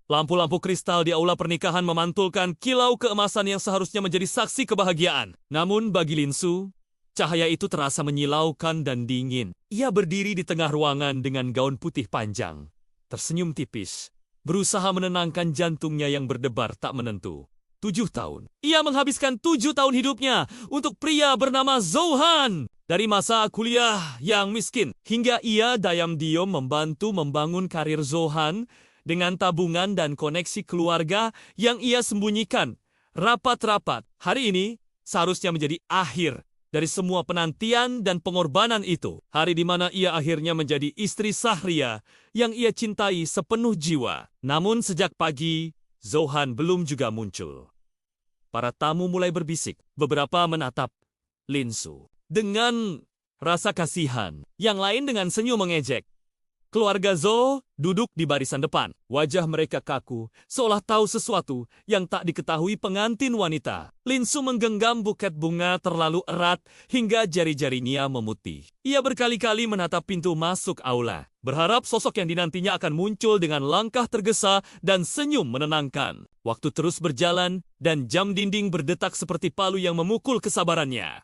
Lampu-lampu kristal di aula pernikahan memantulkan kilau keemasan yang seharusnya menjadi saksi kebahagiaan. Namun bagi Linsu, cahaya itu terasa menyilaukan dan dingin. Ia berdiri di tengah ruangan dengan gaun putih panjang, tersenyum tipis, berusaha menenangkan jantungnya yang berdebar tak menentu. 7 tahun. Ia menghabiskan 7 tahun hidupnya untuk pria bernama Zouhan. Dari masa kuliah yang miskin, hingga ia diam-diam membantu membangun karir Zouhan dengan tabungan dan koneksi keluarga yang ia sembunyikan rapat-rapat. Hari ini seharusnya menjadi akhir dari semua penantian dan pengorbanan itu. Hari di mana ia akhirnya menjadi istri Sahria yang ia cintai sepenuh jiwa. Namun sejak pagi, Zouhan belum juga muncul. Para tamu mulai berbisik. Beberapa menatap Linsu dengan rasa kasihan. Yang lain dengan senyum mengejek. Keluarga Zhou duduk di barisan depan. Wajah mereka kaku, seolah tahu sesuatu yang tak diketahui pengantin wanita. Linsu menggenggam buket bunga terlalu erat hingga jari-jarinya memutih. Ia berkali-kali menatap pintu masuk aula, berharap sosok yang dinantinya akan muncul dengan langkah tergesa dan senyum menenangkan. Waktu terus berjalan dan jam dinding berdetak seperti palu yang memukul kesabarannya.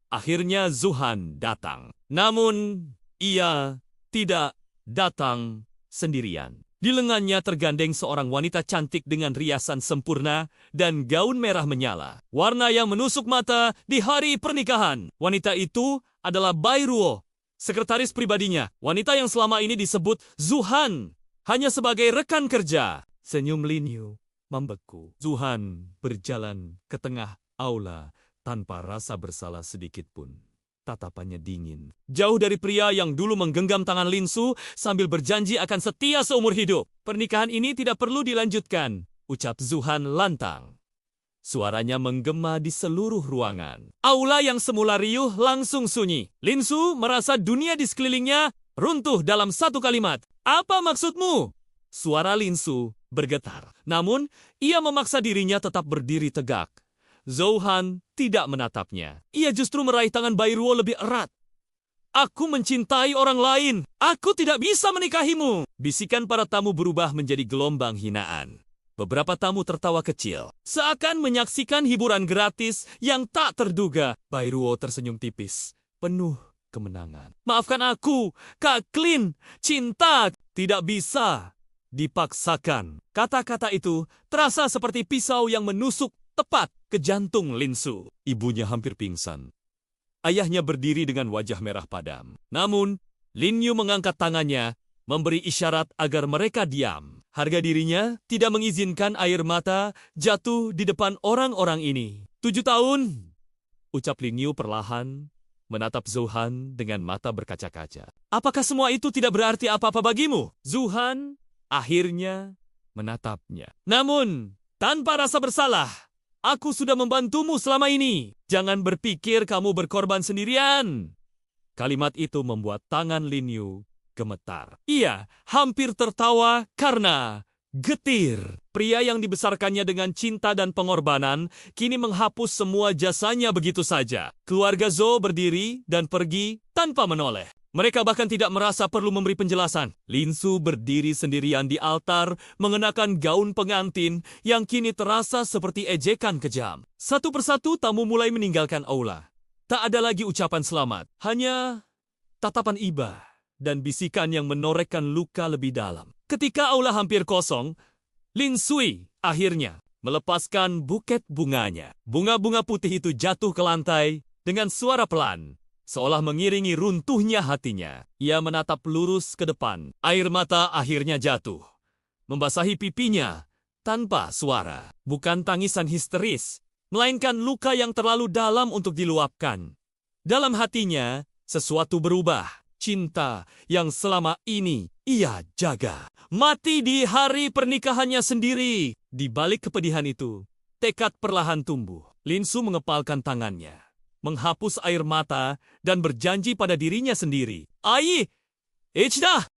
Akhirnya Zouhan datang. Namun, ia tidak datang sendirian. Di lengannya tergandeng seorang wanita cantik dengan riasan sempurna dan gaun merah menyala. Warna yang menusuk mata di hari pernikahan. Wanita itu adalah Bai Ruo, sekretaris pribadinya. Wanita yang selama ini disebut Zouhan hanya sebagai rekan kerja. Senyum Lin Yu membeku. Zouhan berjalan ke tengah aula tanpa rasa bersalah sedikit pun. Tatapannya dingin. Jauh dari pria yang dulu menggenggam tangan Linsu sambil berjanji akan setia seumur hidup. Pernikahan ini tidak perlu dilanjutkan, ucap Zouhan lantang. Suaranya menggema di seluruh ruangan. Aula yang semula riuh langsung sunyi. Linsu merasa dunia di sekelilingnya runtuh dalam satu kalimat. Apa maksudmu? Suara Linsu bergetar. Namun, ia memaksa dirinya tetap berdiri tegak. Zouhan tidak menatapnya. Ia justru meraih tangan Bai Ruo lebih erat. Aku mencintai orang lain. Aku tidak bisa menikahimu. Bisikan para tamu berubah menjadi gelombang hinaan. Beberapa tamu tertawa kecil, seakan menyaksikan hiburan gratis yang tak terduga. Bai Ruo tersenyum tipis, penuh kemenangan. Maafkan aku, Kak Klin. Cinta tidak bisa dipaksakan. Kata-kata itu terasa seperti pisau yang menusuk tepat ke jantung Linsu. Ibunya hampir pingsan. Ayahnya berdiri dengan wajah merah padam. Namun, Lin Yu mengangkat tangannya, memberi isyarat agar mereka diam. Harga dirinya tidak mengizinkan air mata jatuh di depan orang-orang ini. 7 tahun, ucap Lin Yu perlahan, menatap Zouhan dengan mata berkaca-kaca. Apakah semua itu tidak berarti apa-apa bagimu? Zouhan akhirnya menatapnya. Namun, tanpa rasa bersalah, aku sudah membantumu selama ini. Jangan berpikir kamu berkorban sendirian. Kalimat itu membuat tangan Lin Yu gemetar. Ia hampir tertawa karena getir. Pria yang dibesarkannya dengan cinta dan pengorbanan kini menghapus semua jasanya begitu saja. Keluarga Zhou berdiri dan pergi tanpa menoleh. Mereka bahkan tidak merasa perlu memberi penjelasan. Linsu berdiri sendirian di altar, mengenakan gaun pengantin yang kini terasa seperti ejekan kejam. Satu persatu tamu mulai meninggalkan aula. Tak ada lagi ucapan selamat, hanya tatapan iba dan bisikan yang menorehkan luka lebih dalam. Ketika aula hampir kosong, Lin Sui akhirnya melepaskan buket bunganya. Bunga-bunga putih itu jatuh ke lantai dengan suara pelan, seolah mengiringi runtuhnya hatinya. Ia menatap lurus ke depan. Air mata akhirnya jatuh, membasahi pipinya tanpa suara. Bukan tangisan histeris, melainkan luka yang terlalu dalam untuk diluapkan. Dalam hatinya, sesuatu berubah. Cinta yang selama ini ia jaga mati di hari pernikahannya sendiri. Di balik kepedihan itu, tekad perlahan tumbuh. Linsu mengepalkan tangannya, menghapus air mata dan berjanji pada dirinya sendiri. Ai, Ichida!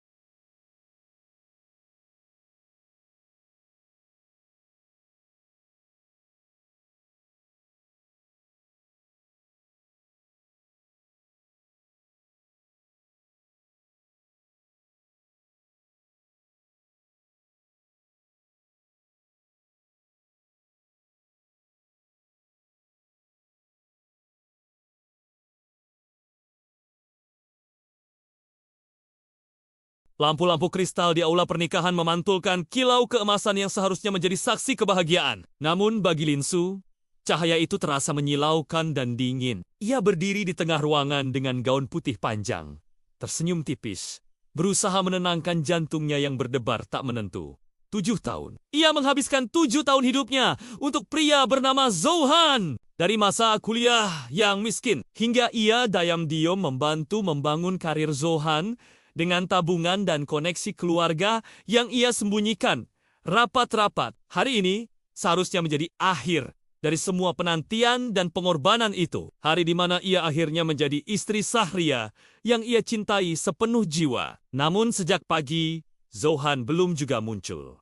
Lampu-lampu kristal di aula pernikahan memantulkan kilau keemasan yang seharusnya menjadi saksi kebahagiaan. Namun bagi Lin Su, cahaya itu terasa menyilaukan dan dingin. Ia berdiri di tengah ruangan dengan gaun putih panjang, tersenyum tipis, berusaha menenangkan jantungnya yang berdebar tak menentu. 7 tahun. Ia menghabiskan 7 tahun hidupnya untuk pria bernama Zhou Han. Dari masa kuliah yang miskin, hingga ia diam-diam membantu membangun karir Zhou Han dengan tabungan dan koneksi keluarga yang ia sembunyikan rapat-rapat. Hari ini seharusnya menjadi akhir dari semua penantian dan pengorbanan itu. Hari di mana ia akhirnya menjadi istri Sahria yang ia cintai sepenuh jiwa. Namun sejak pagi, Zhou Han belum juga muncul.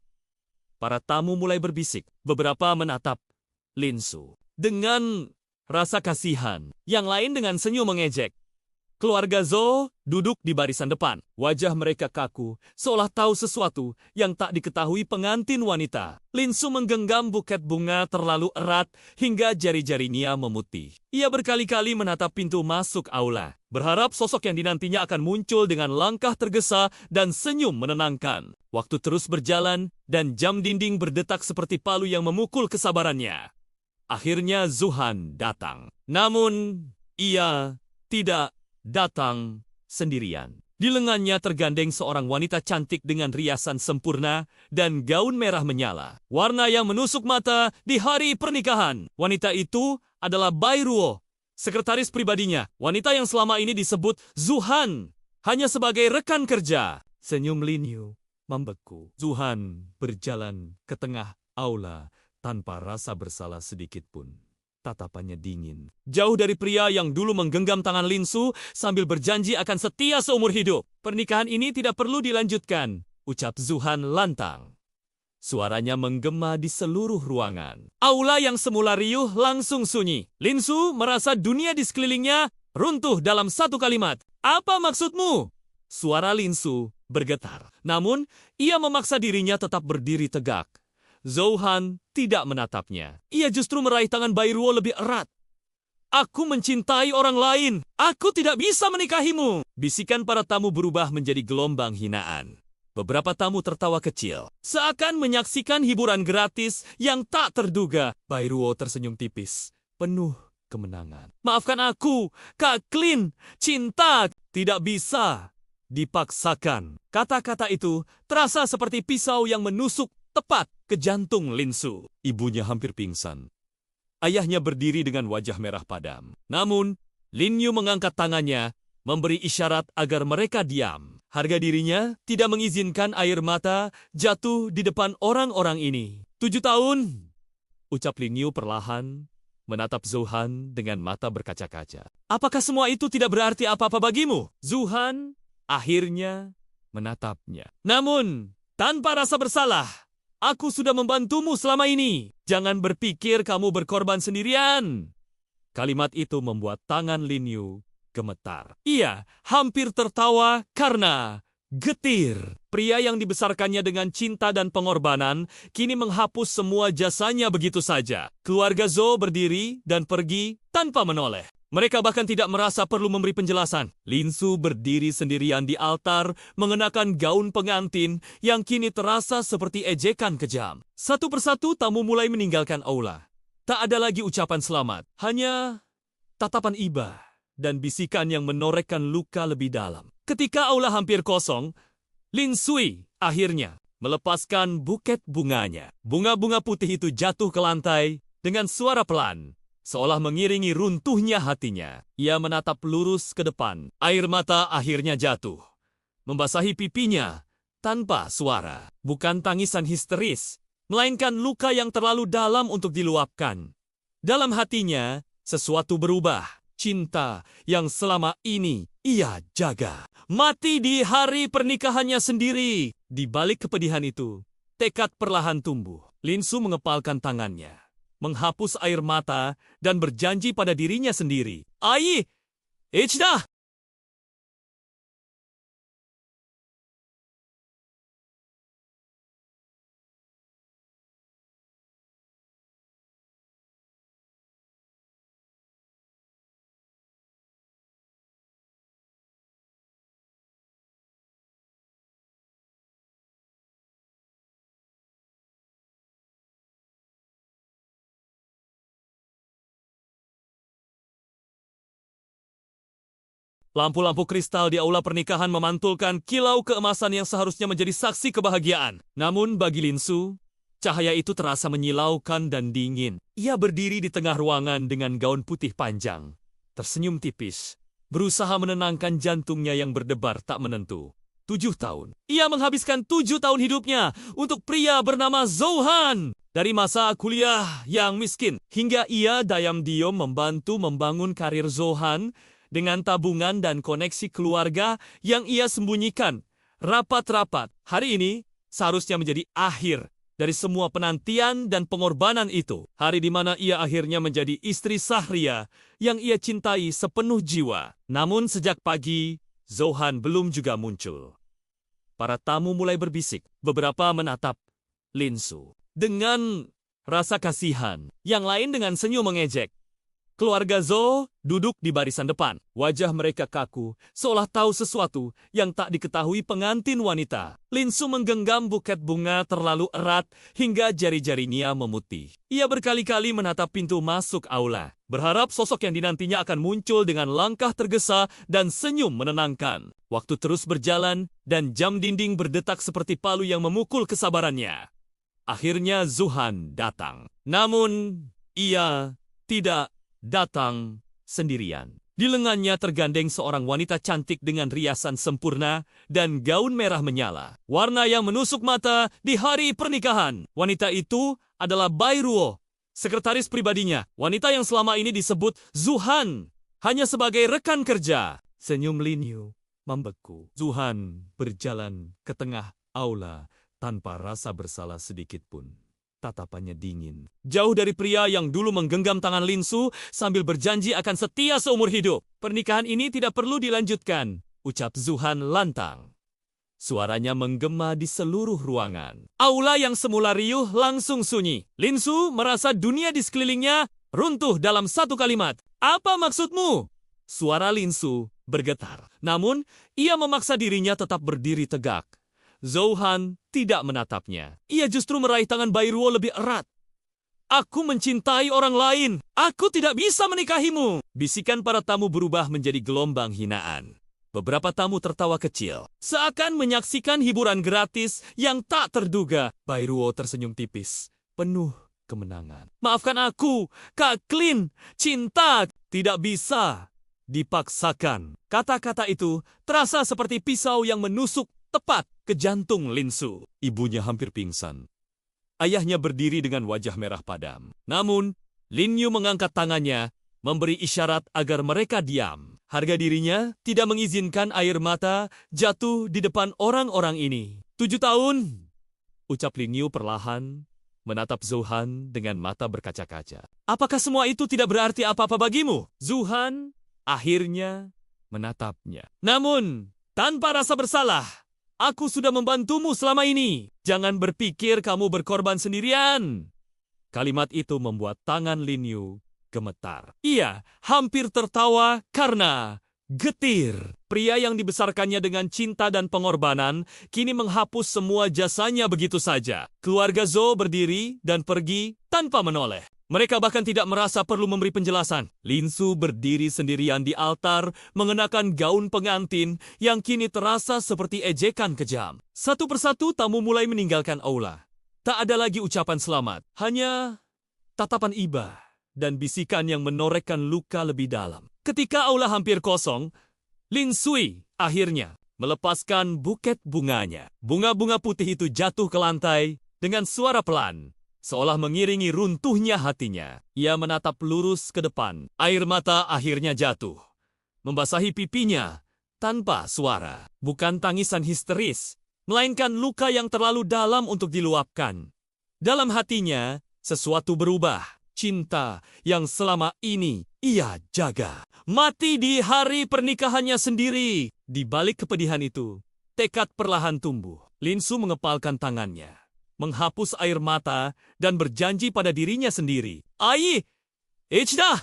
Para tamu mulai berbisik. Beberapa menatap Lin Su dengan rasa kasihan. Yang lain dengan senyum mengejek. Keluarga Zhou duduk di barisan depan. Wajah mereka kaku, seolah tahu sesuatu yang tak diketahui pengantin wanita. Lin Su menggenggam buket bunga terlalu erat hingga jari-jarinya memutih. Ia berkali-kali menatap pintu masuk aula, berharap sosok yang dinantinya akan muncul dengan langkah tergesa dan senyum menenangkan. Waktu terus berjalan dan jam dinding berdetak seperti palu yang memukul kesabarannya. Akhirnya Zhou Han datang. Namun, ia tidak datang sendirian. Di lengannya tergandeng seorang wanita cantik dengan riasan sempurna dan gaun merah menyala. Warna yang menusuk mata di hari pernikahan. Wanita itu adalah Bai Ruo, sekretaris pribadinya. Wanita yang selama ini disebut Zhou Han hanya sebagai rekan kerja. Senyum Lin Yu membeku. Zhou Han berjalan ke tengah aula tanpa rasa bersalah sedikit pun. Tatapannya dingin. Jauh dari pria yang dulu menggenggam tangan Lin Su sambil berjanji akan setia seumur hidup. Pernikahan ini tidak perlu dilanjutkan, ucap Zhou Han lantang. Suaranya menggema di seluruh ruangan. Aula yang semula riuh langsung sunyi. Lin Su merasa dunia di sekelilingnya runtuh dalam satu kalimat. Apa maksudmu? Suara Lin Su bergetar. Namun, ia memaksa dirinya tetap berdiri tegak. Zhou Han tidak menatapnya. Ia justru meraih tangan Bai Ruo lebih erat. Aku mencintai orang lain. Aku tidak bisa menikahimu. Bisikan para tamu berubah menjadi gelombang hinaan. Beberapa tamu tertawa kecil, seakan menyaksikan hiburan gratis yang tak terduga. Bai Ruo tersenyum tipis, penuh kemenangan. Maafkan aku, Kak Klin. Cinta tidak bisa dipaksakan. Kata-kata itu terasa seperti pisau yang menusuk tepat ke jantung Lin Su. Ibunya hampir pingsan. Ayahnya berdiri dengan wajah merah padam. Namun, Lin Yu mengangkat tangannya, memberi isyarat agar mereka diam. Harga dirinya tidak mengizinkan air mata jatuh di depan orang-orang ini. 7 tahun, ucap Lin Yu perlahan, menatap Zhou Han dengan mata berkaca-kaca. Apakah semua itu tidak berarti apa-apa bagimu? Zhou Han akhirnya menatapnya. Namun, tanpa rasa bersalah, aku sudah membantumu selama ini. Jangan berpikir kamu berkorban sendirian. Kalimat itu membuat tangan Lin Yu gemetar. Ia hampir tertawa karena getir. Pria yang dibesarkannya dengan cinta dan pengorbanan kini menghapus semua jasanya begitu saja. Keluarga Zhou berdiri dan pergi tanpa menoleh. Mereka bahkan tidak merasa perlu memberi penjelasan. Lin Su berdiri sendirian di altar, mengenakan gaun pengantin yang kini terasa seperti ejekan kejam. Satu persatu tamu mulai meninggalkan aula. Tak ada lagi ucapan selamat, hanya tatapan iba dan bisikan yang menorekkan luka lebih dalam. Ketika aula hampir kosong, Lin Sui akhirnya melepaskan buket bunganya. Bunga-bunga putih itu jatuh ke lantai dengan suara pelan, seolah mengiringi runtuhnya hatinya. Ia menatap lurus ke depan. Air mata akhirnya jatuh, membasahi pipinya tanpa suara. Bukan tangisan histeris, melainkan luka yang terlalu dalam untuk diluapkan. Dalam hatinya, sesuatu berubah. Cinta yang selama ini ia jaga mati di hari pernikahannya sendiri. Di balik kepedihan itu, tekad perlahan tumbuh. Lin Su mengepalkan tangannya, menghapus air mata dan berjanji pada dirinya sendiri. Ai, Ichida! Lampu-lampu kristal di aula pernikahan memantulkan kilau keemasan yang seharusnya menjadi saksi kebahagiaan. Namun bagi Linsu, cahaya itu terasa menyilaukan dan dingin. Ia berdiri di tengah ruangan dengan gaun putih panjang, tersenyum tipis, berusaha menenangkan jantungnya yang berdebar tak menentu. 7 tahun. Ia menghabiskan 7 tahun hidupnya untuk pria bernama Zouhan. Dari masa kuliah yang miskin, hingga ia diam-diam membantu membangun karir Zouhan dengan tabungan dan koneksi keluarga yang ia sembunyikan rapat-rapat. Hari ini seharusnya menjadi akhir dari semua penantian dan pengorbanan itu. Hari di mana ia akhirnya menjadi istri Sahria yang ia cintai sepenuh jiwa. Namun sejak pagi, Zouhan belum juga muncul. Para tamu mulai berbisik. Beberapa menatap Linsu dengan rasa kasihan. Yang lain dengan senyum mengejek. Keluarga Zhou duduk di barisan depan. Wajah mereka kaku, seolah tahu sesuatu yang tak diketahui pengantin wanita. Linsu menggenggam buket bunga terlalu erat hingga jari-jarinya memutih. Ia berkali-kali menatap pintu masuk aula, berharap sosok yang dinantinya akan muncul dengan langkah tergesa dan senyum menenangkan. Waktu terus berjalan dan jam dinding berdetak seperti palu yang memukul kesabarannya. Akhirnya Zouhan datang. Namun, ia tidak datang sendirian. Di lengannya tergandeng seorang wanita cantik dengan riasan sempurna dan gaun merah menyala. Warna yang menusuk mata di hari pernikahan. Wanita itu adalah Bai Ruo, sekretaris pribadinya. Wanita yang selama ini disebut Zouhan hanya sebagai rekan kerja. Senyum Lin Yu membeku. Zouhan berjalan ke tengah aula tanpa rasa bersalah sedikit pun. Tatapannya dingin. Jauh dari pria yang dulu menggenggam tangan Linsu sambil berjanji akan setia seumur hidup. Pernikahan ini tidak perlu dilanjutkan, ucap Zouhan lantang. Suaranya menggema di seluruh ruangan. Aula yang semula riuh langsung sunyi. Linsu merasa dunia di sekelilingnya runtuh dalam satu kalimat. Apa maksudmu? Suara Linsu bergetar. Namun, ia memaksa dirinya tetap berdiri tegak. Zouhan tidak menatapnya. Ia justru meraih tangan Bai Ruo lebih erat. Aku mencintai orang lain. Aku tidak bisa menikahimu. Bisikan para tamu berubah menjadi gelombang hinaan. Beberapa tamu tertawa kecil, seakan menyaksikan hiburan gratis yang tak terduga. Bai Ruo tersenyum tipis, penuh kemenangan. Maafkan aku, Kak Klin. Cinta tidak bisa dipaksakan. Kata-kata itu terasa seperti pisau yang menusuk tepat ke jantung Linsu. Ibunya hampir pingsan. Ayahnya berdiri dengan wajah merah padam. Namun, Lin Yu mengangkat tangannya, memberi isyarat agar mereka diam. Harga dirinya tidak mengizinkan air mata jatuh di depan orang-orang ini. 7 tahun, ucap Lin Yu perlahan, menatap Zouhan dengan mata berkaca-kaca. Apakah semua itu tidak berarti apa-apa bagimu? Zouhan akhirnya menatapnya. Namun, tanpa rasa bersalah, aku sudah membantumu selama ini. Jangan berpikir kamu berkorban sendirian. Kalimat itu membuat tangan Lin Yu gemetar. Ia hampir tertawa karena getir. Pria yang dibesarkannya dengan cinta dan pengorbanan kini menghapus semua jasanya begitu saja. Keluarga Zhou berdiri dan pergi tanpa menoleh. Mereka bahkan tidak merasa perlu memberi penjelasan. Linsu berdiri sendirian di altar, mengenakan gaun pengantin yang kini terasa seperti ejekan kejam. Satu persatu tamu mulai meninggalkan aula. Tak ada lagi ucapan selamat, hanya tatapan iba dan bisikan yang menorekkan luka lebih dalam. Ketika aula hampir kosong, Lin Sui akhirnya melepaskan buket bunganya. Bunga-bunga putih itu jatuh ke lantai dengan suara pelan, seolah mengiringi runtuhnya hatinya. Ia menatap lurus ke depan. Air mata akhirnya jatuh, membasahi pipinya tanpa suara. Bukan tangisan histeris, melainkan luka yang terlalu dalam untuk diluapkan. Dalam hatinya, sesuatu berubah. Cinta yang selama ini ia jaga mati di hari pernikahannya sendiri. Di balik kepedihan itu, tekad perlahan tumbuh. Linsu mengepalkan tangannya, menghapus air mata, dan berjanji pada dirinya sendiri. Ai, Ichida!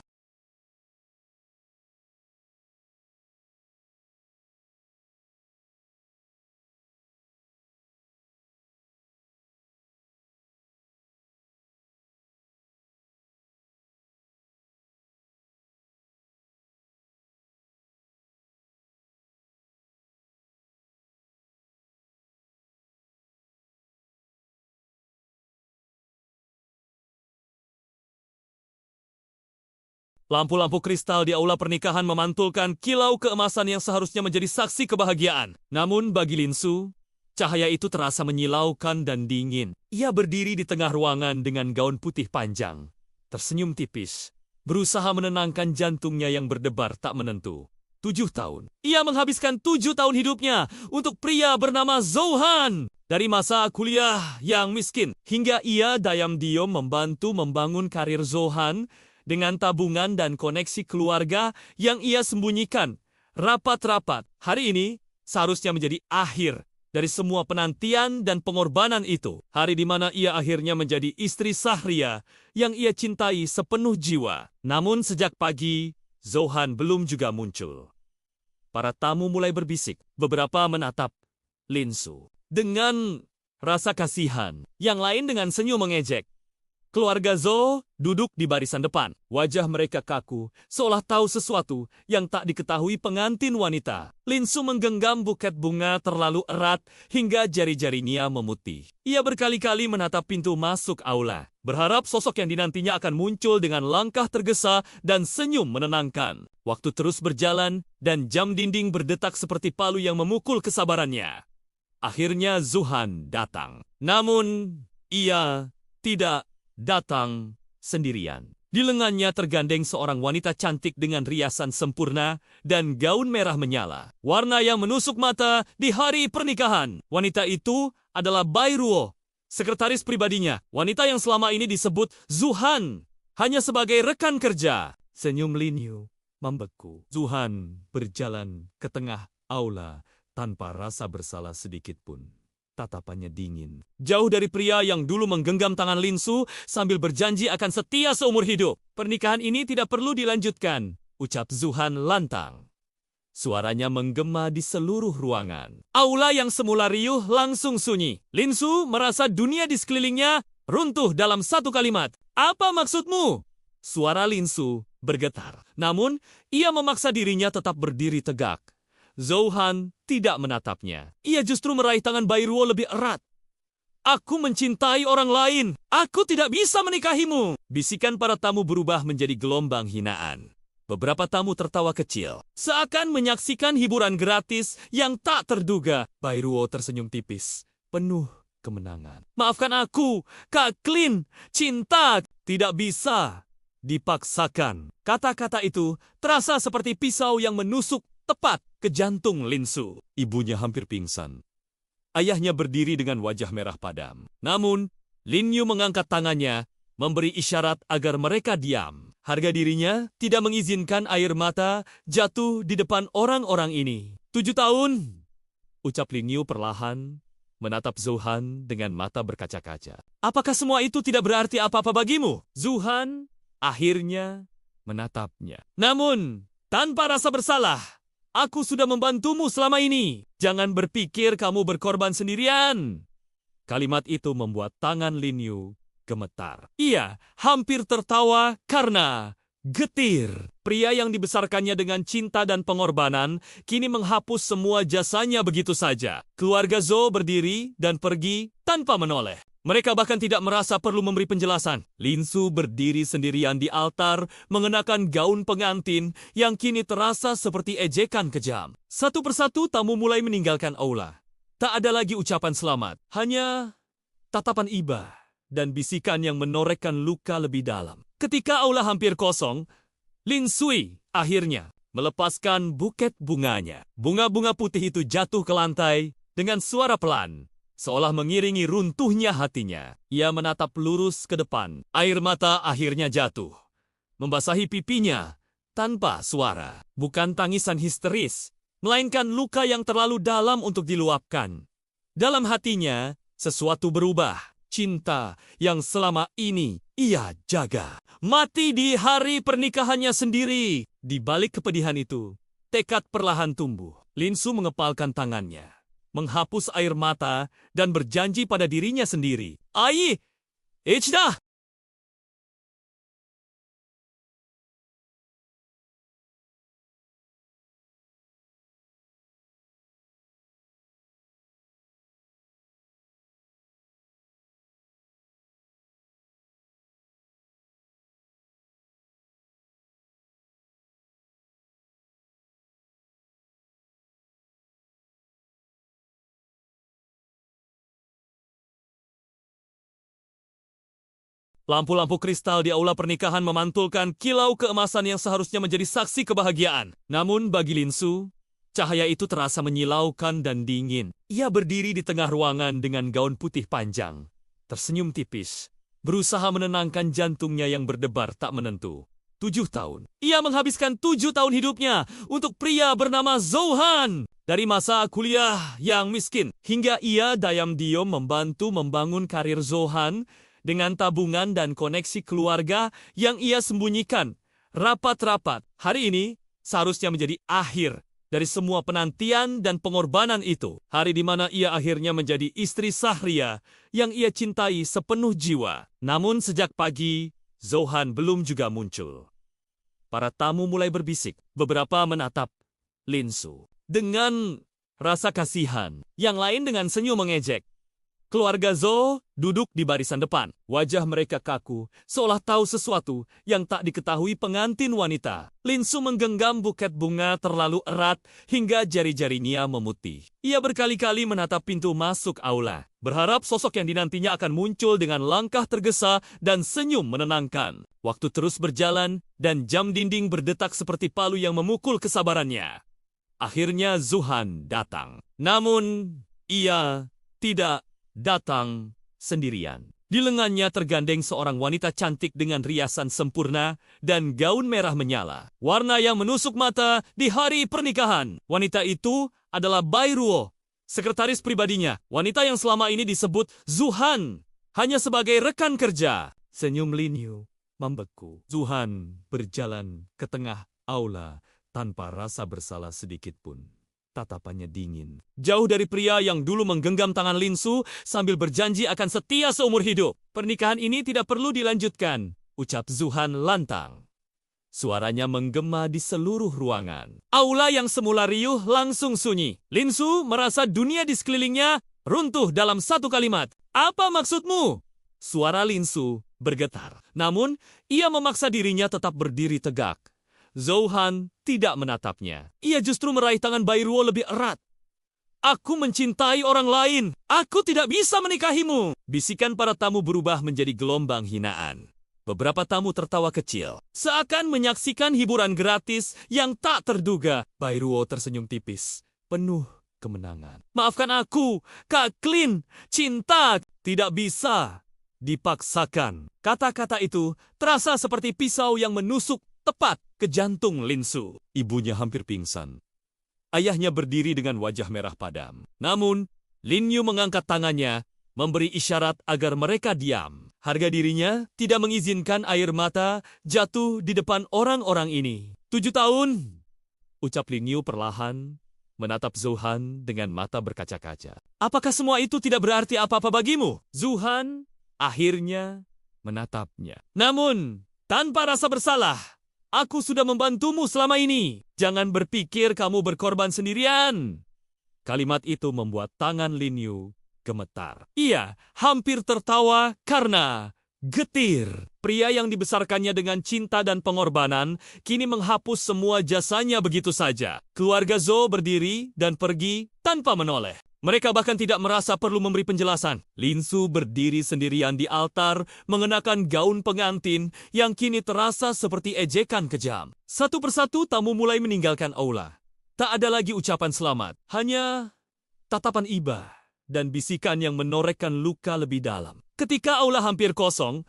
Lampu-lampu kristal di aula pernikahan memantulkan kilau keemasan yang seharusnya menjadi saksi kebahagiaan. Namun bagi Linsu, cahaya itu terasa menyilaukan dan dingin. Ia berdiri di tengah ruangan dengan gaun putih panjang, tersenyum tipis, berusaha menenangkan jantungnya yang berdebar tak menentu. 7 tahun. Ia menghabiskan 7 tahun hidupnya untuk pria bernama Zouhan. Dari masa kuliah yang miskin, hingga ia diam-diam membantu membangun karir Zouhan dengan tabungan dan koneksi keluarga yang ia sembunyikan rapat-rapat. Hari ini seharusnya menjadi akhir dari semua penantian dan pengorbanan itu. Hari di mana ia akhirnya menjadi istri Sahria yang ia cintai sepenuh jiwa. Namun sejak pagi, Zouhan belum juga muncul. Para tamu mulai berbisik. Beberapa menatap Linsu dengan rasa kasihan. Yang lain dengan senyum mengejek. Keluarga Zhou duduk di barisan depan. Wajah mereka kaku, seolah tahu sesuatu yang tak diketahui pengantin wanita. Linsu menggenggam buket bunga terlalu erat hingga jari-jarinya memutih. Ia berkali-kali menatap pintu masuk aula, berharap sosok yang dinantinya akan muncul dengan langkah tergesa dan senyum menenangkan. Waktu terus berjalan dan jam dinding berdetak seperti palu yang memukul kesabarannya. Akhirnya Zouhan datang. Namun, ia tidak datang sendirian. Di lengannya tergandeng seorang wanita cantik dengan riasan sempurna dan gaun merah menyala. Warna yang menusuk mata di hari pernikahan. Wanita itu adalah Bai Ruo, sekretaris pribadinya. Wanita yang selama ini disebut Zouhan hanya sebagai rekan kerja. Senyum Lin Yu membeku. Zouhan berjalan ke tengah aula tanpa rasa bersalah sedikit pun. Tatapannya dingin. Jauh dari pria yang dulu menggenggam tangan Linsu sambil berjanji akan setia seumur hidup. Pernikahan ini tidak perlu dilanjutkan, ucap Zouhan lantang. Suaranya menggema di seluruh ruangan. Aula yang semula riuh langsung sunyi. Linsu merasa dunia di sekelilingnya runtuh dalam satu kalimat. Apa maksudmu? Suara Linsu bergetar. Namun, ia memaksa dirinya tetap berdiri tegak. Zouhan tidak menatapnya. Ia justru meraih tangan Bai Ruo lebih erat. Aku mencintai orang lain. Aku tidak bisa menikahimu. Bisikan para tamu berubah menjadi gelombang hinaan. Beberapa tamu tertawa kecil, seakan menyaksikan hiburan gratis yang tak terduga. Bai Ruo tersenyum tipis, penuh kemenangan. Maafkan aku, Kak Klin. Cinta tidak bisa dipaksakan. Kata-kata itu terasa seperti pisau yang menusuk tepat ke jantung Linsu. Ibunya hampir pingsan. Ayahnya berdiri dengan wajah merah padam. Namun, Lin Yu mengangkat tangannya, memberi isyarat agar mereka diam. Harga dirinya tidak mengizinkan air mata jatuh di depan orang-orang ini. 7 tahun, ucap Lin Yu perlahan, menatap Zouhan dengan mata berkaca-kaca. Apakah semua itu tidak berarti apa-apa bagimu? Zouhan akhirnya menatapnya. Namun, tanpa rasa bersalah, aku sudah membantumu selama ini. Jangan berpikir kamu berkorban sendirian. Kalimat itu membuat tangan Lin Yu gemetar. Ia hampir tertawa karena getir. Pria yang dibesarkannya dengan cinta dan pengorbanan kini menghapus semua jasanya begitu saja. Keluarga Zhou berdiri dan pergi tanpa menoleh. Mereka bahkan tidak merasa perlu memberi penjelasan. Linsu berdiri sendirian di altar mengenakan gaun pengantin yang kini terasa seperti ejekan kejam. Satu persatu tamu mulai meninggalkan aula. Tak ada lagi ucapan selamat, hanya tatapan iba dan bisikan yang menorehkan luka lebih dalam. Ketika aula hampir kosong, Lin Sui akhirnya melepaskan buket bunganya. Bunga-bunga putih itu jatuh ke lantai dengan suara pelan, seolah mengiringi runtuhnya hatinya. Ia menatap lurus ke depan. Air mata akhirnya jatuh, membasahi pipinya tanpa suara. Bukan tangisan histeris, melainkan luka yang terlalu dalam untuk diluapkan. Dalam hatinya, sesuatu berubah. Cinta yang selama ini ia jaga mati di hari pernikahannya sendiri. Di balik kepedihan itu, tekad perlahan tumbuh. Linsu mengepalkan tangannya, menghapus air mata dan berjanji pada dirinya sendiri. Ai, Ichida! Lampu-lampu kristal di aula pernikahan memantulkan kilau keemasan yang seharusnya menjadi saksi kebahagiaan. Namun bagi Linsu, cahaya itu terasa menyilaukan dan dingin. Ia berdiri di tengah ruangan dengan gaun putih panjang, tersenyum tipis, berusaha menenangkan jantungnya yang berdebar tak menentu. 7 tahun. Ia menghabiskan 7 tahun hidupnya untuk pria bernama Zouhan. Dari masa kuliah yang miskin, hingga ia diam-diam membantu membangun karir Zouhan dengan tabungan dan koneksi keluarga yang ia sembunyikan rapat-rapat. Hari ini seharusnya menjadi akhir dari semua penantian dan pengorbanan itu. Hari di mana ia akhirnya menjadi istri Sahria yang ia cintai sepenuh jiwa. Namun sejak pagi, Zouhan belum juga muncul. Para tamu mulai berbisik. Beberapa menatap Linsu dengan rasa kasihan. Yang lain dengan senyum mengejek. Keluarga Zhou duduk di barisan depan. Wajah mereka kaku, seolah tahu sesuatu yang tak diketahui pengantin wanita. Linsu menggenggam buket bunga terlalu erat hingga jari-jarinya memutih. Ia berkali-kali menatap pintu masuk aula, berharap sosok yang dinantinya akan muncul dengan langkah tergesa dan senyum menenangkan. Waktu terus berjalan dan jam dinding berdetak seperti palu yang memukul kesabarannya. Akhirnya Zouhan datang. Namun, ia tidak datang sendirian. Di lengannya tergandeng seorang wanita cantik dengan riasan sempurna dan gaun merah menyala. Warna yang menusuk mata di hari pernikahan. Wanita itu adalah Bai Ruo, sekretaris pribadinya. Wanita yang selama ini disebut Zouhan hanya sebagai rekan kerja. Senyum Lin Yu membeku. Zouhan berjalan ke tengah aula tanpa rasa bersalah sedikit pun. Tatapannya dingin. Jauh dari pria yang dulu menggenggam tangan Linsu sambil berjanji akan setia seumur hidup. Pernikahan ini tidak perlu dilanjutkan, ucap Zouhan lantang. Suaranya menggema di seluruh ruangan. Aula yang semula riuh langsung sunyi. Linsu merasa dunia di sekelilingnya runtuh dalam satu kalimat. Apa maksudmu? Suara Linsu bergetar. Namun, ia memaksa dirinya tetap berdiri tegak. Zouhan tidak menatapnya. Ia justru meraih tangan Bai Ruo lebih erat. Aku mencintai orang lain. Aku tidak bisa menikahimu. Bisikan para tamu berubah menjadi gelombang hinaan. Beberapa tamu tertawa kecil, seakan menyaksikan hiburan gratis yang tak terduga. Bai Ruo tersenyum tipis, penuh kemenangan. Maafkan aku, Kak Klin. Cinta tidak bisa dipaksakan. Kata-kata itu terasa seperti pisau yang menusuk tepat ke jantung Linsu. Ibunya hampir pingsan. Ayahnya berdiri dengan wajah merah padam. Namun, Lin Yu mengangkat tangannya, memberi isyarat agar mereka diam. Harga dirinya tidak mengizinkan air mata jatuh di depan orang-orang ini. 7 tahun, ucap Lin Yu perlahan, menatap Zouhan dengan mata berkaca-kaca. Apakah semua itu tidak berarti apa-apa bagimu? Zouhan akhirnya menatapnya. Namun, tanpa rasa bersalah, aku sudah membantumu selama ini. Jangan berpikir kamu berkorban sendirian. Kalimat itu membuat tangan Lin Yu gemetar. Ia hampir tertawa karena getir. Pria yang dibesarkannya dengan cinta dan pengorbanan kini menghapus semua jasanya begitu saja. Keluarga Zhou berdiri dan pergi tanpa menoleh. Mereka bahkan tidak merasa perlu memberi penjelasan. Linsu berdiri sendirian di altar, mengenakan gaun pengantin yang kini terasa seperti ejekan kejam. Satu persatu tamu mulai meninggalkan aula. Tak ada lagi ucapan selamat, hanya tatapan iba dan bisikan yang menorehkan luka lebih dalam. Ketika aula hampir kosong,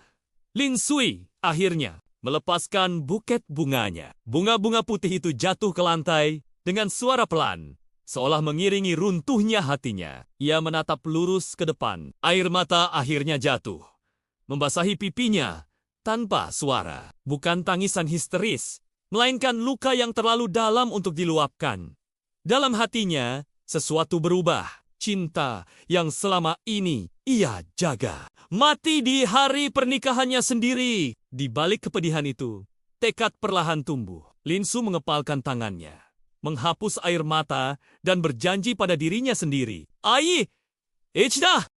Lin Sui akhirnya melepaskan buket bunganya. Bunga-bunga putih itu jatuh ke lantai dengan suara pelan, seolah mengiringi runtuhnya hatinya. Ia menatap lurus ke depan. Air mata akhirnya jatuh, membasahi pipinya tanpa suara. Bukan tangisan histeris, melainkan luka yang terlalu dalam untuk diluapkan. Dalam hatinya, sesuatu berubah. Cinta yang selama ini ia jaga mati di hari pernikahannya sendiri. Di balik kepedihan itu, tekad perlahan tumbuh. Linsu mengepalkan tangannya, menghapus air mata, dan berjanji pada dirinya sendiri. Ai, Ichida!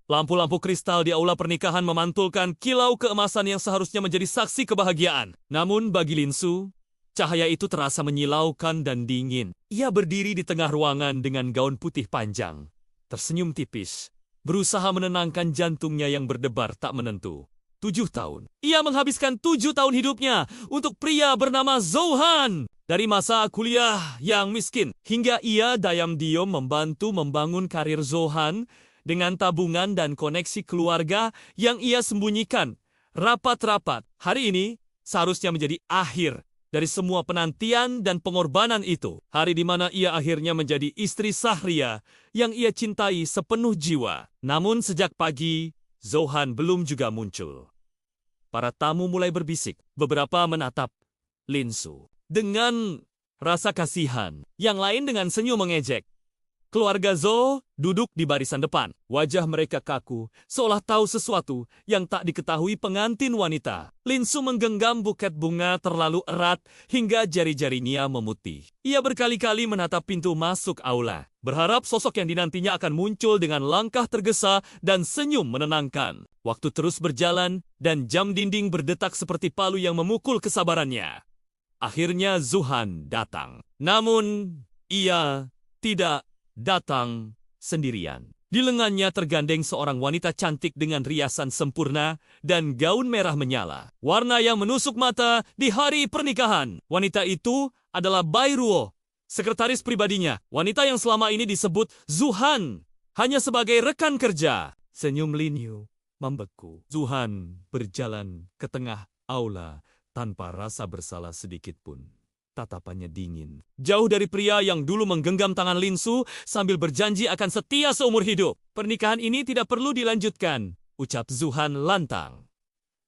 Lampu-lampu kristal di aula pernikahan memantulkan kilau keemasan yang seharusnya menjadi saksi kebahagiaan. Namun bagi Linsu, cahaya itu terasa menyilaukan dan dingin. Ia berdiri di tengah ruangan dengan gaun putih panjang, tersenyum tipis, berusaha menenangkan jantungnya yang berdebar tak menentu. 7 tahun. Ia menghabiskan 7 tahun hidupnya untuk pria bernama Zouhan. Dari masa kuliah yang miskin, hingga ia diam-diam membantu membangun karir Zouhan dengan tabungan dan koneksi keluarga yang ia sembunyikan rapat-rapat. Hari ini seharusnya menjadi akhir dari semua penantian dan pengorbanan itu. Hari di mana ia akhirnya menjadi istri Sahria yang ia cintai sepenuh jiwa. Namun sejak pagi, Zouhan belum juga muncul. Para tamu mulai berbisik. Beberapa menatap Linsu dengan rasa kasihan. Yang lain dengan senyum mengejek. Keluarga Zhou duduk di barisan depan. Wajah mereka kaku, seolah tahu sesuatu yang tak diketahui pengantin wanita. Linsu menggenggam buket bunga terlalu erat hingga jari-jarinya memutih. Ia berkali-kali menatap pintu masuk aula, berharap sosok yang dinantinya akan muncul dengan langkah tergesa dan senyum menenangkan. Waktu terus berjalan dan jam dinding berdetak seperti palu yang memukul kesabarannya. Akhirnya Zouhan datang. Namun, ia tidak datang sendirian. Di lengannya tergandeng seorang wanita cantik dengan riasan sempurna dan gaun merah menyala. Warna yang menusuk mata di hari pernikahan. Wanita itu adalah Bai Ruo, sekretaris pribadinya. Wanita yang selama ini disebut Zouhan hanya sebagai rekan kerja. Senyum Lin Yu membeku. Zouhan berjalan ke tengah aula tanpa rasa bersalah sedikit pun. Tatapannya dingin. Jauh dari pria yang dulu menggenggam tangan Linsu sambil berjanji akan setia seumur hidup. Pernikahan ini tidak perlu dilanjutkan, ucap Zouhan lantang.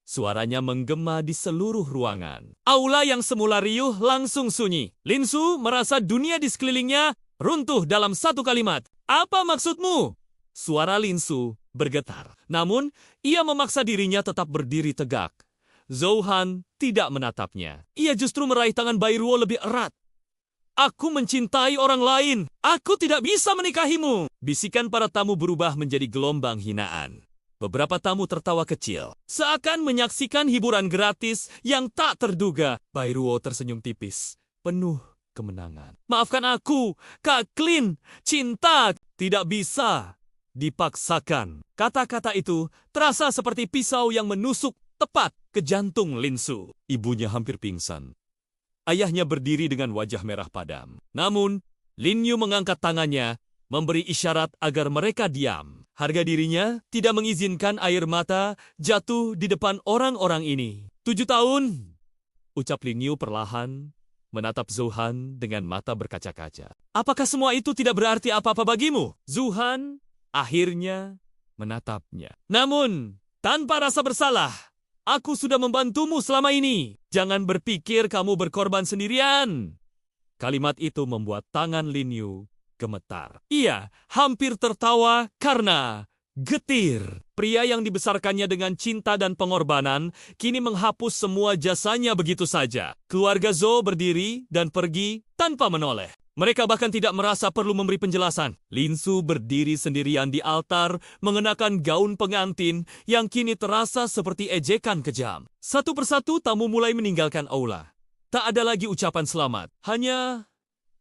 Suaranya menggema di seluruh ruangan. Aula yang semula riuh langsung sunyi. Linsu merasa dunia di sekelilingnya runtuh dalam satu kalimat. Apa maksudmu? Suara Linsu bergetar. Namun, ia memaksa dirinya tetap berdiri tegak. Zouhan tidak menatapnya. Ia justru meraih tangan Bai Ruo lebih erat. Aku mencintai orang lain. Aku tidak bisa menikahimu. Bisikan para tamu berubah menjadi gelombang hinaan. Beberapa tamu tertawa kecil, seakan menyaksikan hiburan gratis yang tak terduga. Bai Ruo tersenyum tipis, penuh kemenangan. Maafkan aku, Kak Klin. Cinta tidak bisa dipaksakan. Kata-kata itu terasa seperti pisau yang menusuk tepat ke jantung Linsu. Ibunya hampir pingsan. Ayahnya berdiri dengan wajah merah padam. Namun, Lin Yu mengangkat tangannya, memberi isyarat agar mereka diam. Harga dirinya tidak mengizinkan air mata jatuh di depan orang-orang ini. 7 tahun, ucap Lin Yu perlahan, menatap Zouhan dengan mata berkaca-kaca. Apakah semua itu tidak berarti apa-apa bagimu? Zouhan akhirnya menatapnya. Namun, tanpa rasa bersalah, aku sudah membantumu selama ini. Jangan berpikir kamu berkorban sendirian. Kalimat itu membuat tangan Lin Yu gemetar. Ia hampir tertawa karena getir. Pria yang dibesarkannya dengan cinta dan pengorbanan kini menghapus semua jasanya begitu saja. Keluarga Zhou berdiri dan pergi tanpa menoleh. Mereka bahkan tidak merasa perlu memberi penjelasan. Linsu berdiri sendirian di altar, mengenakan gaun pengantin yang kini terasa seperti ejekan kejam. Satu persatu tamu mulai meninggalkan aula. Tak ada lagi ucapan selamat, hanya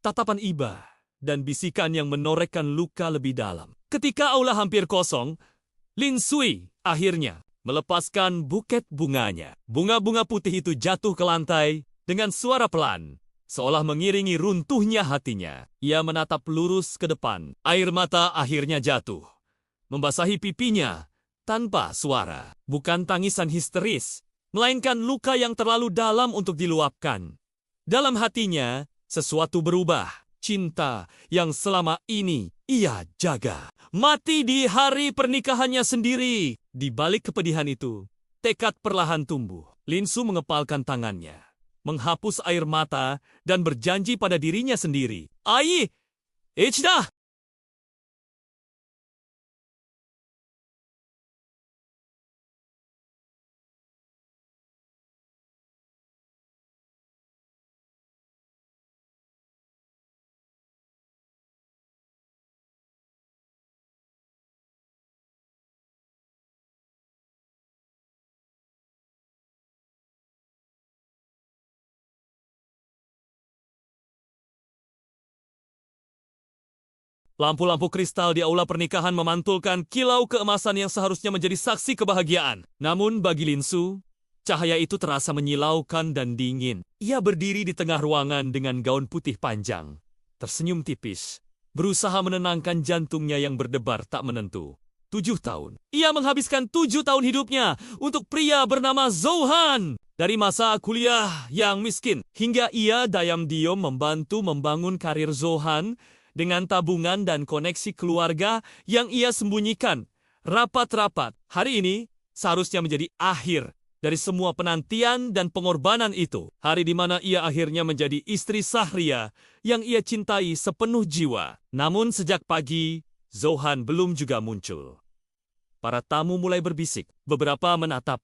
tatapan iba dan bisikan yang menorehkan luka lebih dalam. Ketika aula hampir kosong, Lin Sui akhirnya melepaskan buket bunganya. Bunga-bunga putih itu jatuh ke lantai dengan suara pelan, seolah mengiringi runtuhnya hatinya. Ia menatap lurus ke depan. Air mata akhirnya jatuh, membasahi pipinya tanpa suara. Bukan tangisan histeris, melainkan luka yang terlalu dalam untuk diluapkan. Dalam hatinya, sesuatu berubah. Cinta yang selama ini ia jaga mati di hari pernikahannya sendiri. Di balik kepedihan itu, tekad perlahan tumbuh. Linsu mengepalkan tangannya, menghapus air mata dan berjanji pada dirinya sendiri. Ai, Ichida! Lampu-lampu kristal di aula pernikahan memantulkan kilau keemasan yang seharusnya menjadi saksi kebahagiaan. Namun bagi Linsu, cahaya itu terasa menyilaukan dan dingin. Ia berdiri di tengah ruangan dengan gaun putih panjang, tersenyum tipis, berusaha menenangkan jantungnya yang berdebar tak menentu. 7 tahun. Ia menghabiskan 7 tahun hidupnya untuk pria bernama Zouhan. Dari masa kuliah yang miskin, hingga ia diam-diam membantu membangun karir Zouhan dengan tabungan dan koneksi keluarga yang ia sembunyikan rapat-rapat. Hari ini seharusnya menjadi akhir dari semua penantian dan pengorbanan itu. Hari di mana ia akhirnya menjadi istri Sahria yang ia cintai sepenuh jiwa. Namun sejak pagi, Zouhan belum juga muncul. Para tamu mulai berbisik. Beberapa menatap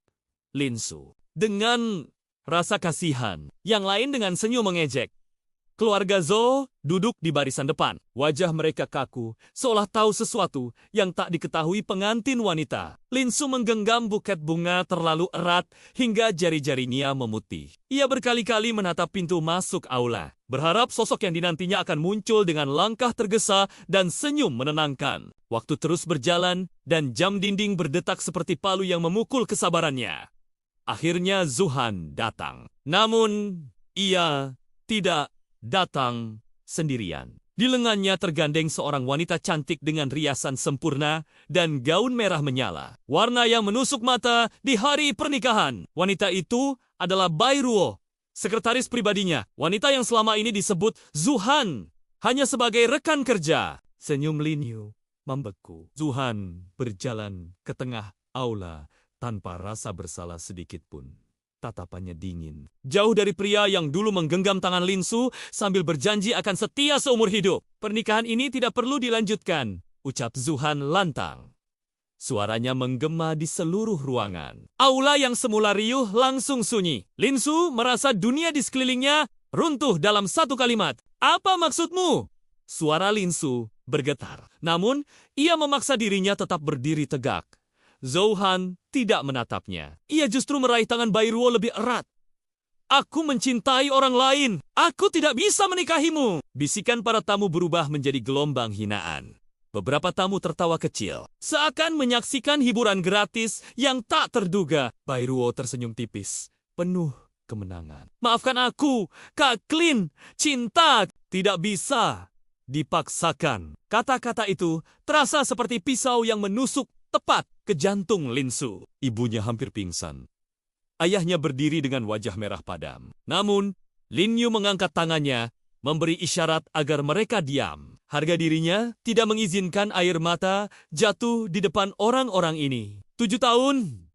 Linsu dengan rasa kasihan. Yang lain dengan senyum mengejek. Keluarga Zhou duduk di barisan depan. Wajah mereka kaku, seolah tahu sesuatu yang tak diketahui pengantin wanita. Linsu menggenggam buket bunga terlalu erat hingga jari-jarinya memutih. Ia berkali-kali menatap pintu masuk aula, berharap sosok yang dinantinya akan muncul dengan langkah tergesa dan senyum menenangkan. Waktu terus berjalan dan jam dinding berdetak seperti palu yang memukul kesabarannya. Akhirnya Zouhan datang. Namun, ia tidak datang sendirian. Di lengannya tergandeng seorang wanita cantik dengan riasan sempurna dan gaun merah menyala. Warna yang menusuk mata di hari pernikahan. Wanita itu adalah Bai Ruo, sekretaris pribadinya. Wanita yang selama ini disebut Zouhan hanya sebagai rekan kerja. Senyum Lin Yu membeku. Zouhan berjalan ke tengah aula tanpa rasa bersalah sedikit pun. Tatapannya dingin. Jauh dari pria yang dulu menggenggam tangan Linsu sambil berjanji akan setia seumur hidup. Pernikahan ini tidak perlu dilanjutkan, ucap Zouhan lantang. Suaranya menggema di seluruh ruangan. Aula yang semula riuh langsung sunyi. Linsu merasa dunia di sekelilingnya runtuh dalam satu kalimat. Apa maksudmu? Suara Linsu bergetar. Namun, ia memaksa dirinya tetap berdiri tegak. Zouhan tidak menatapnya. Ia justru meraih tangan Bai Ruo lebih erat. Aku mencintai orang lain. Aku tidak bisa menikahimu. Bisikan para tamu berubah menjadi gelombang hinaan. Beberapa tamu tertawa kecil, seakan menyaksikan hiburan gratis yang tak terduga. Bai Ruo tersenyum tipis, penuh kemenangan. Maafkan aku, Kak Klin. Cinta tidak bisa dipaksakan. Kata-kata itu terasa seperti pisau yang menusuk tepat ke jantung Linsu. Ibunya hampir pingsan. Ayahnya berdiri dengan wajah merah padam. Namun, Lin Yu mengangkat tangannya, memberi isyarat agar mereka diam. Harga dirinya tidak mengizinkan air mata jatuh di depan orang-orang ini. 7 tahun,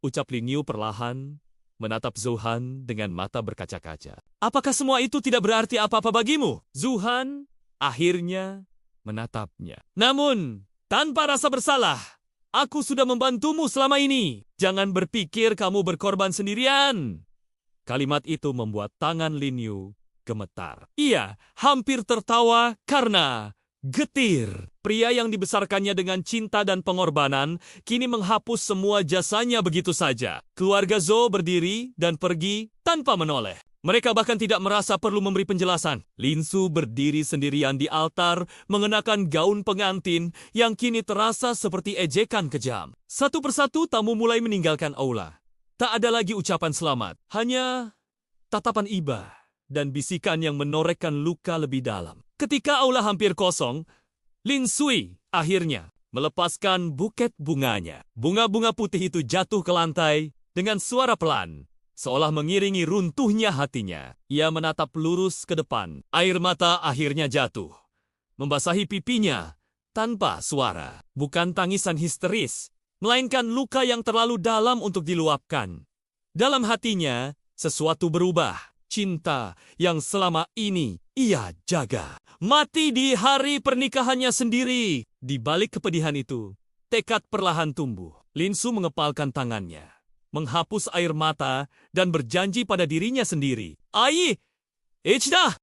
ucap Lin Yu perlahan, menatap Zouhan dengan mata berkaca-kaca. Apakah semua itu tidak berarti apa-apa bagimu? Zouhan akhirnya menatapnya. Namun, tanpa rasa bersalah, aku sudah membantumu selama ini. Jangan berpikir kamu berkorban sendirian. Kalimat itu membuat tangan Lin Yu gemetar. Ia hampir tertawa karena getir. Pria yang dibesarkannya dengan cinta dan pengorbanan kini menghapus semua jasanya begitu saja. Keluarga Zhou berdiri dan pergi tanpa menoleh. Mereka bahkan tidak merasa perlu memberi penjelasan. Linsu berdiri sendirian di altar, mengenakan gaun pengantin yang kini terasa seperti ejekan kejam. Satu persatu tamu mulai meninggalkan aula. Tak ada lagi ucapan selamat, hanya tatapan iba dan bisikan yang menorekkan luka lebih dalam. Ketika aula hampir kosong, Lin Sui akhirnya melepaskan buket bunganya. Bunga-bunga putih itu jatuh ke lantai dengan suara pelan, seolah mengiringi runtuhnya hatinya. Ia menatap lurus ke depan. Air mata akhirnya jatuh, membasahi pipinya tanpa suara. Bukan tangisan histeris, melainkan luka yang terlalu dalam untuk diluapkan. Dalam hatinya, sesuatu berubah. Cinta yang selama ini ia jaga mati di hari pernikahannya sendiri. Di balik kepedihan itu, tekad perlahan tumbuh. Linsu mengepalkan tangannya, menghapus air mata dan berjanji pada dirinya sendiri. Ai, Ichida!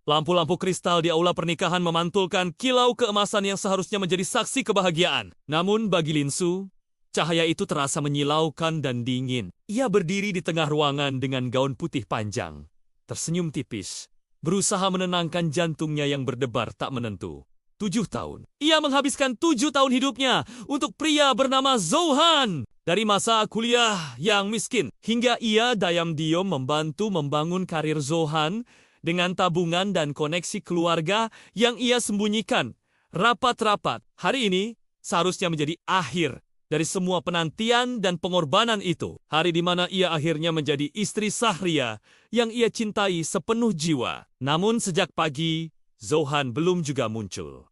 Lampu-lampu kristal di aula pernikahan memantulkan kilau keemasan yang seharusnya menjadi saksi kebahagiaan. Namun bagi Linsu, cahaya itu terasa menyilaukan dan dingin. Ia berdiri di tengah ruangan dengan gaun putih panjang, tersenyum tipis, berusaha menenangkan jantungnya yang berdebar tak menentu. 7 tahun. Ia menghabiskan 7 tahun hidupnya untuk pria bernama Zouhan. Dari masa kuliah yang miskin, hingga ia diam-diam membantu membangun karir Zouhan dengan tabungan dan koneksi keluarga yang ia sembunyikan rapat-rapat. Hari ini seharusnya menjadi akhir dari semua penantian dan pengorbanan itu. Hari di mana ia akhirnya menjadi istri Sahria yang ia cintai sepenuh jiwa. Namun sejak pagi, Zouhan belum juga muncul.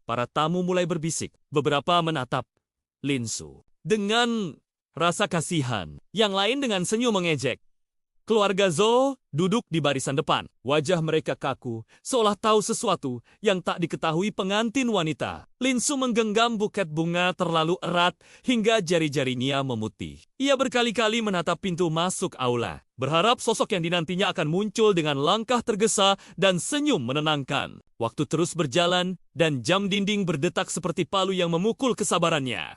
Para tamu mulai berbisik. Beberapa menatap Linsu dengan rasa kasihan. Yang lain dengan senyum mengejek. Keluarga Zhou duduk di barisan depan. Wajah mereka kaku, seolah tahu sesuatu yang tak diketahui pengantin wanita. Linsu menggenggam buket bunga terlalu erat hingga jari-jarinya memutih. Ia berkali-kali menatap pintu masuk aula, berharap sosok yang dinantinya akan muncul dengan langkah tergesa dan senyum menenangkan. Waktu terus berjalan dan jam dinding berdetak seperti palu yang memukul kesabarannya.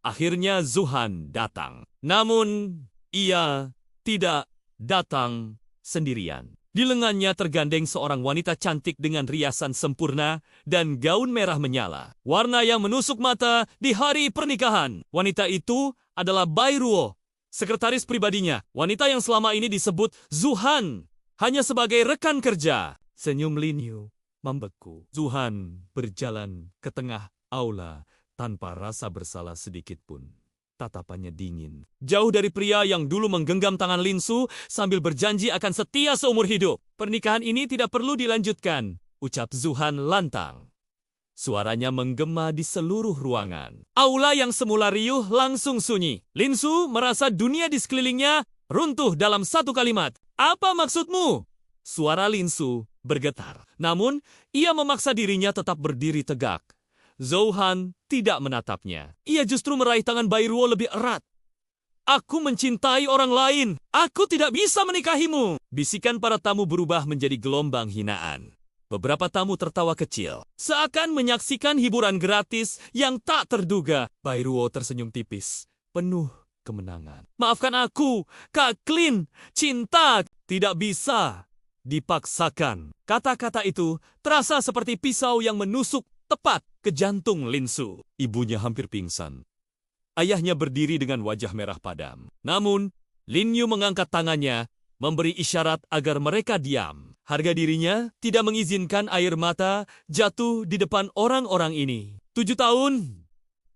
Akhirnya Zouhan datang. Namun, ia tidak datang sendirian. Di lengannya tergandeng seorang wanita cantik dengan riasan sempurna dan gaun merah menyala. Warna yang menusuk mata di hari pernikahan. Wanita itu adalah Bai Ruo, sekretaris pribadinya. Wanita yang selama ini disebut Zouhan hanya sebagai rekan kerja. Senyum Lin Yu membeku. Zouhan berjalan ke tengah aula tanpa rasa bersalah sedikit pun. Tatapannya dingin. Jauh dari pria yang dulu menggenggam tangan Linsu sambil berjanji akan setia seumur hidup. Pernikahan ini tidak perlu dilanjutkan, ucap Zouhan lantang. Suaranya menggema di seluruh ruangan. Aula yang semula riuh langsung sunyi. Linsu merasa dunia di sekelilingnya runtuh dalam satu kalimat. Apa maksudmu? Suara Linsu bergetar. Namun, ia memaksa dirinya tetap berdiri tegak. Zouhan tidak menatapnya. Ia justru meraih tangan Bai Ruo lebih erat. Aku mencintai orang lain. Aku tidak bisa menikahimu. Bisikan para tamu berubah menjadi gelombang hinaan. Beberapa tamu tertawa kecil, seakan menyaksikan hiburan gratis yang tak terduga. Bai Ruo tersenyum tipis, penuh kemenangan. Maafkan aku, Kak Klin. Cinta tidak bisa dipaksakan. Kata-kata itu terasa seperti pisau yang menusuk tepat ke jantung Linsu. Ibunya hampir pingsan. Ayahnya berdiri dengan wajah merah padam. Namun, Lin Yu mengangkat tangannya, memberi isyarat agar mereka diam. Harga dirinya tidak mengizinkan air mata jatuh di depan orang-orang ini. 7 tahun,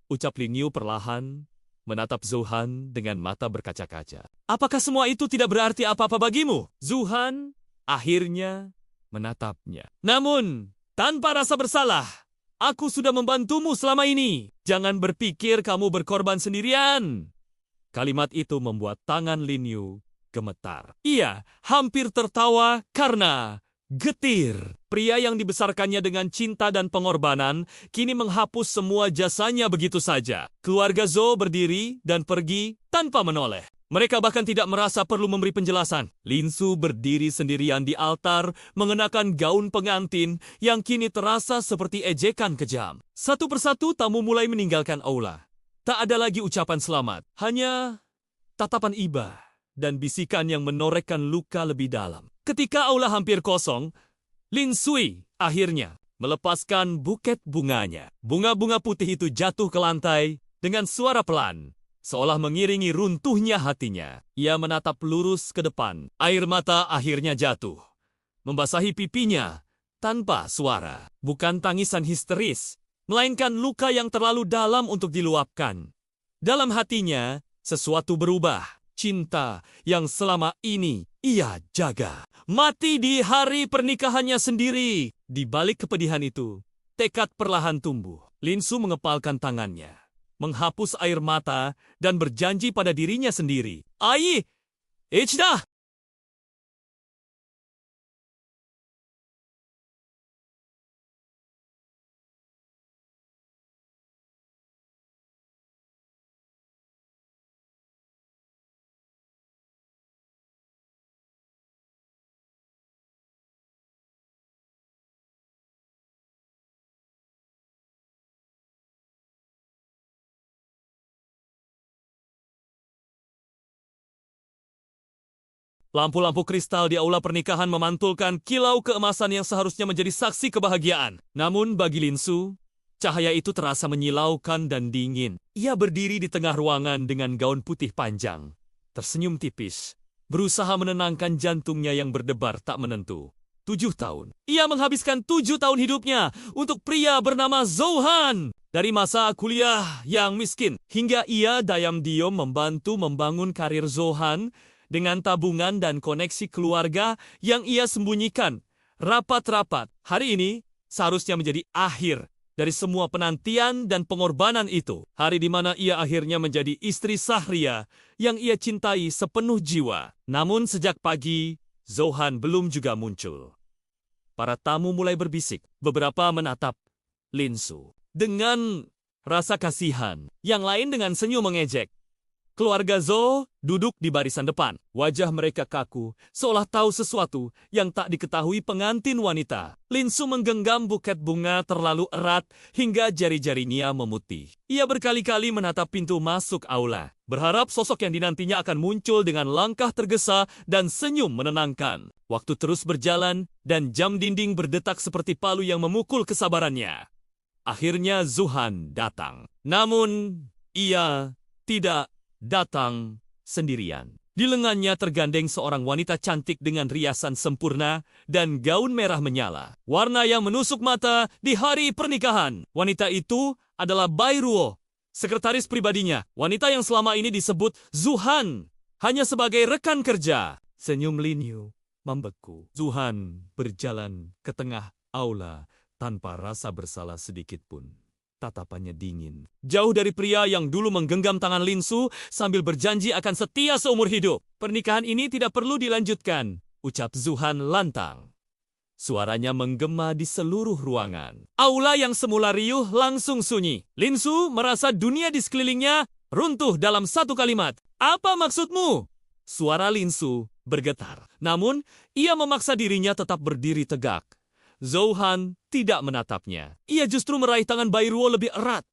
ucap Lin Yu perlahan, menatap Zouhan dengan mata berkaca-kaca. Apakah semua itu tidak berarti apa-apa bagimu? Zouhan akhirnya menatapnya. Namun, tanpa rasa bersalah, aku sudah membantumu selama ini. Jangan berpikir kamu berkorban sendirian. Kalimat itu membuat tangan Lin Yu gemetar. Ia hampir tertawa karena getir. Pria yang dibesarkannya dengan cinta dan pengorbanan kini menghapus semua jasanya begitu saja. Keluarga Zhou berdiri dan pergi tanpa menoleh. Mereka bahkan tidak merasa perlu memberi penjelasan. Linsu berdiri sendirian di altar, mengenakan gaun pengantin yang kini terasa seperti ejekan kejam. Satu persatu tamu mulai meninggalkan aula. Tak ada lagi ucapan selamat, hanya tatapan iba dan bisikan yang menorehkan luka lebih dalam. Ketika aula hampir kosong, Lin Sui akhirnya melepaskan buket bunganya. Bunga-bunga putih itu jatuh ke lantai dengan suara pelan, seolah mengiringi runtuhnya hatinya. Ia menatap lurus ke depan. Air mata akhirnya jatuh, membasahi pipinya tanpa suara. Bukan tangisan histeris, melainkan luka yang terlalu dalam untuk diluapkan. Dalam hatinya, sesuatu berubah. Cinta yang selama ini ia jaga mati di hari pernikahannya sendiri. Di balik kepedihan itu, tekad perlahan tumbuh. Linsu mengepalkan tangannya, menghapus air mata, dan berjanji pada dirinya sendiri. Ai, Ichida! Lampu-lampu kristal di aula pernikahan memantulkan kilau keemasan yang seharusnya menjadi saksi kebahagiaan. Namun bagi Linsu, cahaya itu terasa menyilaukan dan dingin. Ia berdiri di tengah ruangan dengan gaun putih panjang, tersenyum tipis, berusaha menenangkan jantungnya yang berdebar tak menentu. 7 tahun. Ia menghabiskan 7 tahun hidupnya untuk pria bernama Zouhan. Dari masa kuliah yang miskin, hingga ia diam-diam membantu membangun karir Zouhan dengan tabungan dan koneksi keluarga yang ia sembunyikan rapat-rapat. Hari ini seharusnya menjadi akhir dari semua penantian dan pengorbanan itu. Hari di mana ia akhirnya menjadi istri Sahria yang ia cintai sepenuh jiwa. Namun sejak pagi, Zouhan belum juga muncul. Para tamu mulai berbisik. Beberapa menatap Linsu dengan rasa kasihan. Yang lain dengan senyum mengejek. Keluarga Zhou duduk di barisan depan. Wajah mereka kaku, seolah tahu sesuatu yang tak diketahui pengantin wanita. Linsu menggenggam buket bunga terlalu erat hingga jari-jarinya memutih. Ia berkali-kali menatap pintu masuk aula, berharap sosok yang dinantinya akan muncul dengan langkah tergesa dan senyum menenangkan. Waktu terus berjalan dan jam dinding berdetak seperti palu yang memukul kesabarannya. Akhirnya Zouhan datang. Namun, ia tidak datang sendirian. Di lengannya tergandeng seorang wanita cantik dengan riasan sempurna dan gaun merah menyala. Warna yang menusuk mata di hari pernikahan. Wanita itu adalah Bai Ruo, sekretaris pribadinya. Wanita yang selama ini disebut Zouhan hanya sebagai rekan kerja. Senyum Lin Yu membeku. Zouhan berjalan ke tengah aula tanpa rasa bersalah sedikit pun. Tatapannya dingin. Jauh dari pria yang dulu menggenggam tangan Linsu sambil berjanji akan setia seumur hidup. Pernikahan ini tidak perlu dilanjutkan, ucap Zouhan lantang. Suaranya menggema di seluruh ruangan. Aula yang semula riuh langsung sunyi. Linsu merasa dunia di sekelilingnya runtuh dalam satu kalimat. Apa maksudmu? Suara Linsu bergetar. Namun, ia memaksa dirinya tetap berdiri tegak. Zouhan tidak menatapnya. Ia justru meraih tangan Bai Ruo lebih erat.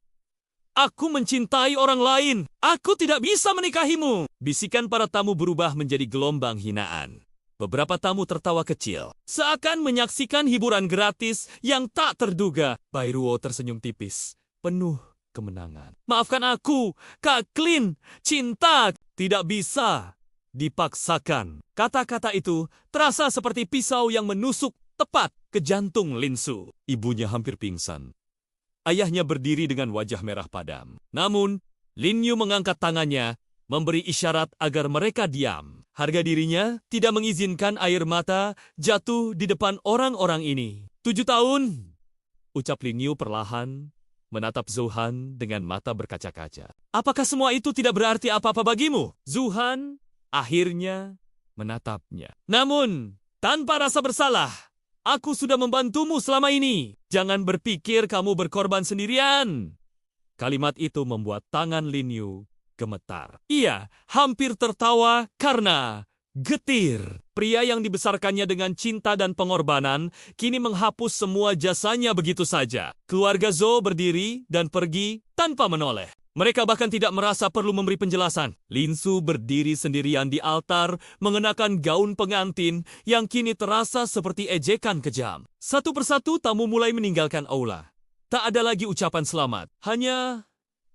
Aku mencintai orang lain. Aku tidak bisa menikahimu. Bisikan para tamu berubah menjadi gelombang hinaan. Beberapa tamu tertawa kecil, seakan menyaksikan hiburan gratis yang tak terduga. Bai Ruo tersenyum tipis, penuh kemenangan. Maafkan aku, Kak Klin. Cinta tidak bisa dipaksakan. Kata-kata itu terasa seperti pisau yang menusuk tepat ke jantung Linsu. Ibunya hampir pingsan. Ayahnya berdiri dengan wajah merah padam. Namun, Lin Yu mengangkat tangannya, memberi isyarat agar mereka diam. Harga dirinya tidak mengizinkan air mata jatuh di depan orang-orang ini. 7 tahun, ucap Lin Yu perlahan, menatap Zouhan dengan mata berkaca-kaca. Apakah semua itu tidak berarti apa-apa bagimu? Zouhan akhirnya menatapnya. Namun, tanpa rasa bersalah, aku sudah membantumu selama ini. Jangan berpikir kamu berkorban sendirian. Kalimat itu membuat tangan Lin Yu gemetar. Ia hampir tertawa karena getir. Pria yang dibesarkannya dengan cinta dan pengorbanan kini menghapus semua jasanya begitu saja. Keluarga Zhou berdiri dan pergi tanpa menoleh. Mereka bahkan tidak merasa perlu memberi penjelasan. Linsu berdiri sendirian di altar mengenakan gaun pengantin yang kini terasa seperti ejekan kejam. Satu persatu tamu mulai meninggalkan aula. Tak ada lagi ucapan selamat, hanya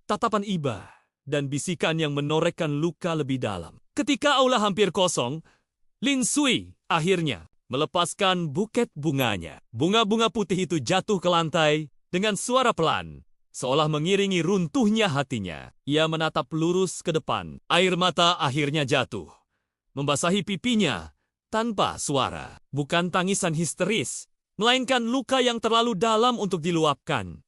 tatapan iba dan bisikan yang menorehkan luka lebih dalam. Ketika aula hampir kosong, Lin Sui akhirnya melepaskan buket bunganya. Bunga-bunga putih itu jatuh ke lantai dengan suara pelan, seolah mengiringi runtuhnya hatinya. Ia menatap lurus ke depan. Air mata akhirnya jatuh, membasahi pipinya tanpa suara. Bukan tangisan histeris, melainkan luka yang terlalu dalam untuk diluapkan.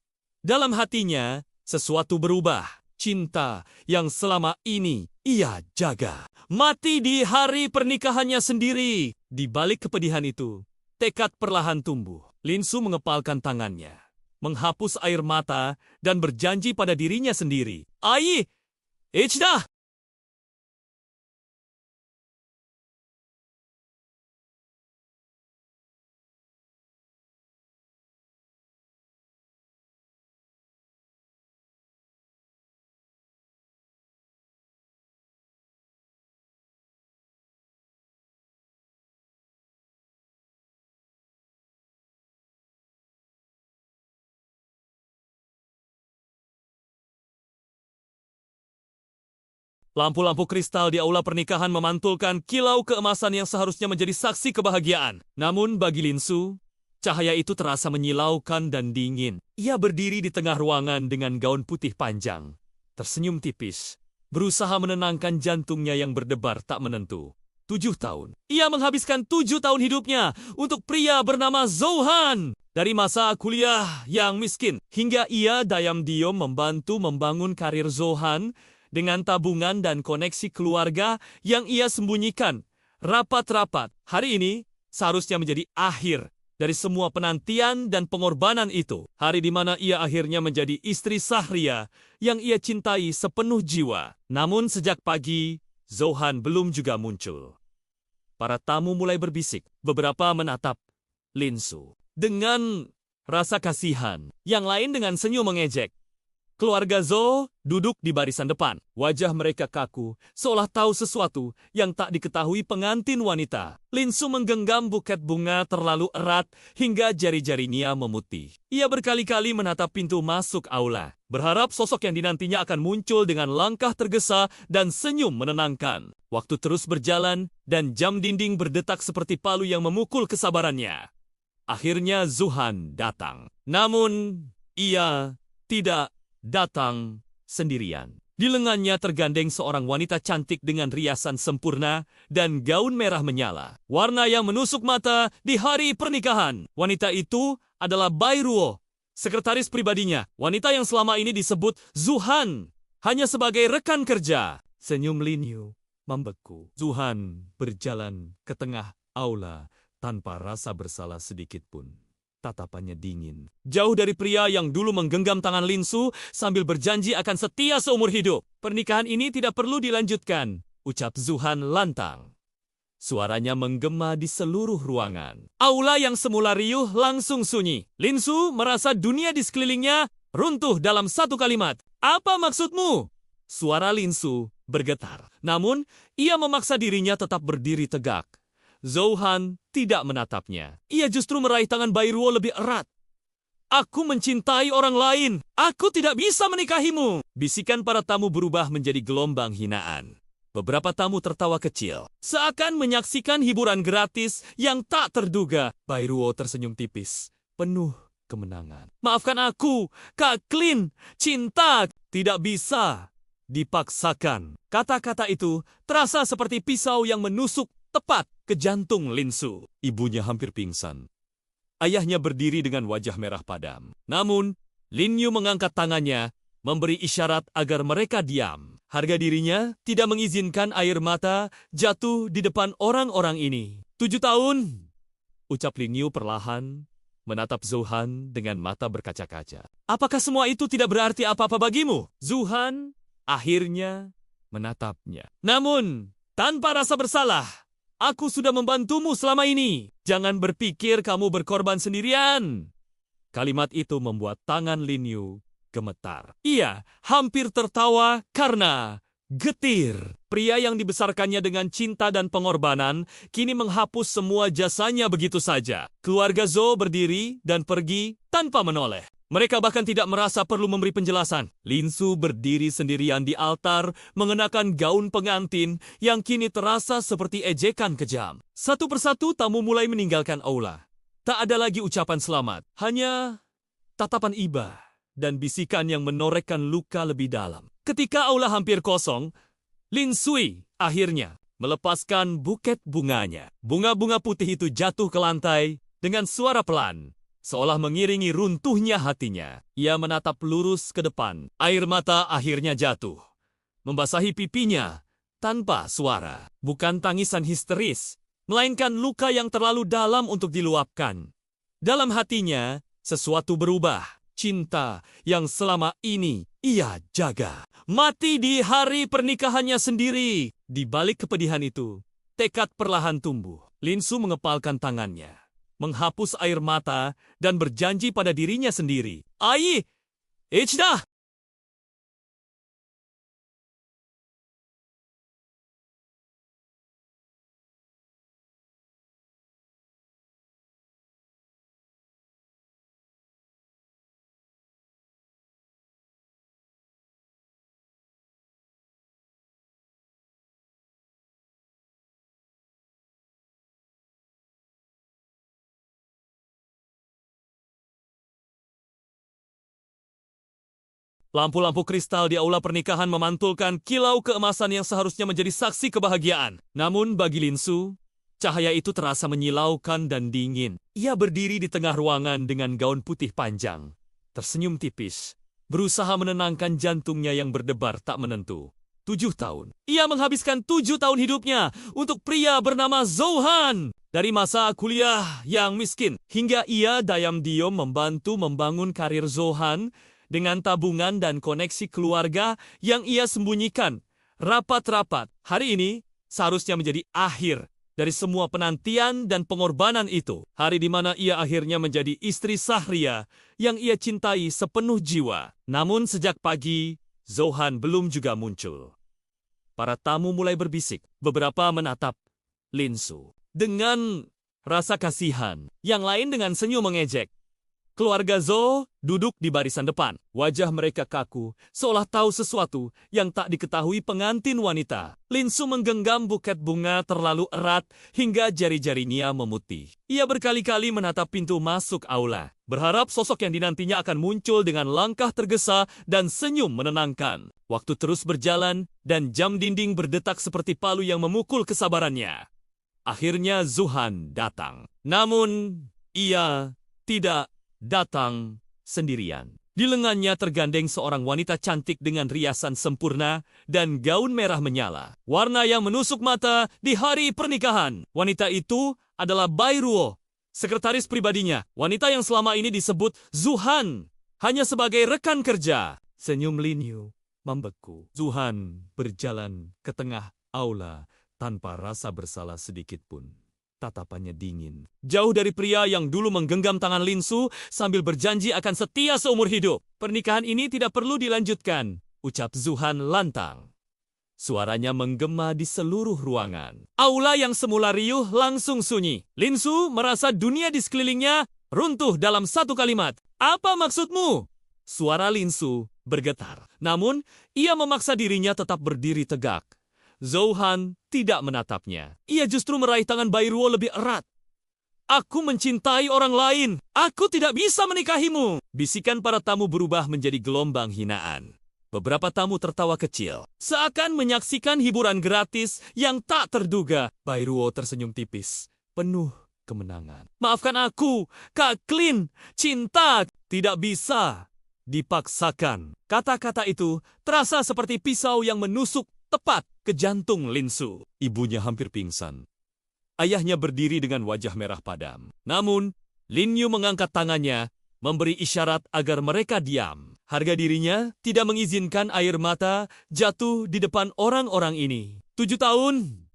Dalam hatinya, sesuatu berubah. Cinta yang selama ini ia jaga mati di hari pernikahannya sendiri. Di balik kepedihan itu, tekad perlahan tumbuh. Linsu mengepalkan tangannya, menghapus air mata dan berjanji pada dirinya sendiri. Ai, Ichida! Lampu-lampu kristal di aula pernikahan memantulkan kilau keemasan yang seharusnya menjadi saksi kebahagiaan. Namun bagi Linsu, cahaya itu terasa menyilaukan dan dingin. Ia berdiri di tengah ruangan dengan gaun putih panjang, tersenyum tipis, berusaha menenangkan jantungnya yang berdebar tak menentu. 7 tahun. Ia menghabiskan 7 tahun hidupnya untuk pria bernama Zouhan. Dari masa kuliah yang miskin, hingga ia diam-diam membantu membangun karir Zouhan dengan tabungan dan koneksi keluarga yang ia sembunyikan rapat-rapat. Hari ini seharusnya menjadi akhir dari semua penantian dan pengorbanan itu. Hari di mana ia akhirnya menjadi istri Sahria yang ia cintai sepenuh jiwa. Namun sejak pagi, Zouhan belum juga muncul. Para tamu mulai berbisik. Beberapa menatap Linsu dengan rasa kasihan. Yang lain dengan senyum mengejek. Keluarga Zhou duduk di barisan depan. Wajah mereka kaku, seolah tahu sesuatu yang tak diketahui pengantin wanita. Linsu menggenggam buket bunga terlalu erat hingga jari-jarinya memutih. Ia berkali-kali menatap pintu masuk aula, berharap sosok yang dinantinya akan muncul dengan langkah tergesa dan senyum menenangkan. Waktu terus berjalan dan jam dinding berdetak seperti palu yang memukul kesabarannya. Akhirnya Zouhan datang. Namun, ia tidak datang sendirian. Di lengannya tergandeng seorang wanita cantik dengan riasan sempurna dan gaun merah menyala. Warna yang menusuk mata di hari pernikahan. Wanita itu adalah Bai Ruo, sekretaris pribadinya. Wanita yang selama ini disebut Zouhan hanya sebagai rekan kerja. Senyum Lin Yu membeku. Zouhan berjalan ke tengah aula tanpa rasa bersalah sedikit pun. Tatapannya dingin. Jauh dari pria yang dulu menggenggam tangan Linsu sambil berjanji akan setia seumur hidup. Pernikahan ini tidak perlu dilanjutkan, ucap Zouhan lantang. Suaranya menggema di seluruh ruangan. Aula yang semula riuh langsung sunyi. Linsu merasa dunia di sekelilingnya runtuh dalam satu kalimat. Apa maksudmu? Suara Linsu bergetar. Namun, ia memaksa dirinya tetap berdiri tegak. Zouhan tidak menatapnya. Ia justru meraih tangan Bai Ruo lebih erat. Aku mencintai orang lain. Aku tidak bisa menikahimu. Bisikan para tamu berubah menjadi gelombang hinaan. Beberapa tamu tertawa kecil, seakan menyaksikan hiburan gratis yang tak terduga. Bai Ruo tersenyum tipis, penuh kemenangan. Maafkan aku, Kak Klin. Cinta tidak bisa dipaksakan. Kata-kata itu terasa seperti pisau yang menusuk tepat ke jantung Linsu. Ibunya hampir pingsan. Ayahnya berdiri dengan wajah merah padam. Namun, Lin Yu mengangkat tangannya, memberi isyarat agar mereka diam. Harga dirinya tidak mengizinkan air mata jatuh di depan orang-orang ini. 7 tahun, ucap Lin Yu perlahan, menatap Zouhan dengan mata berkaca-kaca. Apakah semua itu tidak berarti apa-apa bagimu? Zouhan akhirnya menatapnya. Namun, tanpa rasa bersalah, aku sudah membantumu selama ini. Jangan berpikir kamu berkorban sendirian. Kalimat itu membuat tangan Lin Yu gemetar. Ia hampir tertawa karena getir. Pria yang dibesarkannya dengan cinta dan pengorbanan kini menghapus semua jasanya begitu saja. Keluarga Zhou berdiri dan pergi tanpa menoleh. Mereka bahkan tidak merasa perlu memberi penjelasan. Linsu berdiri sendirian di altar, mengenakan gaun pengantin yang kini terasa seperti ejekan kejam. Satu persatu tamu mulai meninggalkan aula. Tak ada lagi ucapan selamat, hanya tatapan iba dan bisikan yang menorehkan luka lebih dalam. Ketika aula hampir kosong, Lin Sui akhirnya melepaskan buket bunganya. Bunga-bunga putih itu jatuh ke lantai dengan suara pelan, seolah mengiringi runtuhnya hatinya. Ia menatap lurus ke depan. Air mata akhirnya jatuh, membasahi pipinya tanpa suara. Bukan tangisan histeris, melainkan luka yang terlalu dalam untuk diluapkan. Dalam hatinya, sesuatu berubah. Cinta yang selama ini ia jaga mati di hari pernikahannya sendiri. Di balik kepedihan itu, tekad perlahan tumbuh. Linsu mengepalkan tangannya, menghapus air mata dan berjanji pada dirinya sendiri. Ai, Ichida! Lampu-lampu kristal di aula pernikahan memantulkan kilau keemasan yang seharusnya menjadi saksi kebahagiaan. Namun bagi Linsu, cahaya itu terasa menyilaukan dan dingin. Ia berdiri di tengah ruangan dengan gaun putih panjang, tersenyum tipis, berusaha menenangkan jantungnya yang berdebar tak menentu. 7 tahun. Ia menghabiskan 7 tahun hidupnya untuk pria bernama Zohan. Dari masa kuliah yang miskin, hingga ia diam-diam membantu membangun karir Zohan dengan tabungan dan koneksi keluarga yang ia sembunyikan rapat-rapat. Hari ini seharusnya menjadi akhir dari semua penantian dan pengorbanan itu. Hari di mana ia akhirnya menjadi istri Sahria yang ia cintai sepenuh jiwa. Namun sejak pagi, Zohan belum juga muncul. Para tamu mulai berbisik. Beberapa menatap Linsu dengan rasa kasihan. Yang lain dengan senyum mengejek. Keluarga Zo duduk di barisan depan. Wajah mereka kaku, seolah tahu sesuatu yang tak diketahui pengantin wanita. Linsu menggenggam buket bunga terlalu erat hingga jari-jarinya memutih. Ia berkali-kali menatap pintu masuk aula, berharap sosok yang dinantinya akan muncul dengan langkah tergesa dan senyum menenangkan. Waktu terus berjalan dan jam dinding berdetak seperti palu yang memukul kesabarannya. Akhirnya Zohan datang. Namun, ia tidak datang sendirian. Di lengannya tergandeng seorang wanita cantik dengan riasan sempurna dan gaun merah menyala. Warna yang menusuk mata di hari pernikahan. Wanita itu adalah Bairuo, sekretaris pribadinya. Wanita yang selama ini disebut Zohan hanya sebagai rekan kerja. Senyum Linyu membeku. Zohan berjalan ke tengah aula tanpa rasa bersalah sedikit pun. Tatapannya dingin. Jauh dari pria yang dulu menggenggam tangan Linsu sambil berjanji akan setia seumur hidup. Pernikahan ini tidak perlu dilanjutkan, ucap Zohan lantang. Suaranya menggema di seluruh ruangan. Aula yang semula riuh langsung sunyi. Linsu merasa dunia di sekelilingnya runtuh dalam satu kalimat. Apa maksudmu? Suara Linsu bergetar. Namun, ia memaksa dirinya tetap berdiri tegak. Zohan tidak menatapnya. Ia justru meraih tangan Bairuo lebih erat. Aku mencintai orang lain. Aku tidak bisa menikahimu. Bisikan para tamu berubah menjadi gelombang hinaan. Beberapa tamu tertawa kecil, seakan menyaksikan hiburan gratis yang tak terduga. Bairuo tersenyum tipis, penuh kemenangan. Maafkan aku, Kak Klin. Cinta tidak bisa dipaksakan. Kata-kata itu terasa seperti pisau yang menusuk tepat ke jantung Linsu. Ibunya hampir pingsan. Ayahnya berdiri dengan wajah merah padam. Namun, Linyu mengangkat tangannya, memberi isyarat agar mereka diam. Harga dirinya tidak mengizinkan air mata jatuh di depan orang-orang ini. 7 tahun,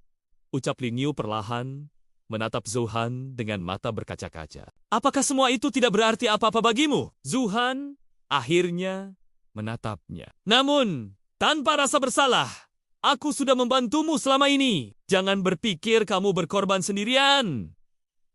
ucap Linyu perlahan, menatap Zohan dengan mata berkaca-kaca. Apakah semua itu tidak berarti apa-apa bagimu? Zohan akhirnya menatapnya. Namun, tanpa rasa bersalah, aku sudah membantumu selama ini. Jangan berpikir kamu berkorban sendirian.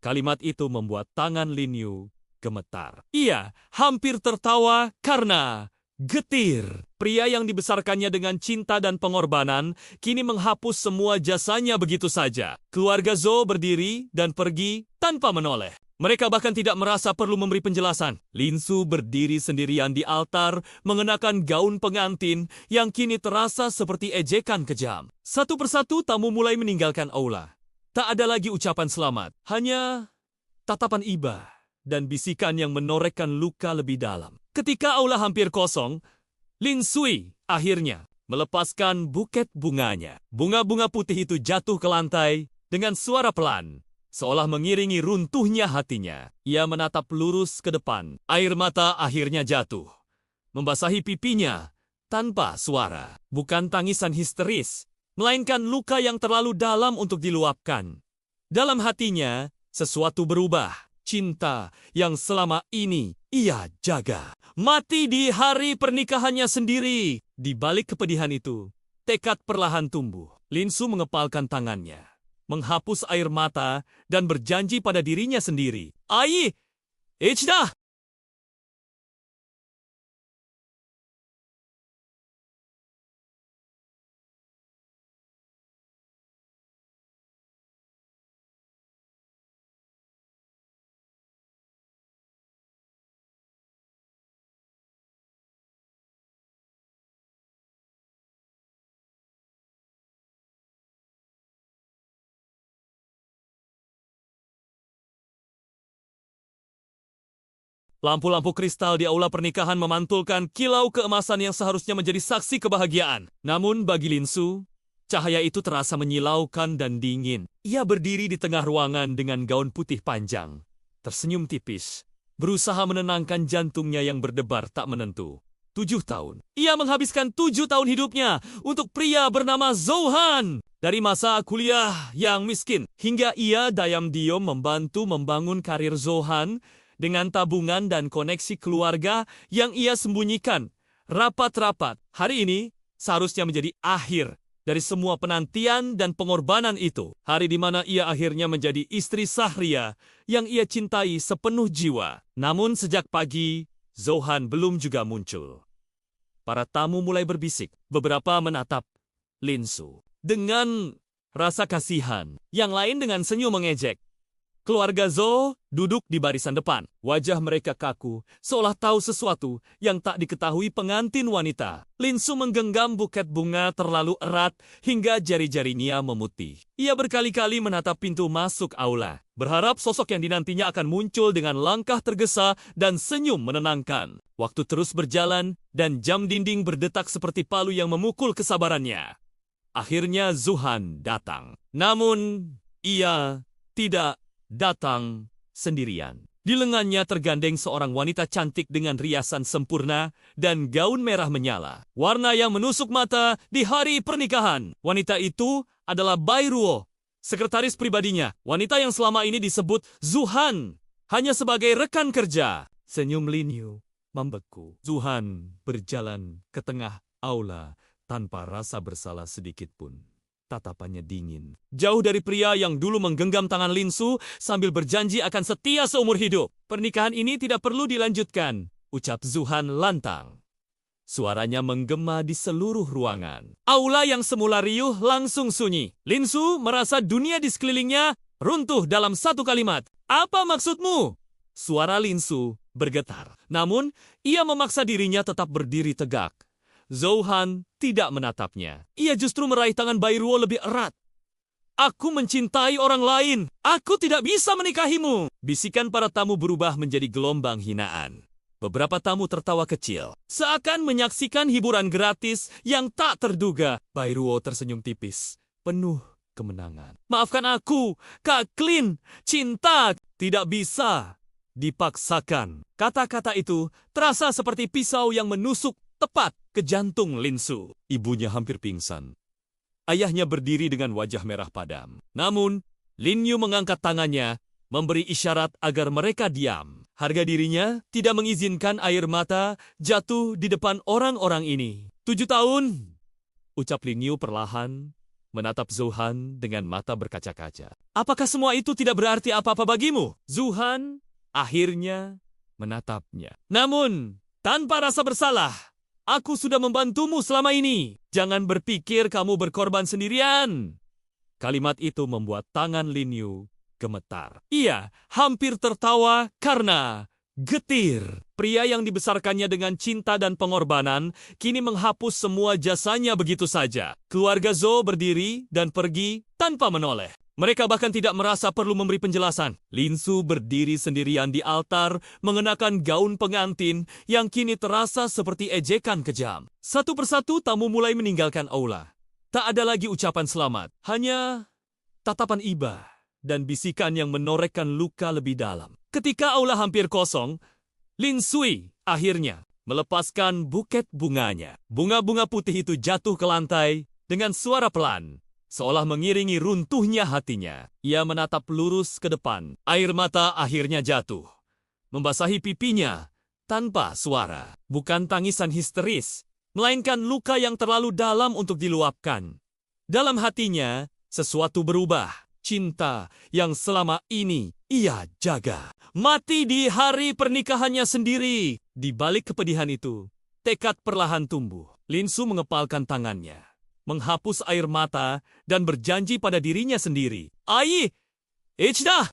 Kalimat itu membuat tangan Linyu gemetar. Ia hampir tertawa karena getir. Pria yang dibesarkannya dengan cinta dan pengorbanan kini menghapus semua jasanya begitu saja. Keluarga Zo berdiri dan pergi tanpa menoleh. Mereka bahkan tidak merasa perlu memberi penjelasan. Linsu berdiri sendirian di altar, mengenakan gaun pengantin yang kini terasa seperti ejekan kejam. Satu persatu tamu mulai meninggalkan aula. Tak ada lagi ucapan selamat, hanya tatapan iba dan bisikan yang menorehkan luka lebih dalam. Ketika aula hampir kosong, Lin Sui akhirnya melepaskan buket bunganya. Bunga-bunga putih itu jatuh ke lantai dengan suara pelan, seolah mengiringi runtuhnya hatinya. Ia menatap lurus ke depan. Air mata akhirnya jatuh, membasahi pipinya tanpa suara. Bukan tangisan histeris, melainkan luka yang terlalu dalam untuk diluapkan. Dalam hatinya, sesuatu berubah. Cinta yang selama ini ia jaga mati di hari pernikahannya sendiri. Di balik kepedihan itu, tekad perlahan tumbuh. Linsu mengepalkan tangannya, menghapus air mata dan berjanji pada dirinya sendiri. Ai, Ichida! Lampu-lampu kristal di aula pernikahan memantulkan kilau keemasan yang seharusnya menjadi saksi kebahagiaan. Namun bagi Lin Su, cahaya itu terasa menyilaukan dan dingin. Ia berdiri di tengah ruangan dengan gaun putih panjang, tersenyum tipis, berusaha menenangkan jantungnya yang berdebar tak menentu. 7 tahun. Ia menghabiskan 7 tahun hidupnya untuk pria bernama Zhou Han. Dari masa kuliah yang miskin, hingga ia diam-diam membantu membangun karir Zhou Han dengan tabungan dan koneksi keluarga yang ia sembunyikan rapat-rapat. Hari ini seharusnya menjadi akhir dari semua penantian dan pengorbanan itu. Hari di mana ia akhirnya menjadi istri Sahria yang ia cintai sepenuh jiwa. Namun sejak pagi, Zhou Han belum juga muncul. Para tamu mulai berbisik. Beberapa menatap Lin Su dengan rasa kasihan. Yang lain dengan senyum mengejek. Keluarga Zhou duduk di barisan depan. Wajah mereka kaku, seolah tahu sesuatu yang tak diketahui pengantin wanita. Lin Su menggenggam buket bunga terlalu erat hingga jari-jarinya memutih. Ia berkali-kali menatap pintu masuk aula, berharap sosok yang dinantinya akan muncul dengan langkah tergesa dan senyum menenangkan. Waktu terus berjalan dan jam dinding berdetak seperti palu yang memukul kesabarannya. Akhirnya Zhou Han datang. Namun, ia tidak datang sendirian. Di lengannya tergandeng seorang wanita cantik dengan riasan sempurna dan gaun merah menyala. Warna yang menusuk mata di hari pernikahan. Wanita itu adalah Bai Ruo, sekretaris pribadinya. Wanita yang selama ini disebut Zhou Han hanya sebagai rekan kerja. Senyum Lin Yu membeku. Zhou Han berjalan ke tengah aula tanpa rasa bersalah sedikit pun. Tatapannya dingin. Jauh dari pria yang dulu menggenggam tangan Lin Su sambil berjanji akan setia seumur hidup. Pernikahan ini tidak perlu dilanjutkan, ucap Zhou Han lantang. Suaranya menggema di seluruh ruangan. Aula yang semula riuh langsung sunyi. Lin Su merasa dunia di sekelilingnya runtuh dalam satu kalimat. Apa maksudmu? Suara Lin Su bergetar. Namun, ia memaksa dirinya tetap berdiri tegak. Zhou Han tidak menatapnya. Ia justru meraih tangan Bai Ruo lebih erat. Aku mencintai orang lain. Aku tidak bisa menikahimu. Bisikan para tamu berubah menjadi gelombang hinaan. Beberapa tamu tertawa kecil, seakan menyaksikan hiburan gratis yang tak terduga. Bai Ruo tersenyum tipis, penuh kemenangan. Maafkan aku, Kak Klin. Cinta tidak bisa dipaksakan. Kata-kata itu terasa seperti pisau yang menusuk tepat ke jantung Lin Su. Ibunya hampir pingsan. Ayahnya berdiri dengan wajah merah padam. Namun, Lin Yu mengangkat tangannya, memberi isyarat agar mereka diam. Harga dirinya tidak mengizinkan air mata jatuh di depan orang-orang ini. 7 tahun, ucap Lin Yu perlahan, menatap Zhou Han dengan mata berkaca-kaca. Apakah semua itu tidak berarti apa-apa bagimu? Zhou Han akhirnya menatapnya. Namun, tanpa rasa bersalah, aku sudah membantumu selama ini. Jangan berpikir kamu berkorban sendirian. Kalimat itu membuat tangan Lin Yu gemetar. Ia hampir tertawa karena getir. Pria yang dibesarkannya dengan cinta dan pengorbanan kini menghapus semua jasanya begitu saja. Keluarga Zhou berdiri dan pergi tanpa menoleh. Mereka bahkan tidak merasa perlu memberi penjelasan. Lin Su berdiri sendirian di altar, mengenakan gaun pengantin yang kini terasa seperti ejekan kejam. Satu persatu tamu mulai meninggalkan aula. Tak ada lagi ucapan selamat, hanya tatapan iba dan bisikan yang menorehkan luka lebih dalam. Ketika aula hampir kosong, Lin Sui akhirnya melepaskan buket bunganya. Bunga-bunga putih itu jatuh ke lantai dengan suara pelan, seolah mengiringi runtuhnya hatinya. Ia menatap lurus ke depan. Air mata akhirnya jatuh, membasahi pipinya tanpa suara. Bukan tangisan histeris, melainkan luka yang terlalu dalam untuk diluapkan. Dalam hatinya, sesuatu berubah. Cinta yang selama ini ia jaga mati di hari pernikahannya sendiri. Di balik kepedihan itu, tekad perlahan tumbuh. Lin Su mengepalkan tangannya, menghapus air mata dan berjanji pada dirinya sendiri. Ai, Ichida!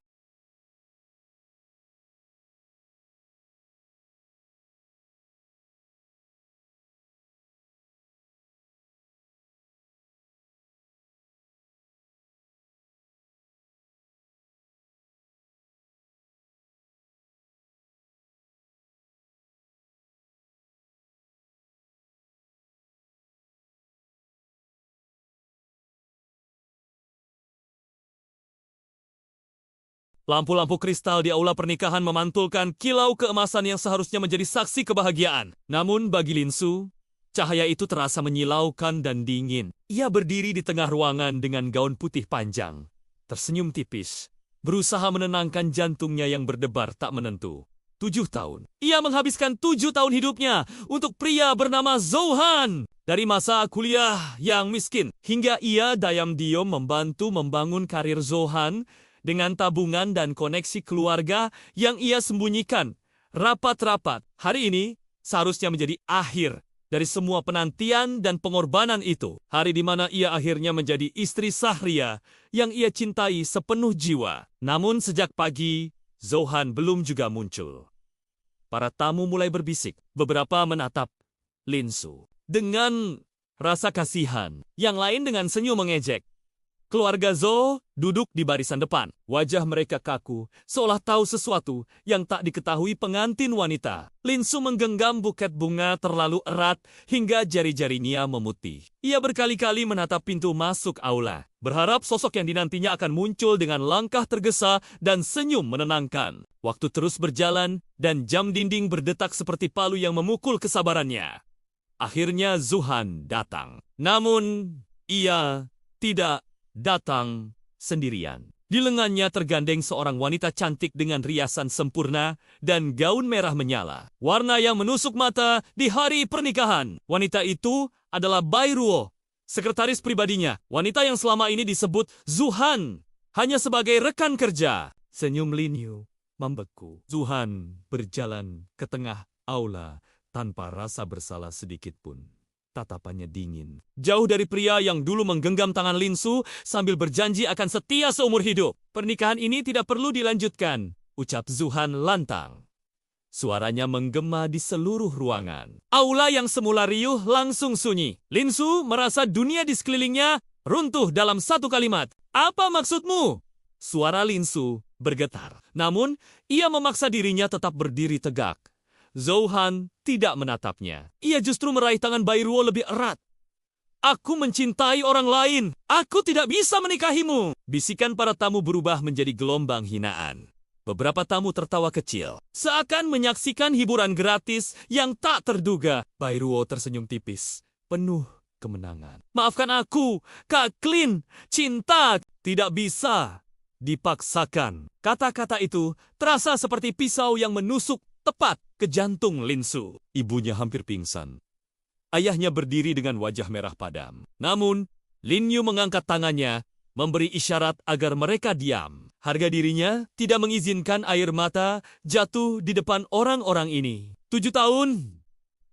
Lampu-lampu kristal di aula pernikahan memantulkan kilau keemasan yang seharusnya menjadi saksi kebahagiaan. Namun bagi Linsu, cahaya itu terasa menyilaukan dan dingin. Ia berdiri di tengah ruangan dengan gaun putih panjang, tersenyum tipis, berusaha menenangkan jantungnya yang berdebar tak menentu. 7 tahun. Ia menghabiskan 7 tahun hidupnya untuk pria bernama Zouhan. Dari masa kuliah yang miskin, hingga ia diam-diam membantu membangun karir Zouhan dengan tabungan dan koneksi keluarga yang ia sembunyikan rapat-rapat. Hari ini seharusnya menjadi akhir dari semua penantian dan pengorbanan itu. Hari di mana ia akhirnya menjadi istri Sahria yang ia cintai sepenuh jiwa. Namun sejak pagi, Zouhan belum juga muncul. Para tamu mulai berbisik. Beberapa menatap Linsu dengan rasa kasihan. Yang lain dengan senyum mengejek. Keluarga Zhou duduk di barisan depan. Wajah mereka kaku, seolah tahu sesuatu yang tak diketahui pengantin wanita. Linsu menggenggam buket bunga terlalu erat hingga jari-jarinya memutih. Ia berkali-kali menatap pintu masuk aula, berharap sosok yang dinantinya akan muncul dengan langkah tergesa dan senyum menenangkan. Waktu terus berjalan dan jam dinding berdetak seperti palu yang memukul kesabarannya. Akhirnya Zouhan datang. Namun, ia tidak datang sendirian. Di lengannya tergandeng seorang wanita cantik dengan riasan sempurna dan gaun merah menyala. Warna yang menusuk mata di hari pernikahan. Wanita itu adalah Bai Ruo, sekretaris pribadinya. Wanita yang selama ini disebut Zouhan hanya sebagai rekan kerja. Senyum Lin Yu membeku. Zouhan berjalan ke tengah aula tanpa rasa bersalah sedikit pun. Tatapannya dingin. Jauh dari pria yang dulu menggenggam tangan Linsu sambil berjanji akan setia seumur hidup. Pernikahan ini tidak perlu dilanjutkan, ucap Zouhan lantang. Suaranya menggema di seluruh ruangan. Aula yang semula riuh langsung sunyi. Linsu merasa dunia di sekelilingnya runtuh dalam satu kalimat. Apa maksudmu? Suara Linsu bergetar. Namun, ia memaksa dirinya tetap berdiri tegak. Zouhan tidak menatapnya. Ia justru meraih tangan Bai Ruo lebih erat. Aku mencintai orang lain. Aku tidak bisa menikahimu. Bisikan para tamu berubah menjadi gelombang hinaan. Beberapa tamu tertawa kecil, seakan menyaksikan hiburan gratis yang tak terduga. Bai Ruo tersenyum tipis, penuh kemenangan. Maafkan aku, Kak Klin. Cinta tidak bisa dipaksakan. Kata-kata itu terasa seperti pisau yang menusuk tepat ke jantung Linsu. Ibunya hampir pingsan. Ayahnya berdiri dengan wajah merah padam. Namun, Lin Yu mengangkat tangannya, memberi isyarat agar mereka diam. Harga dirinya tidak mengizinkan air mata jatuh di depan orang-orang ini. 7 tahun,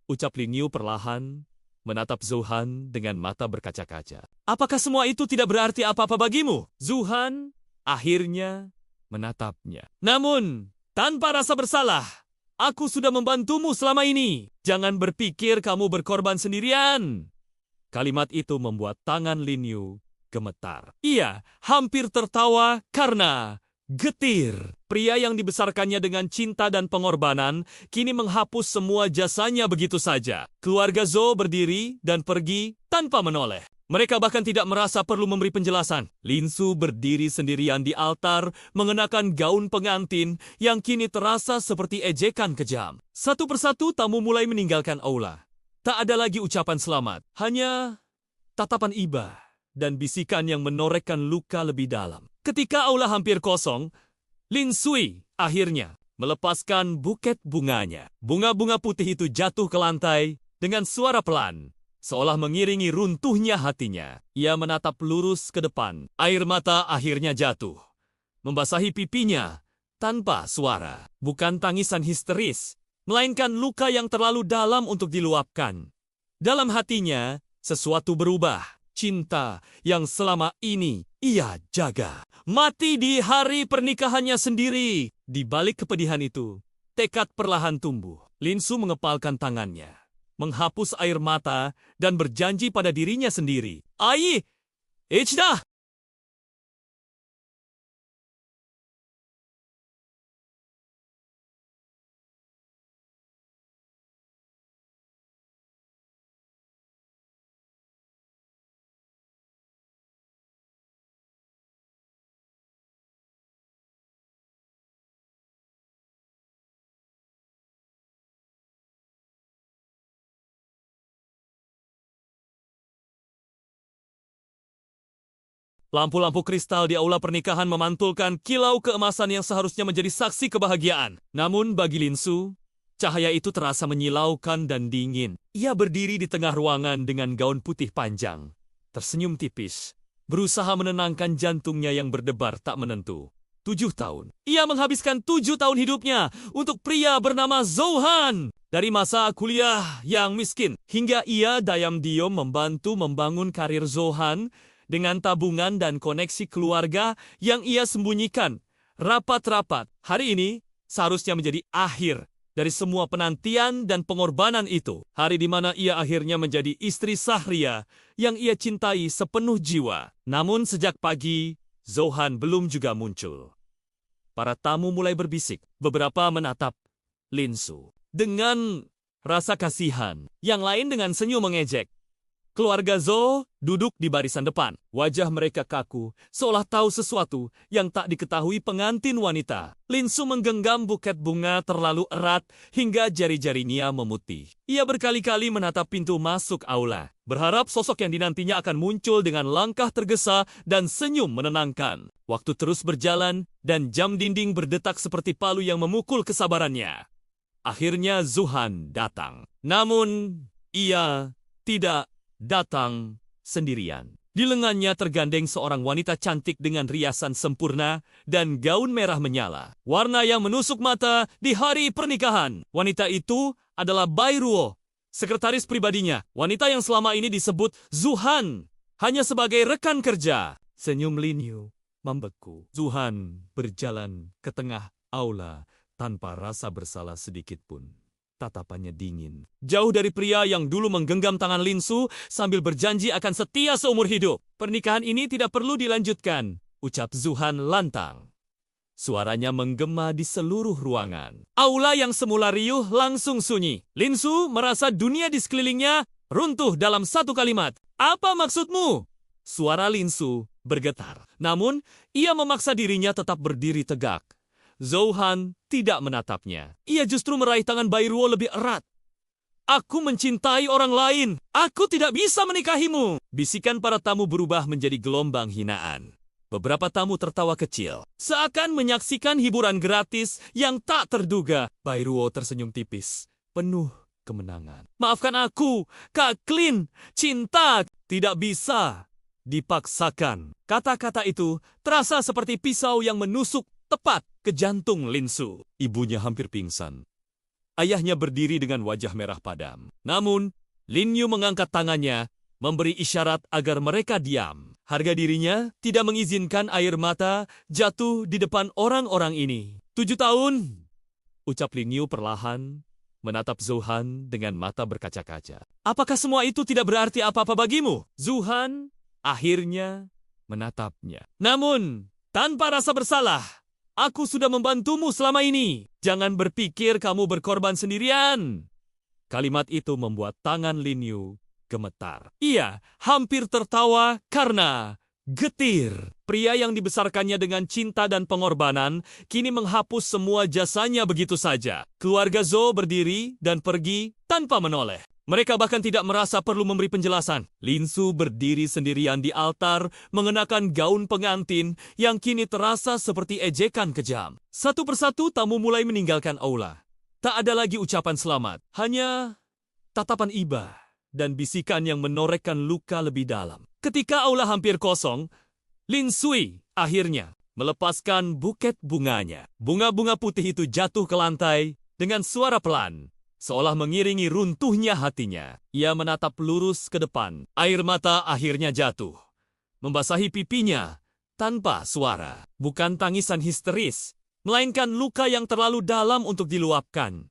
ucap Lin Yu perlahan, menatap Zouhan dengan mata berkaca-kaca. Apakah semua itu tidak berarti apa-apa bagimu? Zouhan akhirnya menatapnya. Namun, tanpa rasa bersalah, aku sudah membantumu selama ini. Jangan berpikir kamu berkorban sendirian. Kalimat itu membuat tangan Lin Yu gemetar. Ia hampir tertawa karena getir. Pria yang dibesarkannya dengan cinta dan pengorbanan kini menghapus semua jasanya begitu saja. Keluarga Zhou berdiri dan pergi tanpa menoleh. Mereka bahkan tidak merasa perlu memberi penjelasan. Linsu berdiri sendirian di altar, mengenakan gaun pengantin yang kini terasa seperti ejekan kejam. Satu persatu tamu mulai meninggalkan aula. Tak ada lagi ucapan selamat, hanya tatapan iba dan bisikan yang menorehkan luka lebih dalam. Ketika aula hampir kosong, Lin Sui akhirnya melepaskan buket bunganya. Bunga-bunga putih itu jatuh ke lantai dengan suara pelan, seolah mengiringi runtuhnya hatinya. Ia menatap lurus ke depan. Air mata akhirnya jatuh, membasahi pipinya tanpa suara. Bukan tangisan histeris, melainkan luka yang terlalu dalam untuk diluapkan. Dalam hatinya, sesuatu berubah. Cinta yang selama ini ia jaga mati di hari pernikahannya sendiri. Di balik kepedihan itu, tekad perlahan tumbuh. Linsu mengepalkan tangannya, menghapus air mata, dan berjanji pada dirinya sendiri. Ai, Ichida! Lampu-lampu kristal di aula pernikahan memantulkan kilau keemasan yang seharusnya menjadi saksi kebahagiaan. Namun bagi Linsu, cahaya itu terasa menyilaukan dan dingin. Ia berdiri di tengah ruangan dengan gaun putih panjang, tersenyum tipis, berusaha menenangkan jantungnya yang berdebar tak menentu. 7 tahun. Ia menghabiskan 7 tahun hidupnya untuk pria bernama Zouhan. Dari masa kuliah yang miskin, hingga ia diam-diam membantu membangun karir Zouhan dengan tabungan dan koneksi keluarga yang ia sembunyikan rapat-rapat. Hari ini seharusnya menjadi akhir dari semua penantian dan pengorbanan itu. Hari di mana ia akhirnya menjadi istri Sahria yang ia cintai sepenuh jiwa. Namun sejak pagi, Zouhan belum juga muncul. Para tamu mulai berbisik. Beberapa menatap Linsu dengan rasa kasihan. Yang lain dengan senyum mengejek. Keluarga Zhou duduk di barisan depan. Wajah mereka kaku, seolah tahu sesuatu yang tak diketahui pengantin wanita. Linsu menggenggam buket bunga terlalu erat hingga jari-jarinya memutih. Ia berkali-kali menatap pintu masuk aula, berharap sosok yang dinantinya akan muncul dengan langkah tergesa dan senyum menenangkan. Waktu terus berjalan dan jam dinding berdetak seperti palu yang memukul kesabarannya. Akhirnya Zouhan datang. Namun, ia tidak datang sendirian. Di lengannya tergandeng seorang wanita cantik dengan riasan sempurna dan gaun merah menyala. Warna yang menusuk mata di hari pernikahan. Wanita itu adalah Bai Ruo, sekretaris pribadinya. Wanita yang selama ini disebut Zouhan hanya sebagai rekan kerja. Senyum Lin Yu membeku. Zouhan berjalan ke tengah aula tanpa rasa bersalah sedikit pun. Tatapannya dingin. Jauh dari pria yang dulu menggenggam tangan Linsu sambil berjanji akan setia seumur hidup. Pernikahan ini tidak perlu dilanjutkan, ucap Zouhan lantang. Suaranya menggema di seluruh ruangan. Aula yang semula riuh langsung sunyi. Linsu merasa dunia di sekelilingnya runtuh dalam satu kalimat. Apa maksudmu? Suara Linsu bergetar. Namun, ia memaksa dirinya tetap berdiri tegak. Zouhan tidak menatapnya. Ia justru meraih tangan Bai Ruo lebih erat. Aku mencintai orang lain. Aku tidak bisa menikahimu. Bisikan para tamu berubah menjadi gelombang hinaan. Beberapa tamu tertawa kecil, seakan menyaksikan hiburan gratis yang tak terduga. Bai Ruo tersenyum tipis, penuh kemenangan. Maafkan aku, Kak Klin. Cinta tidak bisa dipaksakan. Kata-kata itu terasa seperti pisau yang menusuk tepat ke jantung Linsu. Ibunya hampir pingsan. Ayahnya berdiri dengan wajah merah padam. Namun, Lin Yu mengangkat tangannya, memberi isyarat agar mereka diam. Harga dirinya tidak mengizinkan air mata jatuh di depan orang-orang ini. 7 tahun, ucap Lin Yu perlahan, menatap Zouhan dengan mata berkaca-kaca. Apakah semua itu tidak berarti apa-apa bagimu? Zouhan akhirnya menatapnya. Namun, tanpa rasa bersalah, aku sudah membantumu selama ini. Jangan berpikir kamu berkorban sendirian. Kalimat itu membuat tangan Lin Yu gemetar. Ia hampir tertawa karena getir. Pria yang dibesarkannya dengan cinta dan pengorbanan kini menghapus semua jasanya begitu saja. Keluarga Zhou berdiri dan pergi tanpa menoleh. Mereka bahkan tidak merasa perlu memberi penjelasan. Linsu berdiri sendirian di altar mengenakan gaun pengantin yang kini terasa seperti ejekan kejam. Satu persatu tamu mulai meninggalkan aula. Tak ada lagi ucapan selamat, hanya tatapan iba dan bisikan yang menorehkan luka lebih dalam. Ketika aula hampir kosong, Lin Sui akhirnya melepaskan buket bunganya. Bunga-bunga putih itu jatuh ke lantai dengan suara pelan, seolah mengiringi runtuhnya hatinya. Ia menatap lurus ke depan. Air mata akhirnya jatuh, membasahi pipinya tanpa suara. Bukan tangisan histeris, melainkan luka yang terlalu dalam untuk diluapkan.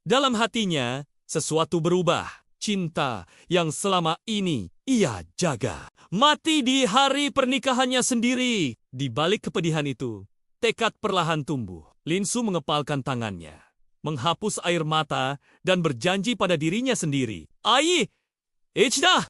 Dalam hatinya, sesuatu berubah. Cinta yang selama ini ia jaga mati di hari pernikahannya sendiri. Di balik kepedihan itu, tekad perlahan tumbuh. Linsu mengepalkan tangannya, menghapus air mata dan berjanji pada dirinya sendiri. Ai, Ichida!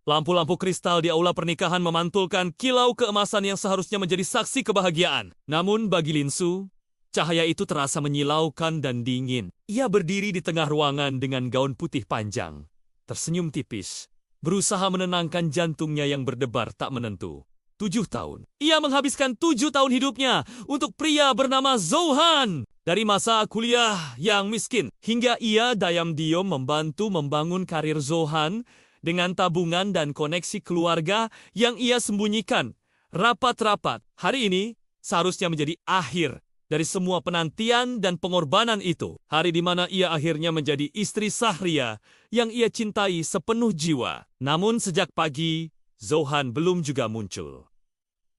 Lampu-lampu kristal di aula pernikahan memantulkan kilau keemasan yang seharusnya menjadi saksi kebahagiaan. Namun bagi Linsu, cahaya itu terasa menyilaukan dan dingin. Ia berdiri di tengah ruangan dengan gaun putih panjang, tersenyum tipis, berusaha menenangkan jantungnya yang berdebar tak menentu. 7 tahun. Ia menghabiskan 7 tahun hidupnya untuk pria bernama Zouhan. Dari masa kuliah yang miskin, hingga ia diam-diam membantu membangun karir Zouhan dengan tabungan dan koneksi keluarga yang ia sembunyikan rapat-rapat. Hari ini seharusnya menjadi akhir dari semua penantian dan pengorbanan itu. Hari di mana ia akhirnya menjadi istri Sahria yang ia cintai sepenuh jiwa. Namun sejak pagi, Zouhan belum juga muncul.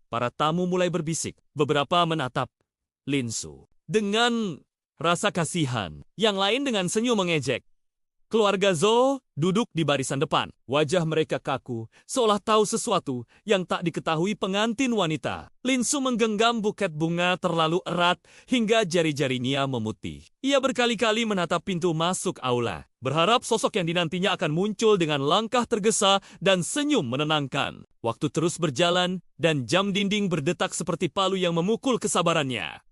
Para tamu mulai berbisik. Beberapa menatap Linsu dengan rasa kasihan. Yang lain dengan senyum mengejek. Keluarga Zhou duduk di barisan depan. Wajah mereka kaku, seolah tahu sesuatu yang tak diketahui pengantin wanita. Linsu menggenggam buket bunga terlalu erat hingga jari-jarinya memutih. Ia berkali-kali menatap pintu masuk aula, berharap sosok yang dinantinya akan muncul dengan langkah tergesa dan senyum menenangkan. Waktu terus berjalan dan jam dinding berdetak seperti palu yang memukul kesabarannya.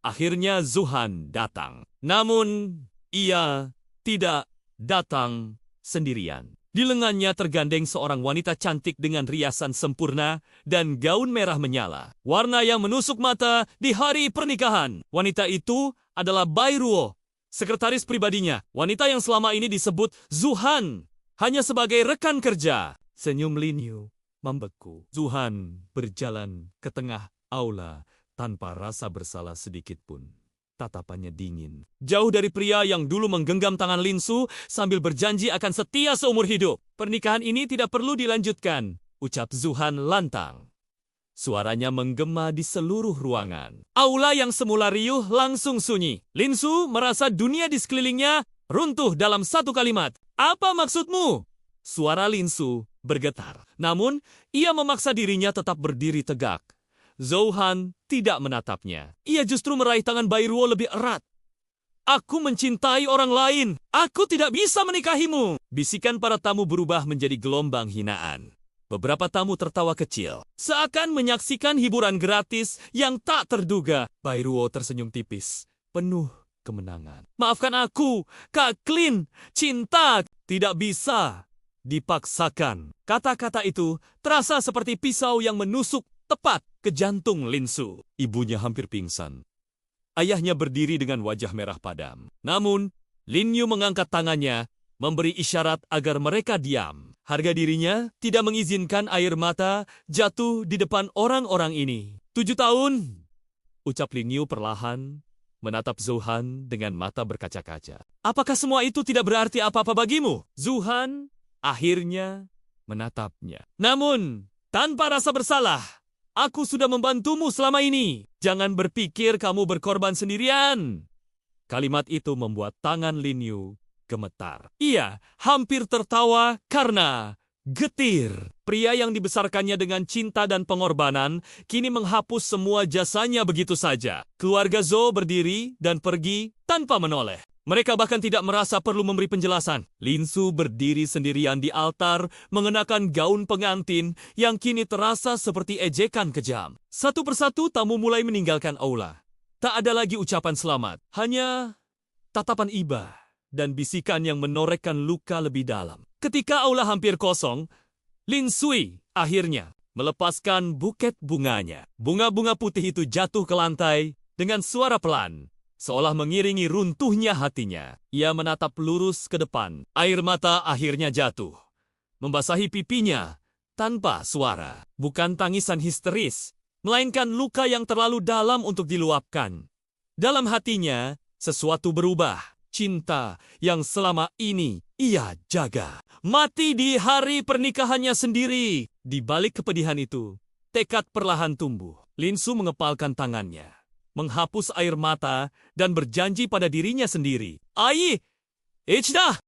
Akhirnya Zouhan datang. Namun, ia tidak datang sendirian. Di lengannya tergandeng seorang wanita cantik dengan riasan sempurna dan gaun merah menyala. Warna yang menusuk mata di hari pernikahan. Wanita itu adalah Bai Ruo, sekretaris pribadinya. Wanita yang selama ini disebut Zouhan hanya sebagai rekan kerja. Senyum Lin Yu membeku. Zouhan berjalan ke tengah aula tanpa rasa bersalah sedikit pun. Tatapannya dingin. Jauh dari pria yang dulu menggenggam tangan Linsu sambil berjanji akan setia seumur hidup. Pernikahan ini tidak perlu dilanjutkan, ucap Zouhan lantang. Suaranya menggema di seluruh ruangan. Aula yang semula riuh langsung sunyi. Linsu merasa dunia di sekelilingnya runtuh dalam satu kalimat. Apa maksudmu? Suara Linsu bergetar. Namun, ia memaksa dirinya tetap berdiri tegak. Zouhan tidak menatapnya. Ia justru meraih tangan Bai Ruo lebih erat. Aku mencintai orang lain. Aku tidak bisa menikahimu. Bisikan para tamu berubah menjadi gelombang hinaan. Beberapa tamu tertawa kecil, seakan menyaksikan hiburan gratis yang tak terduga. Bai Ruo tersenyum tipis, penuh kemenangan. Maafkan aku, Kak Klin. Cinta tidak bisa dipaksakan. Kata-kata itu terasa seperti pisau yang menusuk tepat ke jantung Linsu. Ibunya hampir pingsan. Ayahnya berdiri dengan wajah merah padam. Namun, Lin Yu mengangkat tangannya, memberi isyarat agar mereka diam. Harga dirinya tidak mengizinkan air mata jatuh di depan orang-orang ini. 7 tahun, ucap Lin Yu perlahan, menatap Zouhan dengan mata berkaca-kaca. Apakah semua itu tidak berarti apa-apa bagimu? Zouhan akhirnya menatapnya. Namun, tanpa rasa bersalah, aku sudah membantumu selama ini. Jangan berpikir kamu berkorban sendirian. Kalimat itu membuat tangan Lin Yu gemetar. Ia hampir tertawa karena getir. Pria yang dibesarkannya dengan cinta dan pengorbanan kini menghapus semua jasanya begitu saja. Keluarga Zhou berdiri dan pergi tanpa menoleh. Mereka bahkan tidak merasa perlu memberi penjelasan. Linsu berdiri sendirian di altar, mengenakan gaun pengantin yang kini terasa seperti ejekan kejam. Satu persatu tamu mulai meninggalkan aula. Tak ada lagi ucapan selamat, hanya tatapan iba dan bisikan yang menorehkan luka lebih dalam. Ketika aula hampir kosong, Lin Sui akhirnya melepaskan buket bunganya. Bunga-bunga putih itu jatuh ke lantai dengan suara pelan, seolah mengiringi runtuhnya hatinya. Ia menatap lurus ke depan. Air mata akhirnya jatuh, membasahi pipinya tanpa suara. Bukan tangisan histeris, melainkan luka yang terlalu dalam untuk diluapkan. Dalam hatinya, sesuatu berubah. Cinta yang selama ini ia jaga mati di hari pernikahannya sendiri. Di balik kepedihan itu, tekad perlahan tumbuh. Linsu mengepalkan tangannya, menghapus air mata dan berjanji pada dirinya sendiri. Ai, Ichida!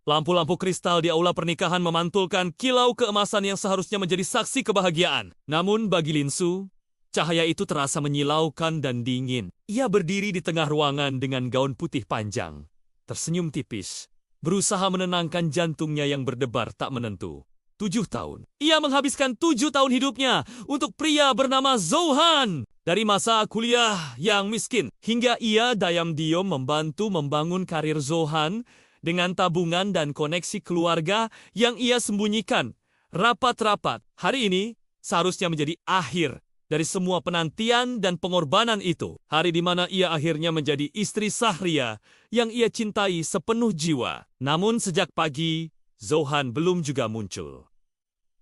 Lampu-lampu kristal di aula pernikahan memantulkan kilau keemasan yang seharusnya menjadi saksi kebahagiaan. Namun bagi Linsu, cahaya itu terasa menyilaukan dan dingin. Ia berdiri di tengah ruangan dengan gaun putih panjang, tersenyum tipis, berusaha menenangkan jantungnya yang berdebar tak menentu. 7 tahun. Ia menghabiskan 7 tahun hidupnya untuk pria bernama Zouhan. Dari masa kuliah yang miskin, hingga ia diam-diam membantu membangun karir Zouhan dengan tabungan dan koneksi keluarga yang ia sembunyikan rapat-rapat. Hari ini seharusnya menjadi akhir dari semua penantian dan pengorbanan itu. Hari di mana ia akhirnya menjadi istri Sahria yang ia cintai sepenuh jiwa. Namun sejak pagi, Zouhan belum juga muncul.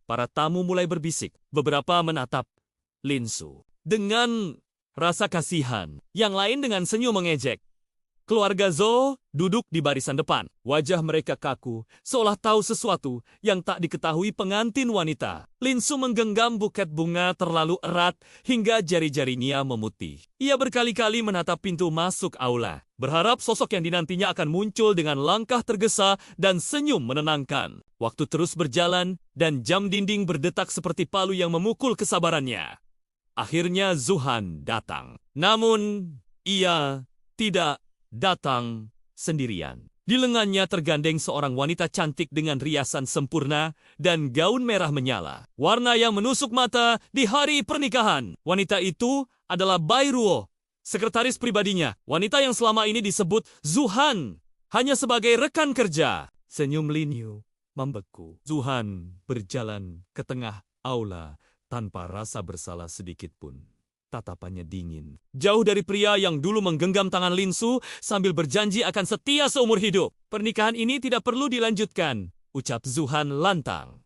Para tamu mulai berbisik. Beberapa menatap Linsu dengan rasa kasihan. Yang lain dengan senyum mengejek. Keluarga Zhou duduk di barisan depan. Wajah mereka kaku, seolah tahu sesuatu yang tak diketahui pengantin wanita. Linsu menggenggam buket bunga terlalu erat hingga jari-jarinya memutih. Ia berkali-kali menatap pintu masuk aula, berharap sosok yang dinantinya akan muncul dengan langkah tergesa dan senyum menenangkan. Waktu terus berjalan dan jam dinding berdetak seperti palu yang memukul kesabarannya. Akhirnya Zouhan datang. Namun, ia tidak datang sendirian. Di lengannya tergandeng seorang wanita cantik dengan riasan sempurna dan gaun merah menyala. Warna yang menusuk mata di hari pernikahan. Wanita itu adalah Bai Ruo, sekretaris pribadinya. Wanita yang selama ini disebut Zouhan hanya sebagai rekan kerja. Senyum Lin Yu membeku. Zouhan berjalan ke tengah aula tanpa rasa bersalah sedikit pun. Tatapannya dingin. Jauh dari pria yang dulu menggenggam tangan Linsu sambil berjanji akan setia seumur hidup. Pernikahan ini tidak perlu dilanjutkan, ucap Zouhan lantang.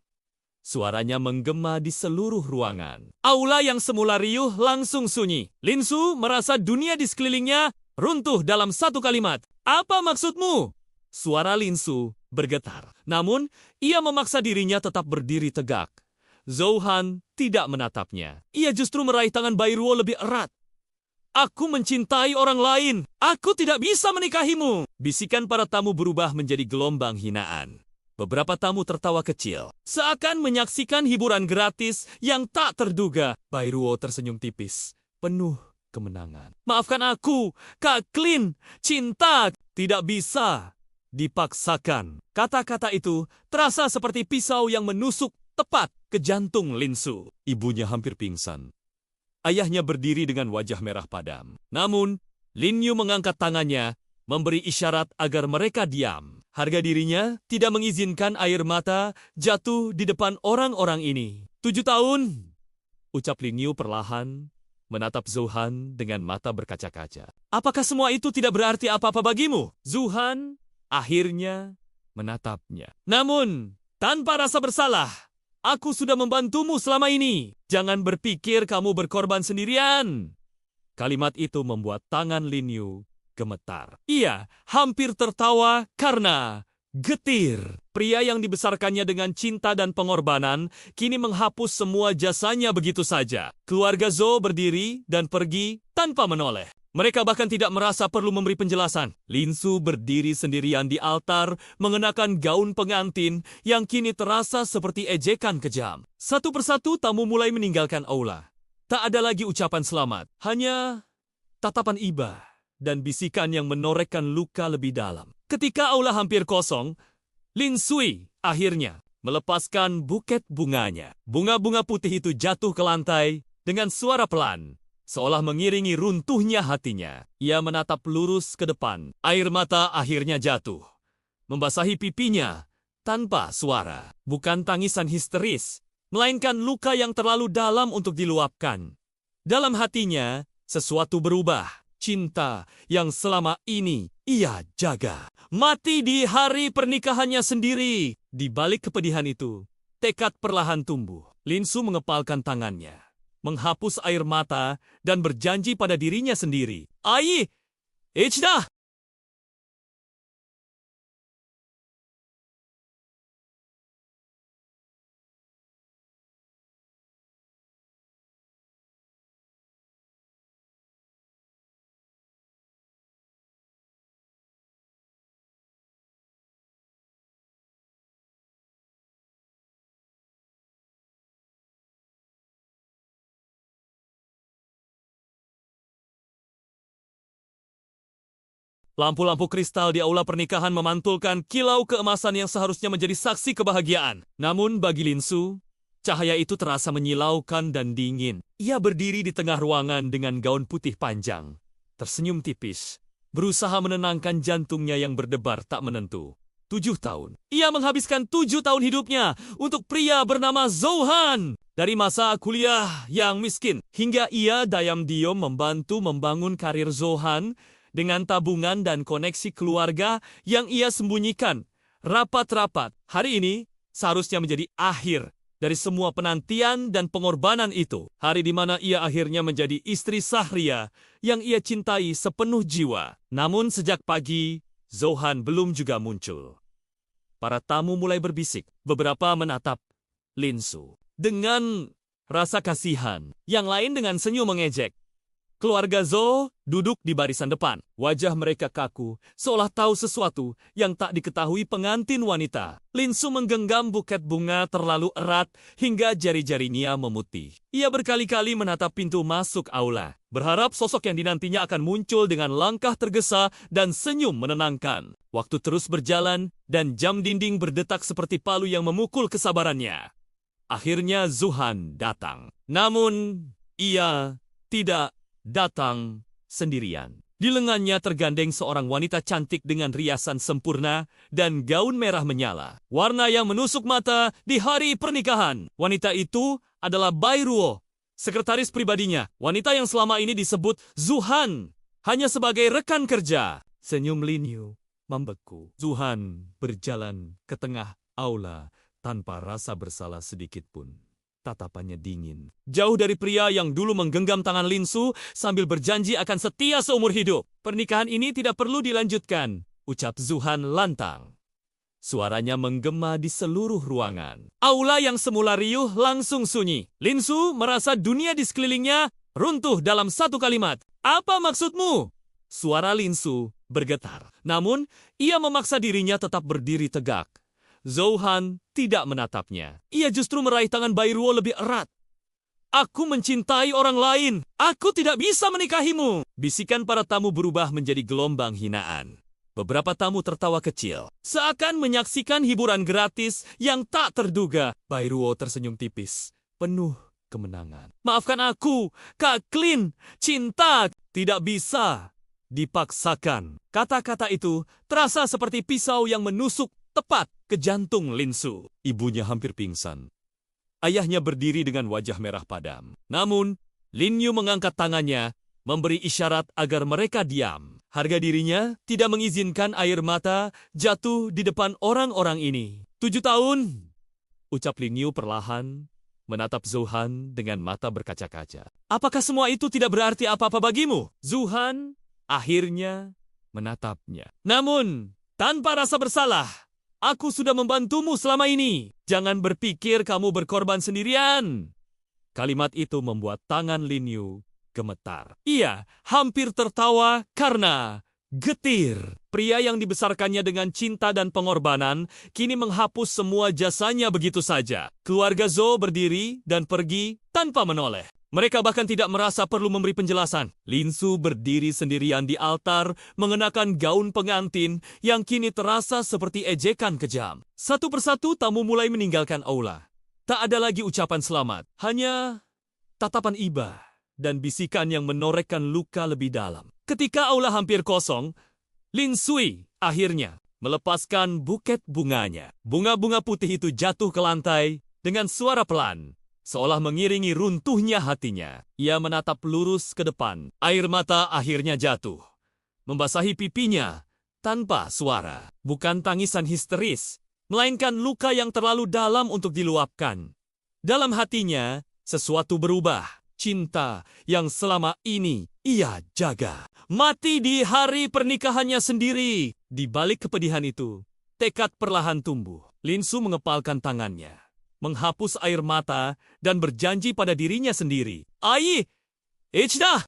Suaranya menggema di seluruh ruangan. Aula yang semula riuh langsung sunyi. Linsu merasa dunia di sekelilingnya runtuh dalam satu kalimat. Apa maksudmu? Suara Linsu bergetar. Namun, ia memaksa dirinya tetap berdiri tegak. Zouhan tidak menatapnya. Ia justru meraih tangan Bai Ruo lebih erat. Aku mencintai orang lain. Aku tidak bisa menikahimu. Bisikan para tamu berubah menjadi gelombang hinaan. Beberapa tamu tertawa kecil, seakan menyaksikan hiburan gratis yang tak terduga. Bai Ruo tersenyum tipis, penuh kemenangan. Maafkan aku, Kak Klin. Cinta tidak bisa dipaksakan. Kata-kata itu terasa seperti pisau yang menusuk tepat ke jantung Linsu. Ibunya hampir pingsan. Ayahnya berdiri dengan wajah merah padam. Namun, Lin Yu mengangkat tangannya, memberi isyarat agar mereka diam. Harga dirinya tidak mengizinkan air mata jatuh di depan orang-orang ini. 7 tahun, ucap Lin Yu perlahan, menatap Zouhan dengan mata berkaca-kaca. Apakah semua itu tidak berarti apa-apa bagimu? Zouhan akhirnya menatapnya. Namun, tanpa rasa bersalah, aku sudah membantumu selama ini. Jangan berpikir kamu berkorban sendirian. Kalimat itu membuat tangan Lin Yu gemetar. Ia hampir tertawa karena getir. Pria yang dibesarkannya dengan cinta dan pengorbanan kini menghapus semua jasanya begitu saja. Keluarga Zhou berdiri dan pergi tanpa menoleh. Mereka bahkan tidak merasa perlu memberi penjelasan. Linsu berdiri sendirian di altar, mengenakan gaun pengantin yang kini terasa seperti ejekan kejam. Satu persatu tamu mulai meninggalkan aula. Tak ada lagi ucapan selamat, hanya tatapan iba dan bisikan yang menorekkan luka lebih dalam. Ketika aula hampir kosong, Lin Sui akhirnya melepaskan buket bunganya. Bunga-bunga putih itu jatuh ke lantai dengan suara pelan, seolah mengiringi runtuhnya hatinya. Ia menatap lurus ke depan. Air mata akhirnya jatuh, membasahi pipinya tanpa suara. Bukan tangisan histeris, melainkan luka yang terlalu dalam untuk diluapkan. Dalam hatinya, sesuatu berubah. Cinta yang selama ini ia jaga mati di hari pernikahannya sendiri. Di balik kepedihan itu, tekad perlahan tumbuh. Linsu mengepalkan tangannya, menghapus air mata dan berjanji pada dirinya sendiri. Ai, Ichida! Lampu-lampu kristal di aula pernikahan memantulkan kilau keemasan yang seharusnya menjadi saksi kebahagiaan. Namun bagi Lin Su, cahaya itu terasa menyilaukan dan dingin. Ia berdiri di tengah ruangan dengan gaun putih panjang, tersenyum tipis, berusaha menenangkan jantungnya yang berdebar tak menentu. 7 tahun. Ia menghabiskan 7 tahun hidupnya untuk pria bernama Zhou Han. Dari masa kuliah yang miskin, hingga ia diam-diam membantu membangun karir Zhou Han dengan tabungan dan koneksi keluarga yang ia sembunyikan rapat-rapat. Hari ini seharusnya menjadi akhir dari semua penantian dan pengorbanan itu. Hari di mana ia akhirnya menjadi istri Sahria yang ia cintai sepenuh jiwa. Namun sejak pagi, Zhou Han belum juga muncul. Para tamu mulai berbisik. Beberapa menatap Lin Su dengan rasa kasihan. Yang lain dengan senyum mengejek. Keluarga Zhou duduk di barisan depan. Wajah mereka kaku, seolah tahu sesuatu yang tak diketahui pengantin wanita. Lin Su menggenggam buket bunga terlalu erat hingga jari-jarinya memutih. Ia berkali-kali menatap pintu masuk aula, berharap sosok yang dinantinya akan muncul dengan langkah tergesa dan senyum menenangkan. Waktu terus berjalan dan jam dinding berdetak seperti palu yang memukul kesabarannya. Akhirnya Zhou Han datang. Namun, ia tidak datang sendirian. Di lengannya tergandeng seorang wanita cantik dengan riasan sempurna dan gaun merah menyala. Warna yang menusuk mata di hari pernikahan. Wanita itu adalah Bai Ruo, sekretaris pribadinya. Wanita yang selama ini disebut Zhou Han hanya sebagai rekan kerja. Senyum Lin Yu membeku. Zhou Han berjalan ke tengah aula tanpa rasa bersalah sedikit pun. Tatapannya dingin. Jauh dari pria yang dulu menggenggam tangan Lin Su sambil berjanji akan setia seumur hidup. Pernikahan ini tidak perlu dilanjutkan, ucap Zhou Han lantang. Suaranya menggema di seluruh ruangan. Aula yang semula riuh langsung sunyi. Lin Su merasa dunia di sekelilingnya runtuh dalam satu kalimat. Apa maksudmu? Suara Lin Su bergetar. Namun, ia memaksa dirinya tetap berdiri tegak. Zhou Han tidak menatapnya. Ia justru meraih tangan Bai Ruo lebih erat. Aku mencintai orang lain. Aku tidak bisa menikahimu. Bisikan para tamu berubah menjadi gelombang hinaan. Beberapa tamu tertawa kecil, seakan menyaksikan hiburan gratis yang tak terduga. Bai Ruo tersenyum tipis, penuh kemenangan. Maafkan aku, Kak Klin. Cinta tidak bisa dipaksakan. Kata-kata itu terasa seperti pisau yang menusuk tepat ke jantung Lin Su. Ibunya hampir pingsan. Ayahnya berdiri dengan wajah merah padam. Namun, Lin Yu mengangkat tangannya, memberi isyarat agar mereka diam. Harga dirinya tidak mengizinkan air mata jatuh di depan orang-orang ini. 7 tahun, ucap Lin Yu perlahan, menatap Zhou Han dengan mata berkaca-kaca. Apakah semua itu tidak berarti apa-apa bagimu? Zhou Han akhirnya menatapnya. Namun, tanpa rasa bersalah, aku sudah membantumu selama ini. Jangan berpikir kamu berkorban sendirian. Kalimat itu membuat tangan Lin Yu gemetar. Ia hampir tertawa karena getir. Pria yang dibesarkannya dengan cinta dan pengorbanan kini menghapus semua jasanya begitu saja. Keluarga Zhou berdiri dan pergi tanpa menoleh. Mereka bahkan tidak merasa perlu memberi penjelasan. Lin Su berdiri sendirian di altar, mengenakan gaun pengantin yang kini terasa seperti ejekan kejam. Satu persatu tamu mulai meninggalkan aula. Tak ada lagi ucapan selamat, hanya tatapan iba dan bisikan yang menorehkan luka lebih dalam. Ketika aula hampir kosong, Lin Sui akhirnya melepaskan buket bunganya. Bunga-bunga putih itu jatuh ke lantai dengan suara pelan, seolah mengiringi runtuhnya hatinya. Ia menatap lurus ke depan. Air mata akhirnya jatuh, membasahi pipinya tanpa suara. Bukan tangisan histeris, melainkan luka yang terlalu dalam untuk diluapkan. Dalam hatinya, sesuatu berubah. Cinta yang selama ini ia jaga mati di hari pernikahannya sendiri. Di balik kepedihan itu, tekad perlahan tumbuh. Lin Su mengepalkan tangannya, menghapus air mata dan berjanji pada dirinya sendiri. Ai, Ichida!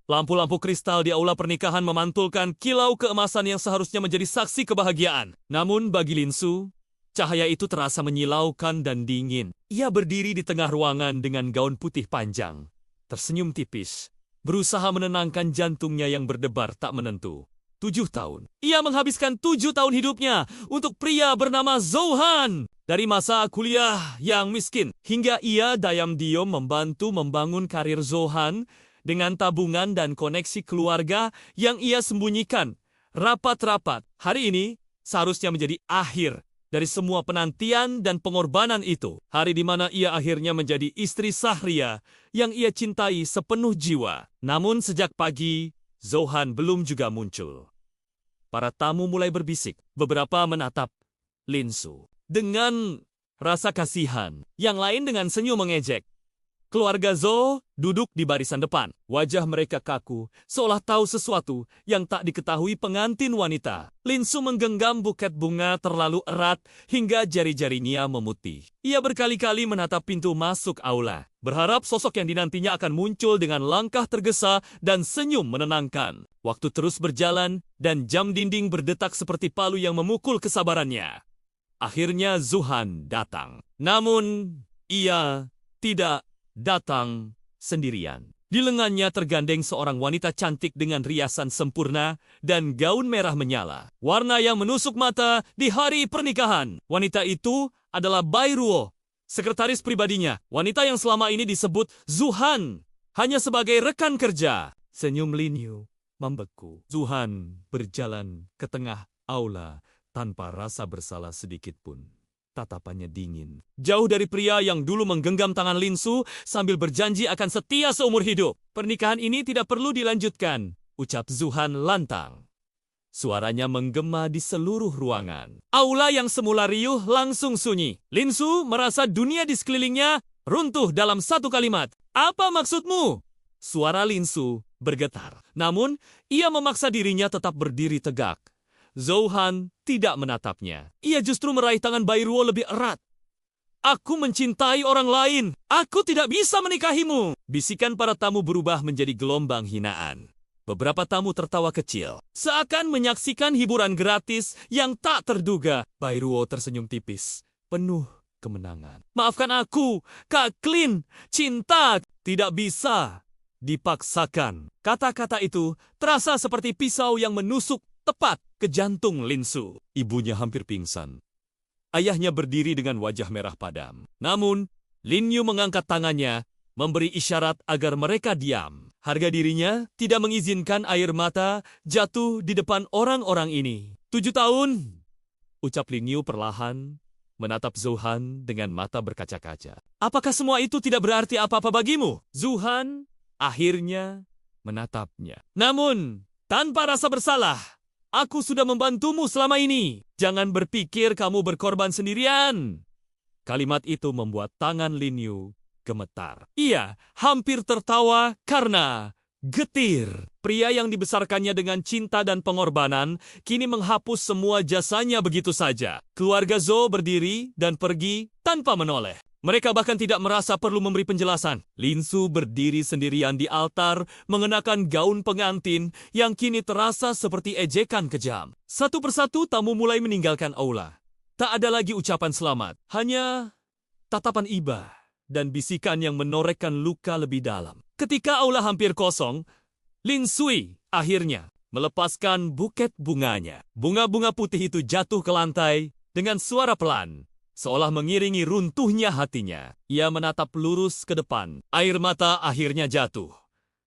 Lampu-lampu kristal di aula pernikahan memantulkan kilau keemasan yang seharusnya menjadi saksi kebahagiaan. Namun bagi Linsu, cahaya itu terasa menyilaukan dan dingin. Ia berdiri di tengah ruangan dengan gaun putih panjang, tersenyum tipis, berusaha menenangkan jantungnya yang berdebar tak menentu. 7 tahun. Ia menghabiskan 7 tahun hidupnya untuk pria bernama Zouhan. Dari masa kuliah yang miskin, hingga ia diam-diam membantu membangun karir Zouhan dengan tabungan dan koneksi keluarga yang ia sembunyikan rapat-rapat. Hari ini seharusnya menjadi akhir dari semua penantian dan pengorbanan itu. Hari di mana ia akhirnya menjadi istri Sahria yang ia cintai sepenuh jiwa. Namun sejak pagi, Zouhan belum juga muncul. Para tamu mulai berbisik. Beberapa menatap Linsu dengan rasa kasihan. Yang lain dengan senyum mengejek. Keluarga Zhou duduk di barisan depan. Wajah mereka kaku, seolah tahu sesuatu yang tak diketahui pengantin wanita. Linsu menggenggam buket bunga terlalu erat hingga jari-jarinya memutih. Ia berkali-kali menatap pintu masuk aula, berharap sosok yang dinantinya akan muncul dengan langkah tergesa dan senyum menenangkan. Waktu terus berjalan dan jam dinding berdetak seperti palu yang memukul kesabarannya. Akhirnya Zouhan datang. Namun, ia tidak datang sendirian. Di lengannya tergandeng seorang wanita cantik dengan riasan sempurna dan gaun merah menyala. Warna yang menusuk mata di hari pernikahan. Wanita itu adalah Bai Ruo, sekretaris pribadinya. Wanita yang selama ini disebut Zouhan hanya sebagai rekan kerja. Senyum Lin Yu membeku. Zouhan berjalan ke tengah aula tanpa rasa bersalah sedikit pun. Tatapannya dingin. Jauh dari pria yang dulu menggenggam tangan Linsu sambil berjanji akan setia seumur hidup. Pernikahan ini tidak perlu dilanjutkan, ucap Zouhan lantang. Suaranya menggema di seluruh ruangan. Aula yang semula riuh langsung sunyi. Linsu merasa dunia di sekelilingnya runtuh dalam satu kalimat. Apa maksudmu? Suara Linsu bergetar. Namun, ia memaksa dirinya tetap berdiri tegak. Zouhan tidak menatapnya. Ia justru meraih tangan Bai Ruo lebih erat. Aku mencintai orang lain. Aku tidak bisa menikahimu. Bisikan para tamu berubah menjadi gelombang hinaan. Beberapa tamu tertawa kecil, seakan menyaksikan hiburan gratis yang tak terduga. Bai Ruo tersenyum tipis, penuh kemenangan. Maafkan aku, Kak Klin. Cinta tidak bisa dipaksakan. Kata-kata itu terasa seperti pisau yang menusuk tepat ke jantung Linsu. Ibunya hampir pingsan. Ayahnya berdiri dengan wajah merah padam. Namun, Lin Yu mengangkat tangannya, memberi isyarat agar mereka diam. Harga dirinya tidak mengizinkan air mata jatuh di depan orang-orang ini. 7 tahun, ucap Lin Yu perlahan, menatap Zouhan dengan mata berkaca-kaca. Apakah semua itu tidak berarti apa-apa bagimu? Zouhan akhirnya menatapnya. Namun, tanpa rasa bersalah, aku sudah membantumu selama ini. Jangan berpikir kamu berkorban sendirian. Kalimat itu membuat tangan Lin Yu gemetar. Ia hampir tertawa karena getir. Pria yang dibesarkannya dengan cinta dan pengorbanan kini menghapus semua jasanya begitu saja. Keluarga Zhou berdiri dan pergi tanpa menoleh. Mereka bahkan tidak merasa perlu memberi penjelasan. Linsu berdiri sendirian di altar, mengenakan gaun pengantin yang kini terasa seperti ejekan kejam. Satu persatu tamu mulai meninggalkan aula. Tak ada lagi ucapan selamat, hanya tatapan iba dan bisikan yang menorehkan luka lebih dalam. Ketika aula hampir kosong, Lin Sui akhirnya melepaskan buket bunganya. Bunga-bunga putih itu jatuh ke lantai dengan suara pelan, seolah mengiringi runtuhnya hatinya. Ia menatap lurus ke depan. Air mata akhirnya jatuh,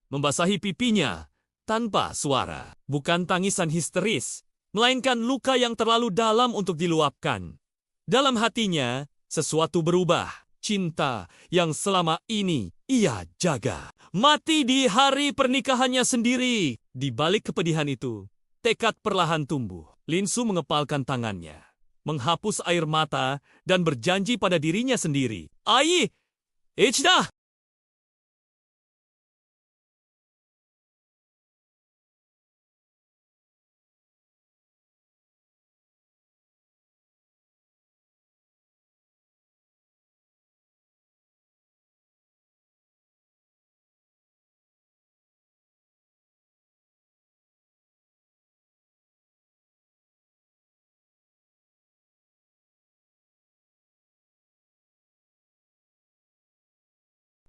membasahi pipinya tanpa suara. Bukan tangisan histeris, melainkan luka yang terlalu dalam untuk diluapkan. Dalam hatinya, sesuatu berubah. Cinta yang selama ini ia jaga mati di hari pernikahannya sendiri. Di balik kepedihan itu, tekad perlahan tumbuh. Linsu mengepalkan tangannya, menghapus air mata, dan berjanji pada dirinya sendiri. Ai, Ichida!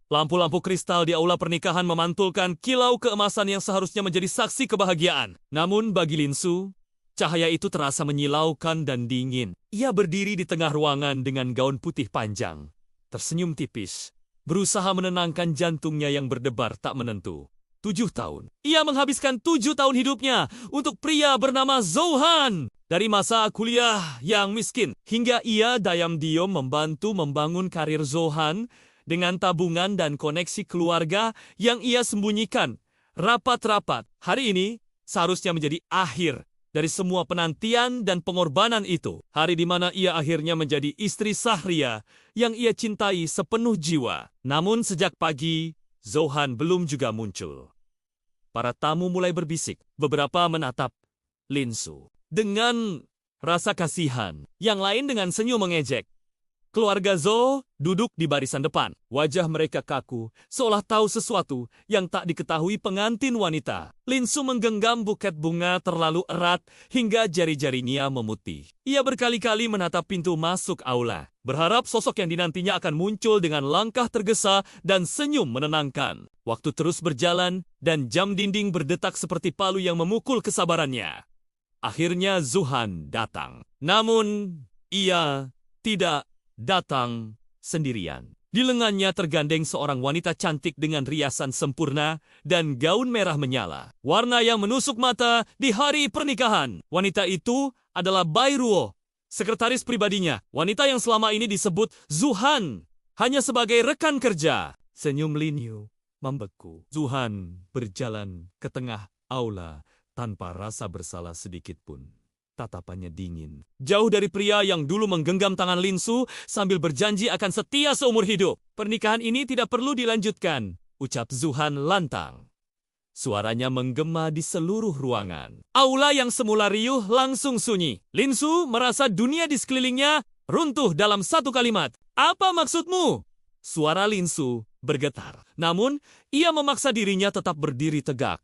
Lampu-lampu kristal di aula pernikahan memantulkan kilau keemasan yang seharusnya menjadi saksi kebahagiaan. Namun bagi Linsu, cahaya itu terasa menyilaukan dan dingin. Ia berdiri di tengah ruangan dengan gaun putih panjang, tersenyum tipis, berusaha menenangkan jantungnya yang berdebar tak menentu. 7 tahun. Ia menghabiskan 7 tahun hidupnya untuk pria bernama Zouhan. Dari masa kuliah yang miskin, hingga ia diam-diam membantu membangun karir Zouhan dengan tabungan dan koneksi keluarga yang ia sembunyikan rapat-rapat. Hari ini seharusnya menjadi akhir dari semua penantian dan pengorbanan itu. Hari di mana ia akhirnya menjadi istri Sahria yang ia cintai sepenuh jiwa. Namun sejak pagi, Zouhan belum juga muncul. Para tamu mulai berbisik. Beberapa menatap Linsu dengan rasa kasihan. Yang lain dengan senyum mengejek. Keluarga Zhou duduk di barisan depan. Wajah mereka kaku, seolah tahu sesuatu yang tak diketahui pengantin wanita. Linsu menggenggam buket bunga terlalu erat hingga jari-jarinya memutih. Ia berkali-kali menatap pintu masuk aula, berharap sosok yang dinantinya akan muncul dengan langkah tergesa dan senyum menenangkan. Waktu terus berjalan dan jam dinding berdetak seperti palu yang memukul kesabarannya. Akhirnya Zouhan datang. Namun, ia tidak datang sendirian. Di lengannya tergandeng seorang wanita cantik dengan riasan sempurna dan gaun merah menyala. Warna yang menusuk mata di hari pernikahan. Wanita itu adalah Bai Ruo, sekretaris pribadinya. Wanita yang selama ini disebut Zouhan hanya sebagai rekan kerja. Senyum Lin Yu membeku. Zouhan berjalan ke tengah aula tanpa rasa bersalah sedikit pun. Tatapannya dingin. Jauh dari pria yang dulu menggenggam tangan Linsu sambil berjanji akan setia seumur hidup. Pernikahan ini tidak perlu dilanjutkan, ucap Zouhan lantang. Suaranya menggema di seluruh ruangan. Aula yang semula riuh langsung sunyi. Linsu merasa dunia di sekelilingnya runtuh dalam satu kalimat. Apa maksudmu? Suara Linsu bergetar. Namun, ia memaksa dirinya tetap berdiri tegak.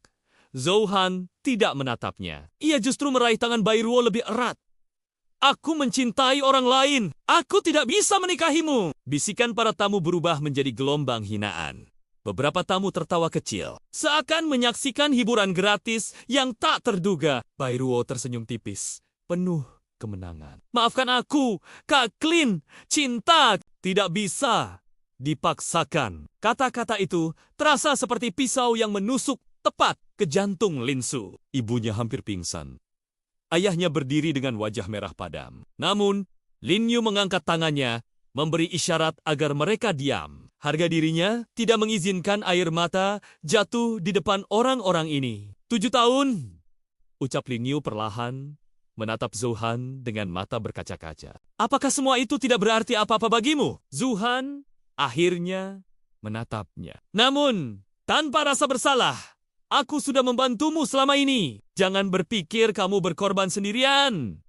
Zouhan tidak menatapnya. Ia justru meraih tangan Bai Ruo lebih erat. Aku mencintai orang lain. Aku tidak bisa menikahimu. Bisikan para tamu berubah menjadi gelombang hinaan. Beberapa tamu tertawa kecil, seakan menyaksikan hiburan gratis yang tak terduga. Bai Ruo tersenyum tipis, penuh kemenangan. Maafkan aku, Kak Klin. Cinta tidak bisa dipaksakan. Kata-kata itu terasa seperti pisau yang menusuk tepat ke jantung Linsu. Ibunya hampir pingsan. Ayahnya berdiri dengan wajah merah padam. Namun, Lin Yu mengangkat tangannya, memberi isyarat agar mereka diam. Harga dirinya tidak mengizinkan air mata jatuh di depan orang-orang ini. 7 tahun, ucap Lin Yu perlahan, menatap Zouhan dengan mata berkaca-kaca. Apakah semua itu tidak berarti apa-apa bagimu? Zouhan akhirnya menatapnya. Namun, tanpa rasa bersalah, aku sudah membantumu selama ini. Jangan berpikir kamu berkorban sendirian.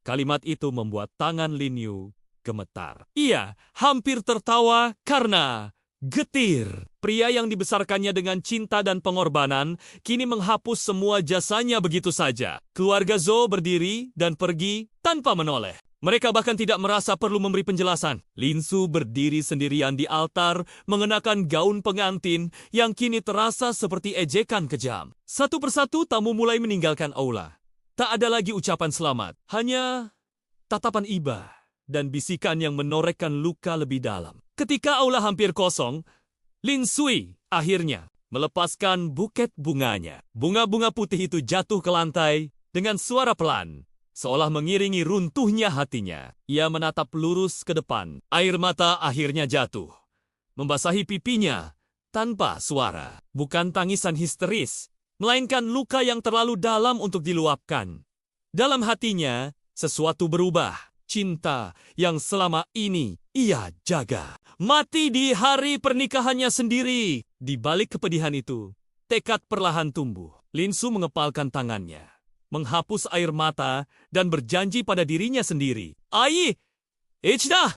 Kalimat itu membuat tangan Lin Yu gemetar. Ia hampir tertawa karena getir. Pria yang dibesarkannya dengan cinta dan pengorbanan kini menghapus semua jasanya begitu saja. Keluarga Zhou berdiri dan pergi tanpa menoleh. Mereka bahkan tidak merasa perlu memberi penjelasan. Linsu berdiri sendirian di altar mengenakan gaun pengantin yang kini terasa seperti ejekan kejam. Satu persatu tamu mulai meninggalkan aula. Tak ada lagi ucapan selamat, hanya tatapan iba dan bisikan yang menorehkan luka lebih dalam. Ketika aula hampir kosong, Lin Sui akhirnya melepaskan buket bunganya. Bunga-bunga putih itu jatuh ke lantai dengan suara pelan, seolah mengiringi runtuhnya hatinya. Ia menatap lurus ke depan. Air mata akhirnya jatuh, membasahi pipinya tanpa suara. Bukan tangisan histeris, melainkan luka yang terlalu dalam untuk diluapkan. Dalam hatinya, sesuatu berubah. Cinta yang selama ini ia jaga mati di hari pernikahannya sendiri. Di balik kepedihan itu, tekad perlahan tumbuh. Linsu mengepalkan tangannya, menghapus air mata dan berjanji pada dirinya sendiri. Ai, Ichida!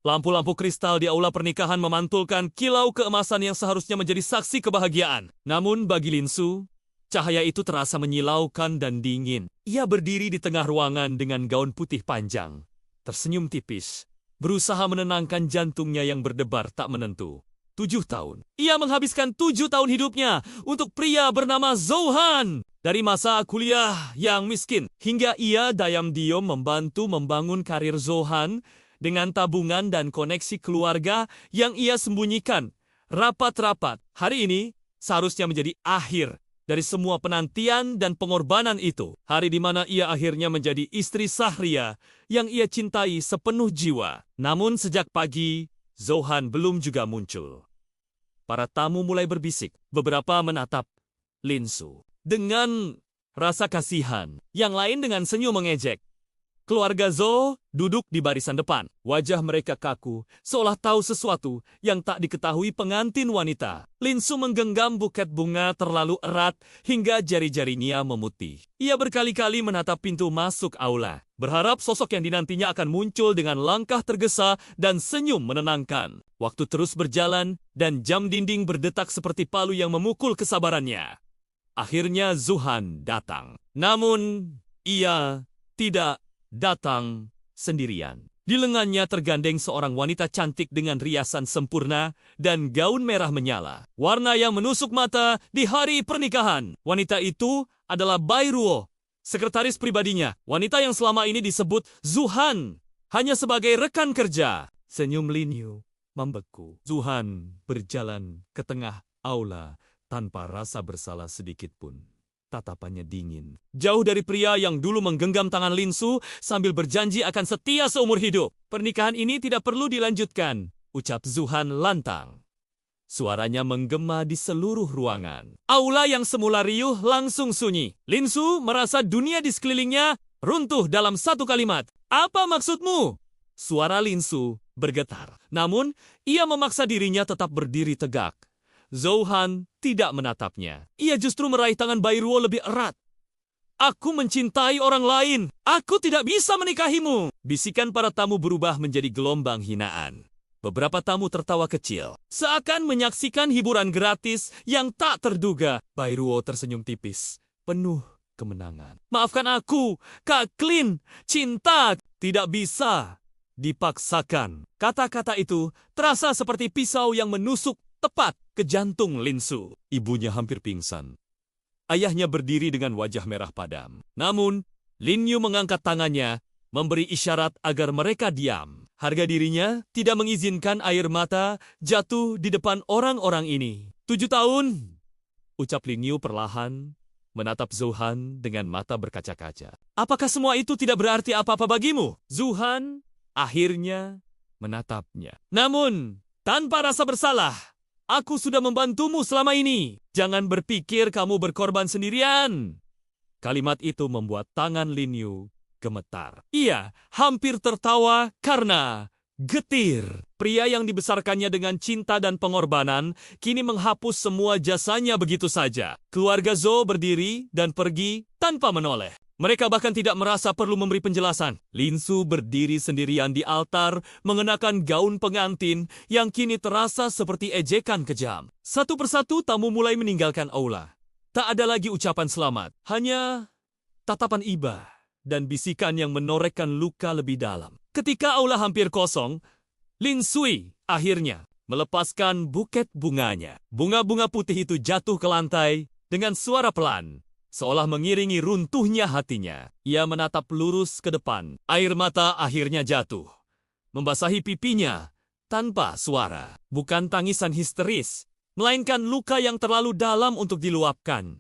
Lampu-lampu kristal di aula pernikahan memantulkan kilau keemasan yang seharusnya menjadi saksi kebahagiaan. Namun bagi Linsu, cahaya itu terasa menyilaukan dan dingin. Ia berdiri di tengah ruangan dengan gaun putih panjang, tersenyum tipis, berusaha menenangkan jantungnya yang berdebar tak menentu. 7 tahun. Ia menghabiskan 7 tahun hidupnya untuk pria bernama Zouhan. Dari masa kuliah yang miskin, hingga ia diam-diam membantu membangun karir Zouhan dengan tabungan dan koneksi keluarga yang ia sembunyikan rapat-rapat. Hari ini seharusnya menjadi akhir dari semua penantian dan pengorbanan itu. Hari di mana ia akhirnya menjadi istri Sahria yang ia cintai sepenuh jiwa. Namun sejak pagi, Zouhan belum juga muncul. Para tamu mulai berbisik. Beberapa menatap Linsu dengan rasa kasihan. Yang lain dengan senyum mengejek. Keluarga Zhou duduk di barisan depan. Wajah mereka kaku, seolah tahu sesuatu yang tak diketahui pengantin wanita. Linsu menggenggam buket bunga terlalu erat hingga jari-jarinya memutih. Ia berkali-kali menatap pintu masuk aula, berharap sosok yang dinantinya akan muncul dengan langkah tergesa dan senyum menenangkan. Waktu terus berjalan dan jam dinding berdetak seperti palu yang memukul kesabarannya. Akhirnya Zouhan datang. Namun, ia tidak datang sendirian. Di lengannya tergandeng seorang wanita cantik dengan riasan sempurna dan gaun merah menyala. Warna yang menusuk mata di hari pernikahan. Wanita itu adalah Bai Ruo, sekretaris pribadinya. Wanita yang selama ini disebut Zouhan hanya sebagai rekan kerja. Senyum Lin Yu membeku. Zouhan berjalan ke tengah aula tanpa rasa bersalah sedikit pun. Tatapannya dingin. Jauh dari pria yang dulu menggenggam tangan Linsu sambil berjanji akan setia seumur hidup. Pernikahan ini tidak perlu dilanjutkan, ucap Zouhan lantang. Suaranya menggema di seluruh ruangan. Aula yang semula riuh langsung sunyi. Linsu merasa dunia di sekelilingnya runtuh dalam satu kalimat. Apa maksudmu? Suara Linsu bergetar. Namun, ia memaksa dirinya tetap berdiri tegak. Zouhan tidak menatapnya. Ia justru meraih tangan Bai Ruo lebih erat. Aku mencintai orang lain. Aku tidak bisa menikahimu. Bisikan para tamu berubah menjadi gelombang hinaan. Beberapa tamu tertawa kecil, seakan menyaksikan hiburan gratis yang tak terduga. Bai Ruo tersenyum tipis, penuh kemenangan. Maafkan aku, Kak Klin. Cinta tidak bisa dipaksakan. Kata-kata itu terasa seperti pisau yang menusuk tepat ke jantung Linsu. Ibunya hampir pingsan. Ayahnya berdiri dengan wajah merah padam. Namun, Lin Yu mengangkat tangannya, memberi isyarat agar mereka diam. Harga dirinya tidak mengizinkan air mata jatuh di depan orang-orang ini. 7 tahun, ucap Lin Yu perlahan, menatap Zouhan dengan mata berkaca-kaca. Apakah semua itu tidak berarti apa-apa bagimu? Zouhan akhirnya menatapnya. Namun, tanpa rasa bersalah, aku sudah membantumu selama ini. Jangan berpikir kamu berkorban sendirian. Kalimat itu membuat tangan Lin Yu gemetar. Ia hampir tertawa karena getir. Pria yang dibesarkannya dengan cinta dan pengorbanan kini menghapus semua jasanya begitu saja. Keluarga Zhou berdiri dan pergi tanpa menoleh. Mereka bahkan tidak merasa perlu memberi penjelasan. Linsu berdiri sendirian di altar, mengenakan gaun pengantin yang kini terasa seperti ejekan kejam. Satu persatu tamu mulai meninggalkan aula. Tak ada lagi ucapan selamat, hanya tatapan iba dan bisikan yang menorehkan luka lebih dalam. Ketika aula hampir kosong, Lin Sui akhirnya melepaskan buket bunganya. Bunga-bunga putih itu jatuh ke lantai dengan suara pelan, seolah mengiringi runtuhnya hatinya. Ia menatap lurus ke depan. Air mata akhirnya jatuh, membasahi pipinya tanpa suara. Bukan tangisan histeris, melainkan luka yang terlalu dalam untuk diluapkan.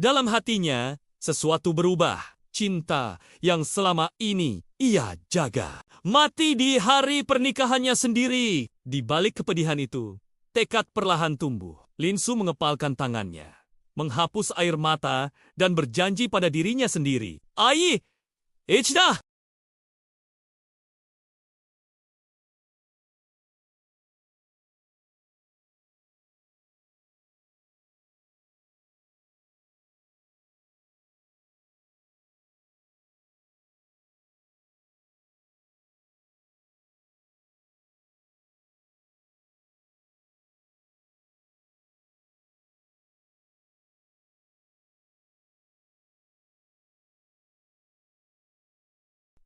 Dalam hatinya, sesuatu berubah. Cinta yang selama ini ia jaga mati di hari pernikahannya sendiri. Di balik kepedihan itu, tekad perlahan tumbuh. Linsu mengepalkan tangannya, menghapus air mata dan berjanji pada dirinya sendiri. Ai, Ichida!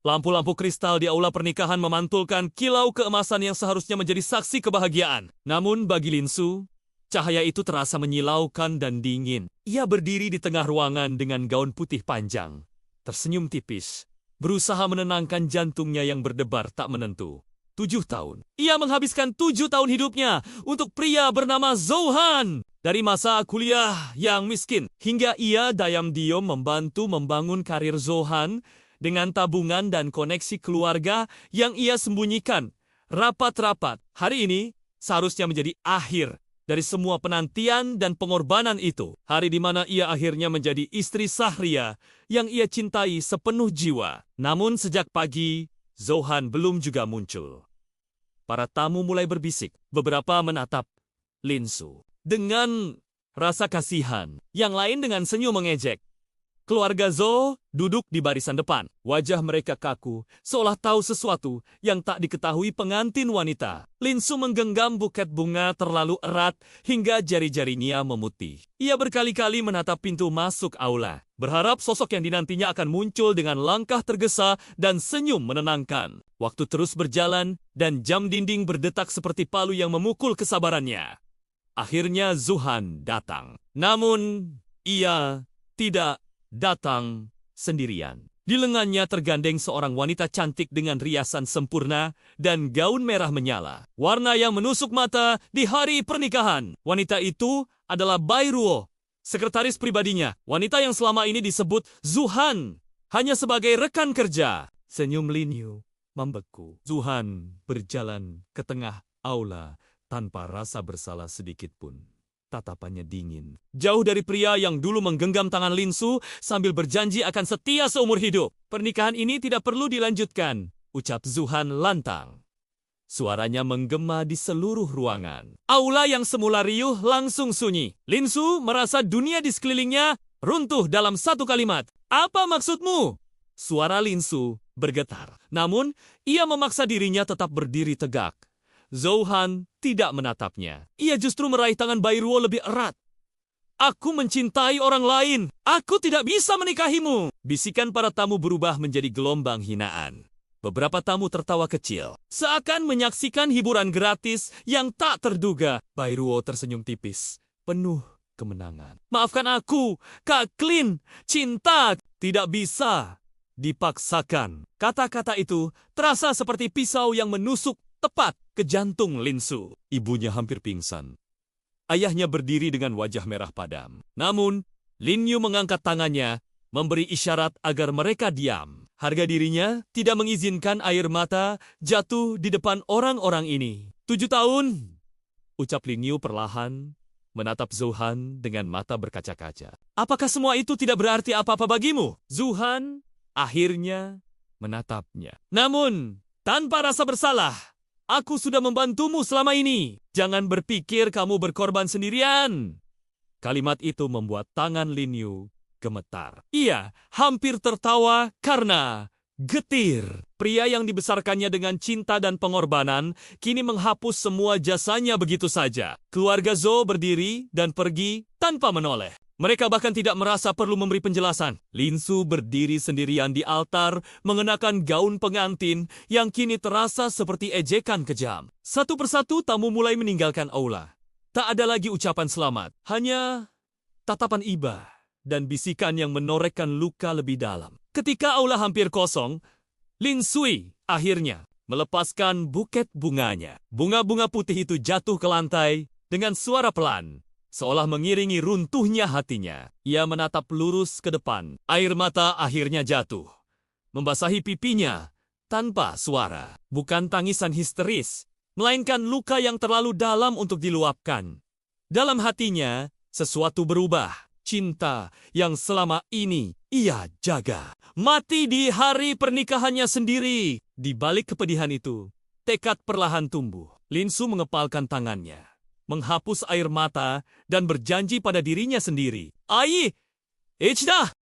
Lampu-lampu kristal di aula pernikahan memantulkan kilau keemasan yang seharusnya menjadi saksi kebahagiaan. Namun bagi Linsu, cahaya itu terasa menyilaukan dan dingin. Ia berdiri di tengah ruangan dengan gaun putih panjang, tersenyum tipis, berusaha menenangkan jantungnya yang berdebar tak menentu. 7 tahun. Ia menghabiskan 7 tahun hidupnya untuk pria bernama Zohan. Dari masa kuliah yang miskin, hingga ia diam-diam membantu membangun karir Zohan dengan tabungan dan koneksi keluarga yang ia sembunyikan rapat-rapat. Hari ini seharusnya menjadi akhir dari semua penantian dan pengorbanan itu. Hari di mana ia akhirnya menjadi istri Sahria yang ia cintai sepenuh jiwa. Namun sejak pagi, Zohan belum juga muncul. Para tamu mulai berbisik. Beberapa menatap Linsu dengan rasa kasihan. Yang lain dengan senyum mengejek. Keluarga Zo duduk di barisan depan. Wajah mereka kaku, seolah tahu sesuatu yang tak diketahui pengantin wanita. Linsu menggenggam buket bunga terlalu erat hingga jari-jarinya memutih. Ia berkali-kali menatap pintu masuk aula, berharap sosok yang dinantinya akan muncul dengan langkah tergesa dan senyum menenangkan. Waktu terus berjalan dan jam dinding berdetak seperti palu yang memukul kesabarannya. Akhirnya Zohan datang. Namun, ia tidak datang sendirian. Di lengannya tergandeng seorang wanita cantik dengan riasan sempurna dan gaun merah menyala. Warna yang menusuk mata di hari pernikahan. Wanita itu adalah Bairuo, sekretaris pribadinya. Wanita yang selama ini disebut Zohan hanya sebagai rekan kerja. Senyum Lin Yu membeku. Zohan berjalan ke tengah aula tanpa rasa bersalah sedikit pun. Tatapannya dingin. Jauh dari pria yang dulu menggenggam tangan Linsu sambil berjanji akan setia seumur hidup. Pernikahan ini tidak perlu dilanjutkan, ucap Zohan lantang. Suaranya menggema di seluruh ruangan. Aula yang semula riuh langsung sunyi. Linsu merasa dunia di sekelilingnya runtuh dalam satu kalimat. Apa maksudmu? Suara Linsu bergetar. Namun, ia memaksa dirinya tetap berdiri tegak. Zohan tidak menatapnya. Ia justru meraih tangan Bairuo lebih erat. Aku mencintai orang lain. Aku tidak bisa menikahimu. Bisikan para tamu berubah menjadi gelombang hinaan. Beberapa tamu tertawa kecil, seakan menyaksikan hiburan gratis yang tak terduga. Bairuo tersenyum tipis, penuh kemenangan. Maafkan aku, Kak Klin. Cinta tidak bisa dipaksakan. Kata-kata itu terasa seperti pisau yang menusuk tepat ke jantung Linsu. Ibunya hampir pingsan. Ayahnya berdiri dengan wajah merah padam. Namun, Lin Yu mengangkat tangannya, memberi isyarat agar mereka diam. Harga dirinya tidak mengizinkan air mata jatuh di depan orang-orang ini. 7 tahun, ucap Lin Yu perlahan, menatap Zohan dengan mata berkaca-kaca. Apakah semua itu tidak berarti apa-apa bagimu? Zohan akhirnya menatapnya. Namun, tanpa rasa bersalah, aku sudah membantumu selama ini. Jangan berpikir kamu berkorban sendirian. Kalimat itu membuat tangan Lin Yu gemetar. Ia hampir tertawa karena getir. Pria yang dibesarkannya dengan cinta dan pengorbanan kini menghapus semua jasanya begitu saja. Keluarga Zo berdiri dan pergi tanpa menoleh. Mereka bahkan tidak merasa perlu memberi penjelasan. Linsu berdiri sendirian di altar, mengenakan gaun pengantin yang kini terasa seperti ejekan kejam. Satu persatu tamu mulai meninggalkan aula. Tak ada lagi ucapan selamat, hanya tatapan iba dan bisikan yang menorekkan luka lebih dalam. Ketika aula hampir kosong, Lin Sui akhirnya melepaskan buket bunganya. Bunga-bunga putih itu jatuh ke lantai dengan suara pelan, seolah mengiringi runtuhnya hatinya. Ia menatap lurus ke depan. Air mata akhirnya jatuh, membasahi pipinya tanpa suara. Bukan tangisan histeris, melainkan luka yang terlalu dalam untuk diluapkan. Dalam hatinya, sesuatu berubah. Cinta yang selama ini ia jaga mati di hari pernikahannya sendiri. Di balik kepedihan itu, tekad perlahan tumbuh. Linsu mengepalkan tangannya, menghapus air mata dan berjanji pada dirinya sendiri. Ai, Ichida!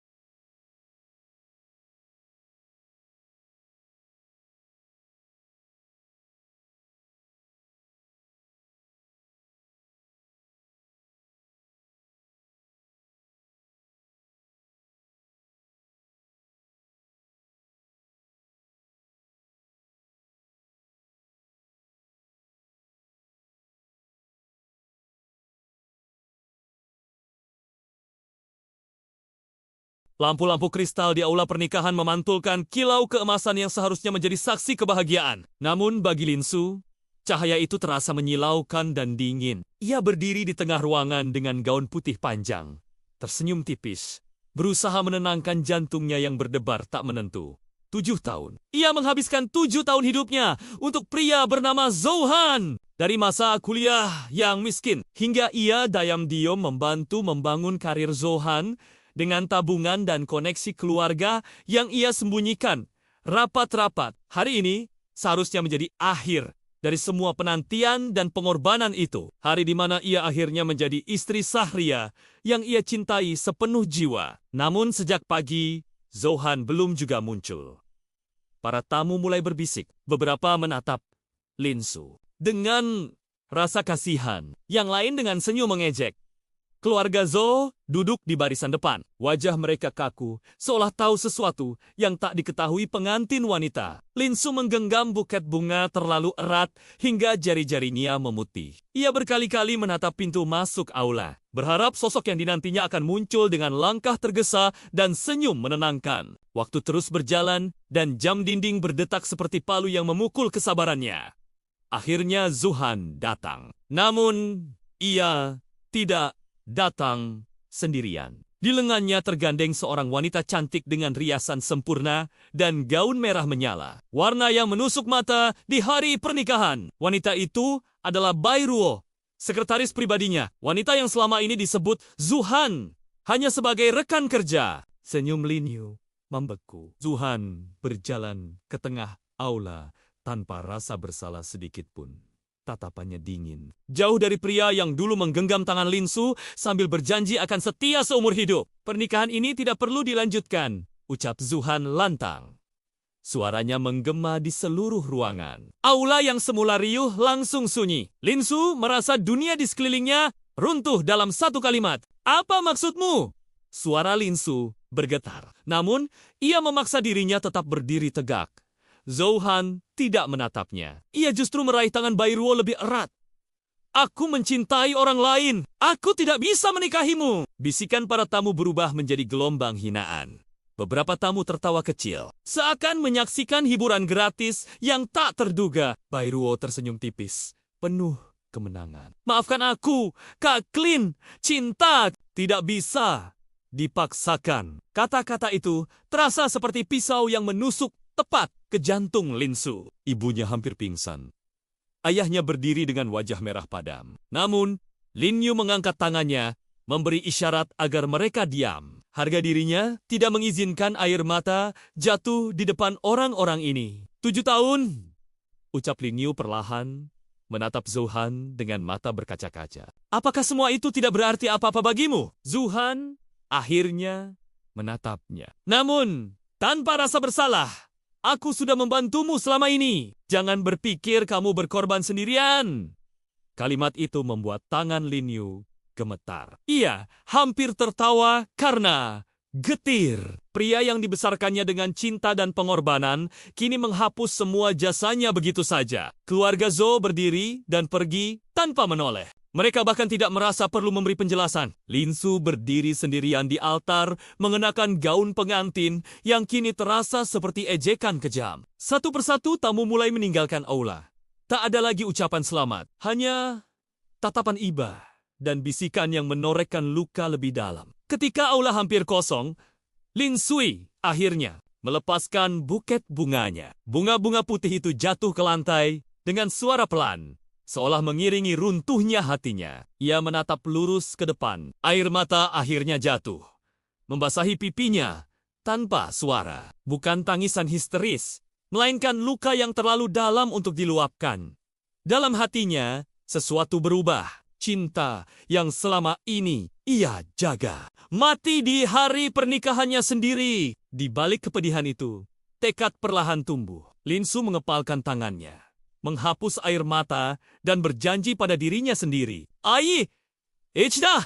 Lampu-lampu kristal di aula pernikahan memantulkan kilau keemasan yang seharusnya menjadi saksi kebahagiaan. Namun bagi Lin Su, cahaya itu terasa menyilaukan dan dingin. Ia berdiri di tengah ruangan dengan gaun putih panjang, tersenyum tipis, berusaha menenangkan jantungnya yang berdebar tak menentu. 7 tahun. Ia menghabiskan 7 tahun hidupnya untuk pria bernama Zhou Han. Dari masa kuliah yang miskin, hingga ia diam-diam membantu membangun karir Zhou Han dengan tabungan dan koneksi keluarga yang ia sembunyikan rapat-rapat. Hari ini seharusnya menjadi akhir dari semua penantian dan pengorbanan itu. Hari di mana ia akhirnya menjadi istri Sahria yang ia cintai sepenuh jiwa. Namun sejak pagi, Zhou Han belum juga muncul. Para tamu mulai berbisik. Beberapa menatap Lin Su dengan rasa kasihan. Yang lain dengan senyum mengejek. Keluarga Zhou duduk di barisan depan. Wajah mereka kaku, seolah tahu sesuatu yang tak diketahui pengantin wanita. Lin Su menggenggam buket bunga terlalu erat hingga jari-jarinya memutih. Ia berkali-kali menatap pintu masuk aula, berharap sosok yang dinantinya akan muncul dengan langkah tergesa dan senyum menenangkan. Waktu terus berjalan dan jam dinding berdetak seperti palu yang memukul kesabarannya. Akhirnya Zhou Han datang. Namun, ia tidak datang sendirian. Di lengannya tergandeng seorang wanita cantik dengan riasan sempurna dan gaun merah menyala. Warna yang menusuk mata di hari pernikahan. Wanita itu adalah Bai Ruo, sekretaris pribadinya. Wanita yang selama ini disebut Zhou Han hanya sebagai rekan kerja. Senyum Lin Yu membeku. Zhou Han berjalan ke tengah aula tanpa rasa bersalah sedikit pun. Tatapannya dingin. Jauh dari pria yang dulu menggenggam tangan Lin Su sambil berjanji akan setia seumur hidup. Pernikahan ini tidak perlu dilanjutkan, ucap Zhou Han lantang. Suaranya menggema di seluruh ruangan. Aula yang semula riuh langsung sunyi. Lin Su merasa dunia di sekelilingnya runtuh dalam satu kalimat. Apa maksudmu? Suara Lin Su bergetar. Namun, ia memaksa dirinya tetap berdiri tegak. Zhou Han tidak menatapnya. Ia justru meraih tangan Bai Ruo lebih erat. Aku mencintai orang lain. Aku tidak bisa menikahimu. Bisikan para tamu berubah menjadi gelombang hinaan. Beberapa tamu tertawa kecil, seakan menyaksikan hiburan gratis yang tak terduga. Bai Ruo tersenyum tipis, penuh kemenangan. Maafkan aku, Kak Klin. Cinta tidak bisa dipaksakan. Kata-kata itu terasa seperti pisau yang menusuk tepat ke jantung Lin Su. Ibunya hampir pingsan. Ayahnya berdiri dengan wajah merah padam. Namun, Lin Yu mengangkat tangannya, memberi isyarat agar mereka diam. Harga dirinya tidak mengizinkan air mata jatuh di depan orang-orang ini. 7 tahun, ucap Lin Yu perlahan, menatap Zhou Han dengan mata berkaca-kaca. Apakah semua itu tidak berarti apa-apa bagimu? Zhou Han akhirnya menatapnya. Namun, tanpa rasa bersalah, aku sudah membantumu selama ini. Jangan berpikir kamu berkorban sendirian. Kalimat itu membuat tangan Lin Yu gemetar. Ia hampir tertawa karena getir. Pria yang dibesarkannya dengan cinta dan pengorbanan kini menghapus semua jasanya begitu saja. Keluarga Zhou berdiri dan pergi tanpa menoleh. Mereka bahkan tidak merasa perlu memberi penjelasan. Lin Su berdiri sendirian di altar, mengenakan gaun pengantin yang kini terasa seperti ejekan kejam. Satu persatu tamu mulai meninggalkan aula. Tak ada lagi ucapan selamat, hanya tatapan iba dan bisikan yang menorekkan luka lebih dalam. Ketika aula hampir kosong, Lin Sui akhirnya melepaskan buket bunganya. Bunga-bunga putih itu jatuh ke lantai dengan suara pelan, seolah mengiringi runtuhnya hatinya. Ia menatap lurus ke depan. Air mata akhirnya jatuh, membasahi pipinya tanpa suara. Bukan tangisan histeris, melainkan luka yang terlalu dalam untuk diluapkan. Dalam hatinya, sesuatu berubah. Cinta yang selama ini ia jaga mati di hari pernikahannya sendiri. Di balik kepedihan itu, tekad perlahan tumbuh. Lin Su mengepalkan tangannya, menghapus air mata dan berjanji pada dirinya sendiri. Ai, Ichida!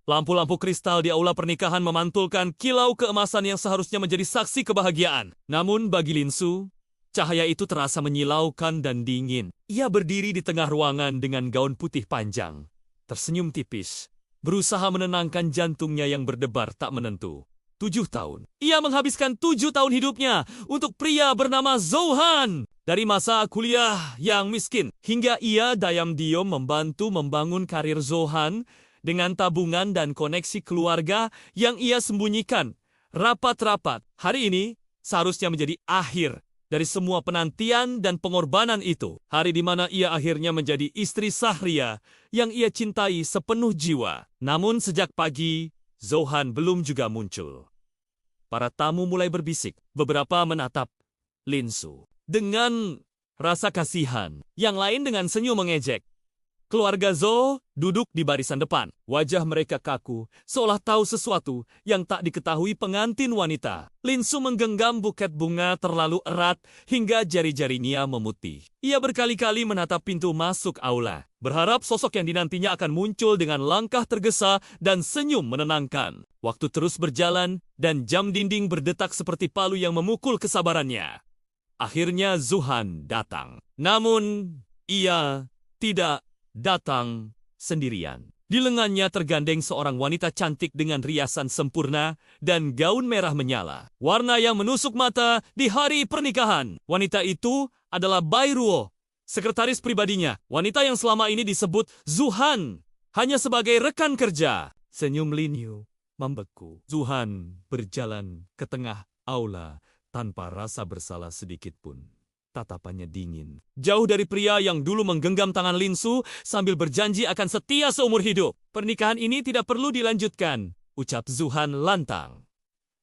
Lampu-lampu kristal di aula pernikahan memantulkan kilau keemasan yang seharusnya menjadi saksi kebahagiaan. Namun bagi Lin Su, cahaya itu terasa menyilaukan dan dingin. Ia berdiri di tengah ruangan dengan gaun putih panjang, tersenyum tipis, berusaha menenangkan jantungnya yang berdebar tak menentu. 7 tahun. Ia menghabiskan 7 tahun hidupnya untuk pria bernama Zhou Han. Dari masa kuliah yang miskin, hingga ia diam-diam membantu membangun karir Zhou Han dengan tabungan dan koneksi keluarga yang ia sembunyikan rapat-rapat. Hari ini seharusnya menjadi akhir dari semua penantian dan pengorbanan itu. Hari di mana ia akhirnya menjadi istri Sahria yang ia cintai sepenuh jiwa. Namun sejak pagi, Zhou Han belum juga muncul. Para tamu mulai berbisik. Beberapa menatap Lin Su dengan rasa kasihan. Yang lain dengan senyum mengejek. Keluarga Zhou duduk di barisan depan. Wajah mereka kaku, seolah tahu sesuatu yang tak diketahui pengantin wanita. Lin Su menggenggam buket bunga terlalu erat hingga jari-jarinya memutih. Ia berkali-kali menatap pintu masuk aula, berharap sosok yang dinantinya akan muncul dengan langkah tergesa dan senyum menenangkan. Waktu terus berjalan dan jam dinding berdetak seperti palu yang memukul kesabarannya. Akhirnya Zhou Han datang. Namun, ia tidak datang sendirian. Di lengannya tergandeng seorang wanita cantik dengan riasan sempurna dan gaun merah menyala. Warna yang menusuk mata di hari pernikahan. Wanita itu adalah Bai Ruo, sekretaris pribadinya. Wanita yang selama ini disebut Zhou Han hanya sebagai rekan kerja. Senyum Lin Yu membeku. Zhou Han berjalan ke tengah aula tanpa rasa bersalah sedikit pun. Tatapannya dingin. Jauh dari pria yang dulu menggenggam tangan Lin Su sambil berjanji akan setia seumur hidup. Pernikahan ini tidak perlu dilanjutkan, ucap Zhou Han lantang.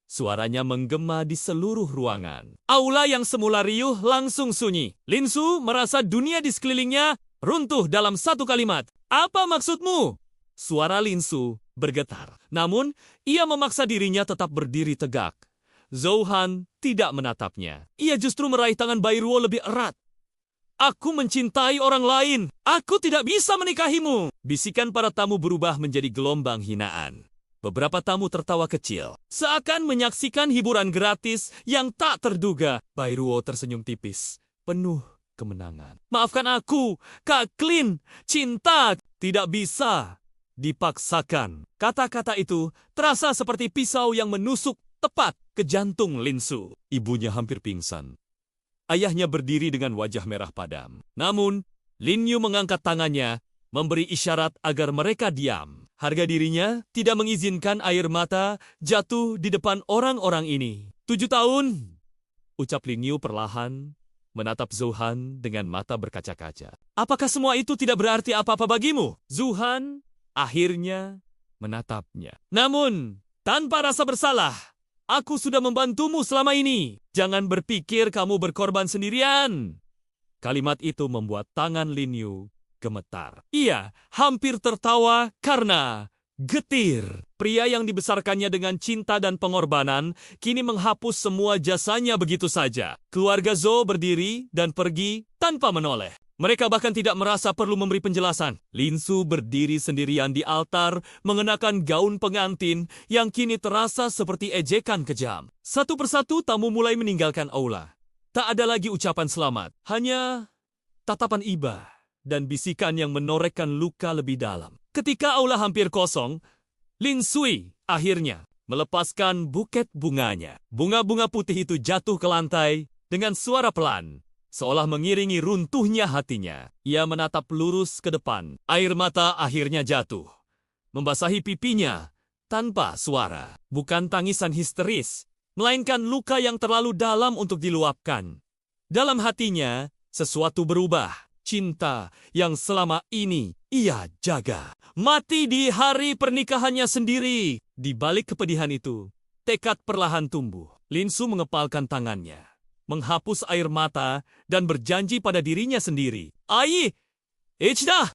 Suaranya menggema di seluruh ruangan. Aula yang semula riuh langsung sunyi. Lin Su merasa dunia di sekelilingnya runtuh dalam satu kalimat. Apa maksudmu? Suara Lin Su bergetar. Namun, ia memaksa dirinya tetap berdiri tegak. Zhou Han tidak menatapnya. Ia justru meraih tangan Bai Ruo lebih erat. Aku mencintai orang lain. Aku tidak bisa menikahimu. Bisikan para tamu berubah menjadi gelombang hinaan. Beberapa tamu tertawa kecil, seakan menyaksikan hiburan gratis yang tak terduga. Bai Ruo tersenyum tipis, penuh kemenangan. Maafkan aku, Kak Klin. Cinta tidak bisa dipaksakan. Kata-kata itu terasa seperti pisau yang menusuk tepat ke jantung Lin Su. Ibunya hampir pingsan. Ayahnya berdiri dengan wajah merah padam. Namun, Lin Yu mengangkat tangannya, memberi isyarat agar mereka diam. Harga dirinya tidak mengizinkan air mata jatuh di depan orang-orang ini. 7 tahun, ucap Lin Yu perlahan, menatap Zhou Han dengan mata berkaca-kaca. Apakah semua itu tidak berarti apa-apa bagimu? Zhou Han akhirnya menatapnya. Namun, tanpa rasa bersalah, aku sudah membantumu selama ini. Jangan berpikir kamu berkorban sendirian. Kalimat itu membuat tangan Lin Yu gemetar. Ia hampir tertawa karena getir. Pria yang dibesarkannya dengan cinta dan pengorbanan kini menghapus semua jasanya begitu saja. Keluarga Zhou berdiri dan pergi tanpa menoleh. Mereka bahkan tidak merasa perlu memberi penjelasan. Lin Su berdiri sendirian di altar mengenakan gaun pengantin yang kini terasa seperti ejekan kejam. Satu persatu tamu mulai meninggalkan aula. Tak ada lagi ucapan selamat, hanya tatapan iba dan bisikan yang menorehkan luka lebih dalam. Ketika aula hampir kosong, Lin Sui akhirnya melepaskan buket bunganya. Bunga-bunga putih itu jatuh ke lantai dengan suara pelan, seolah mengiringi runtuhnya hatinya. Ia menatap lurus ke depan. Air mata akhirnya jatuh, membasahi pipinya tanpa suara. Bukan tangisan histeris, melainkan luka yang terlalu dalam untuk diluapkan. Dalam hatinya, sesuatu berubah. Cinta yang selama ini ia jaga mati di hari pernikahannya sendiri. Di balik kepedihan itu, tekad perlahan tumbuh. Lin Su mengepalkan tangannya, menghapus air mata dan berjanji pada dirinya sendiri. Ai, Ichida!